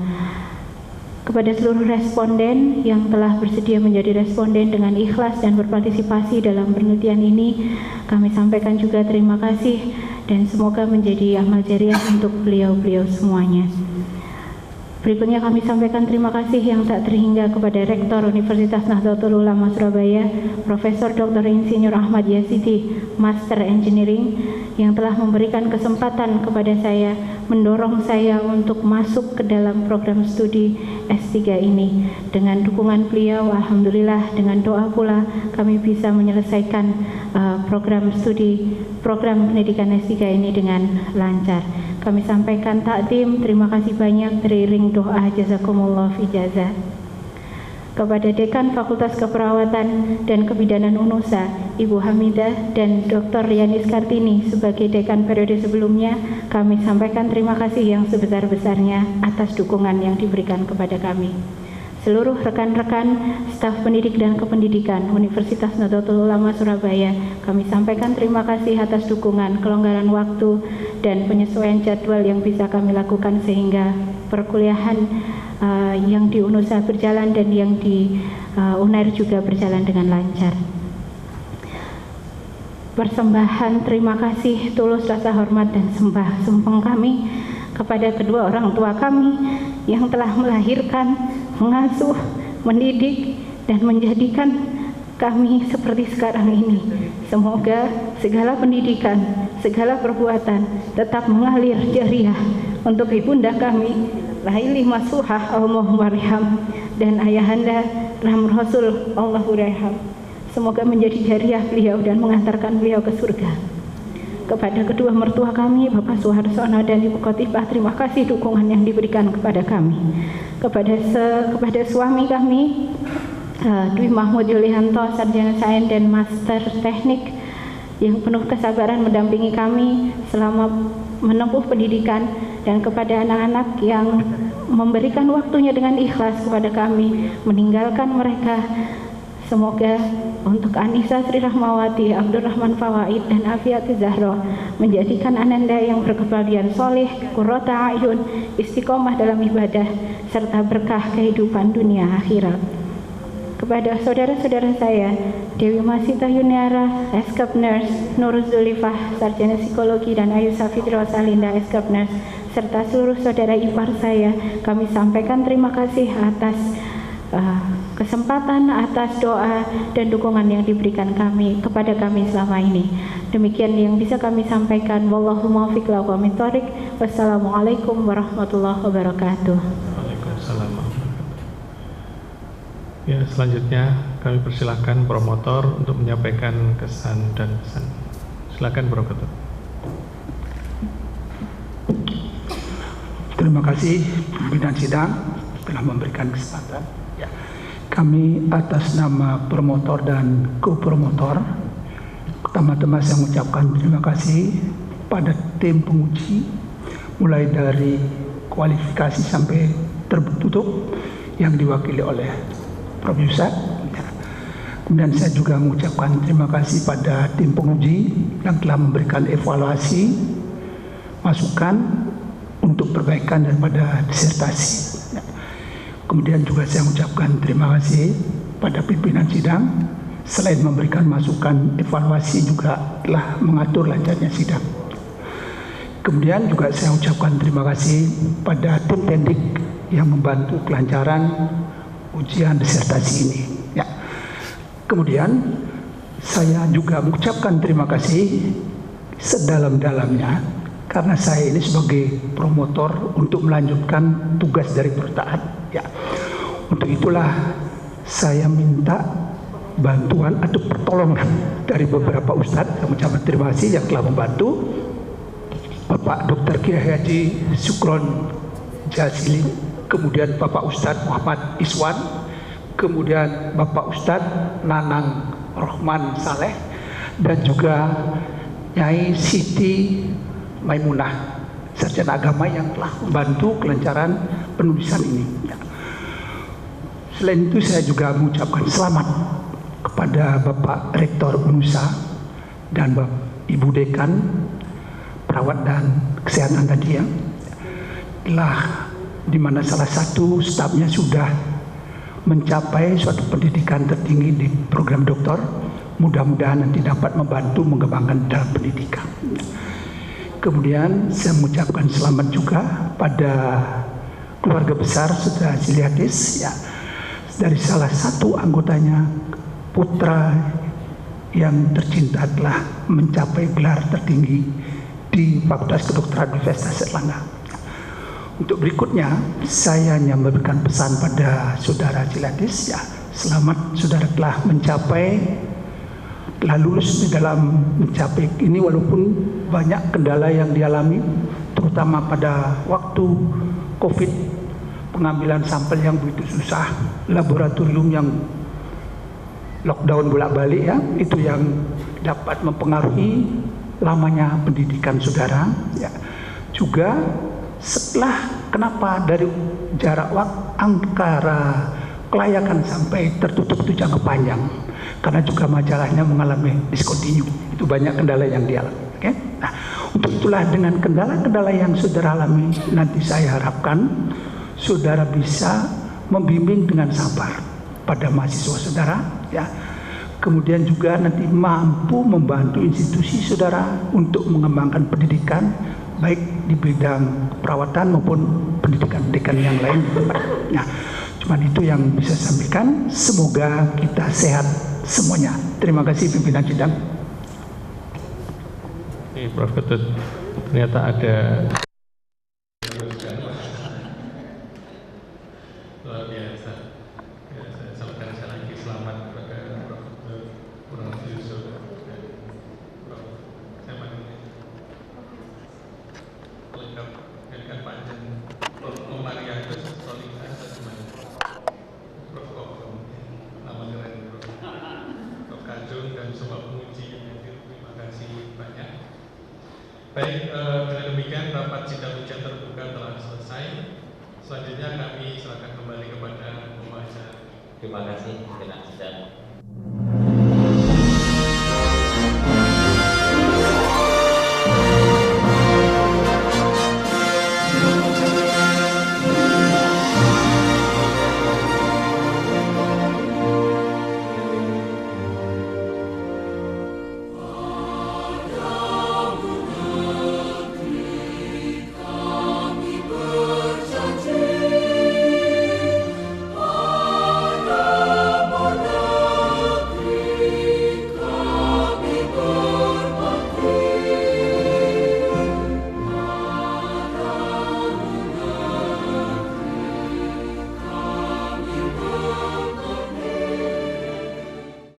Kepada seluruh responden yang telah bersedia menjadi responden dengan ikhlas dan berpartisipasi dalam penelitian ini, kami sampaikan juga terima kasih dan semoga menjadi amal jariah untuk beliau-beliau semuanya. Berikutnya kami sampaikan terima kasih yang tak terhingga kepada Rektor Universitas Nahdlatul Ulama Surabaya, Profesor Dr. Insinyur Ahmad Yazidi, Master Engineering, yang telah memberikan kesempatan kepada saya, mendorong saya untuk masuk ke dalam program studi S3 ini. Dengan dukungan beliau, alhamdulillah, dengan doa pula kami bisa menyelesaikan program pendidikan S3 ini dengan lancar. Kami sampaikan takdim, terima kasih banyak teriring doa jazakumullah fi jaza. Kepada Dekan Fakultas Keperawatan dan Kebidanan UNUSA, Ibu Hamidah dan Dr. Rianis Kartini sebagai Dekan periode sebelumnya, kami sampaikan terima kasih yang sebesar-besarnya atas dukungan yang diberikan kepada kami. Seluruh rekan-rekan staf pendidik dan kependidikan Universitas Nahdlatul Ulama Surabaya, kami sampaikan terima kasih atas dukungan, kelonggaran waktu, dan penyesuaian jadwal yang bisa kami lakukan sehingga perkuliahan yang di UNUSA berjalan dan yang di UNAIR juga berjalan dengan lancar. Persembahan terima kasih tulus rasa hormat dan sembah sumpeng kami kepada kedua orang tua kami yang telah melahirkan, mengasuh, mendidik, dan menjadikan kami seperti sekarang ini. Semoga segala pendidikan, segala perbuatan tetap mengalir jariah untuk ibunda kami, Laili Masuhah Allahumma warham, dan ayahanda Ram Rasul Allahu warham. Semoga menjadi jariah beliau dan mengantarkan beliau ke surga. Kepada kedua mertua kami, Bapak Suharsono dan Ibu Khotibah, terima kasih dukungan yang diberikan kepada kami. Kepada suami kami, Dwi Mahmud Yulianto, Sarjana Sains dan Master Teknik, yang penuh kesabaran mendampingi kami selama menempuh pendidikan, dan kepada anak-anak yang memberikan waktunya dengan ikhlas kepada kami, meninggalkan mereka. Semoga untuk Anissa Sri Rahmawati, Abdurrahman Fawaid, dan Afiati Zahro menjadikan ananda yang berkebahagiaan soleh, qurrata ayun, istiqomah dalam ibadah, serta berkah kehidupan dunia akhirat. Kepada saudara-saudara saya, Dewi Masita Yuniara, Eskap Nurse, Nurul Zulifah, Sarjana Psikologi, dan Ayu Safitri Rosalinda, Eskap Nurse, serta seluruh saudara ipar saya, kami sampaikan terima kasih atas kesempatan, atas doa dan dukungan yang diberikan kepada kami selama ini. Demikian yang bisa kami sampaikan. Wallahu muwaffiq ila aqwamit thoriq. Wassalamualaikum warahmatullahi wabarakatuh. Waalaikumsalam. Ya, selanjutnya kami persilahkan promotor untuk menyampaikan kesan dan pesan. Silakan Bro Ketua. Terima kasih pimpinan sidang telah memberikan kesempatan. Kami atas nama promotor dan co-promotor, pertama-tama saya mengucapkan terima kasih pada tim penguji, mulai dari kualifikasi sampai tertutup yang diwakili oleh Prof. Yusuf. Ya. Kemudian saya juga mengucapkan terima kasih pada tim penguji yang telah memberikan evaluasi, masukan untuk perbaikan daripada disertasi. Ya. Kemudian juga saya mengucapkan terima kasih pada pimpinan sidang, selain memberikan masukan evaluasi juga telah mengatur lancarnya sidang. Kemudian juga saya ucapkan terima kasih pada tim teknik yang membantu kelancaran ujian disertasi ini. Ya. Kemudian saya juga mengucapkan terima kasih sedalam-dalamnya karena saya ini sebagai promotor untuk melanjutkan tugas dari perusahaan. Ya. Untuk itulah saya minta bantuan atau pertolongan dari beberapa ustadz. Saya mengucapkan terima kasih yang telah membantu. Bapak Dr. Kiai Haji Sukron Jazilin, kemudian Bapak Ustadz Muhammad Iswan, kemudian Bapak Ustadz Nanang Rohman Saleh, dan juga Nyai Siti Maimunah, sarjana agama yang telah membantu kelancaran penulisan ini. Selain itu saya juga mengucapkan selamat kepada Bapak Rektor UNUSA dan Ibu Dekan perawat dan kesehatan tadi, ya, telah di mana salah satu stafnya sudah mencapai suatu pendidikan tertinggi di program doktor. Mudah-mudahan nanti dapat membantu mengembangkan dalam pendidikan. Kemudian saya mengucapkan selamat juga pada keluarga besar Saudara Ciliatis, ya, dari salah satu anggotanya, putra yang tercinta telah mencapai gelar tertinggi di Fakultas Kedokteran Universitas Erlangga. Untuk berikutnya, saya hanya memberikan pesan pada Saudara Ciliatis, ya, selamat saudara telah mencapai, telah lulus di dalam mencapai ini walaupun banyak kendala yang dialami, terutama pada waktu COVID, pengambilan sampel yang begitu susah, laboratorium yang lockdown bolak-balik, ya, itu yang dapat mempengaruhi lamanya pendidikan saudara. Ya. Juga setelah kenapa dari jarak waktu antara kelayakan sampai tertutup itu jangka panjang, karena juga majalahnya mengalami discontinue, itu banyak kendala yang dialami. Okay? Nah, untuk itulah dengan kendala-kendala yang saudara alami, nanti saya harapkan saudara bisa membimbing dengan sabar pada mahasiswa saudara, ya. Kemudian juga nanti mampu membantu institusi saudara untuk mengembangkan pendidikan baik di bidang perawatan maupun pendidikan-pendidikan yang lain di tempat. Nah, cuman itu yang bisa saya sampaikan. Semoga kita sehat semuanya. Terima kasih pimpinan sidang. Prof. Ketut, ternyata ada luar biasa. Ya, saya sampaikan sekali lagi selamat kepada Prof. Yusuf dan Prof. Saya lengkap dengan panjang Prof. Mariatus Solika dan Prof. Kokom, nama keren Prof. Kajun dan semua penguji yang hadir, terima kasih banyak. Baik, dengan demikian rapat sidang ujian terbuka telah selesai. Selanjutnya kami silakan kembali kepada pembahasan. Terima kasih pimpinan sidang.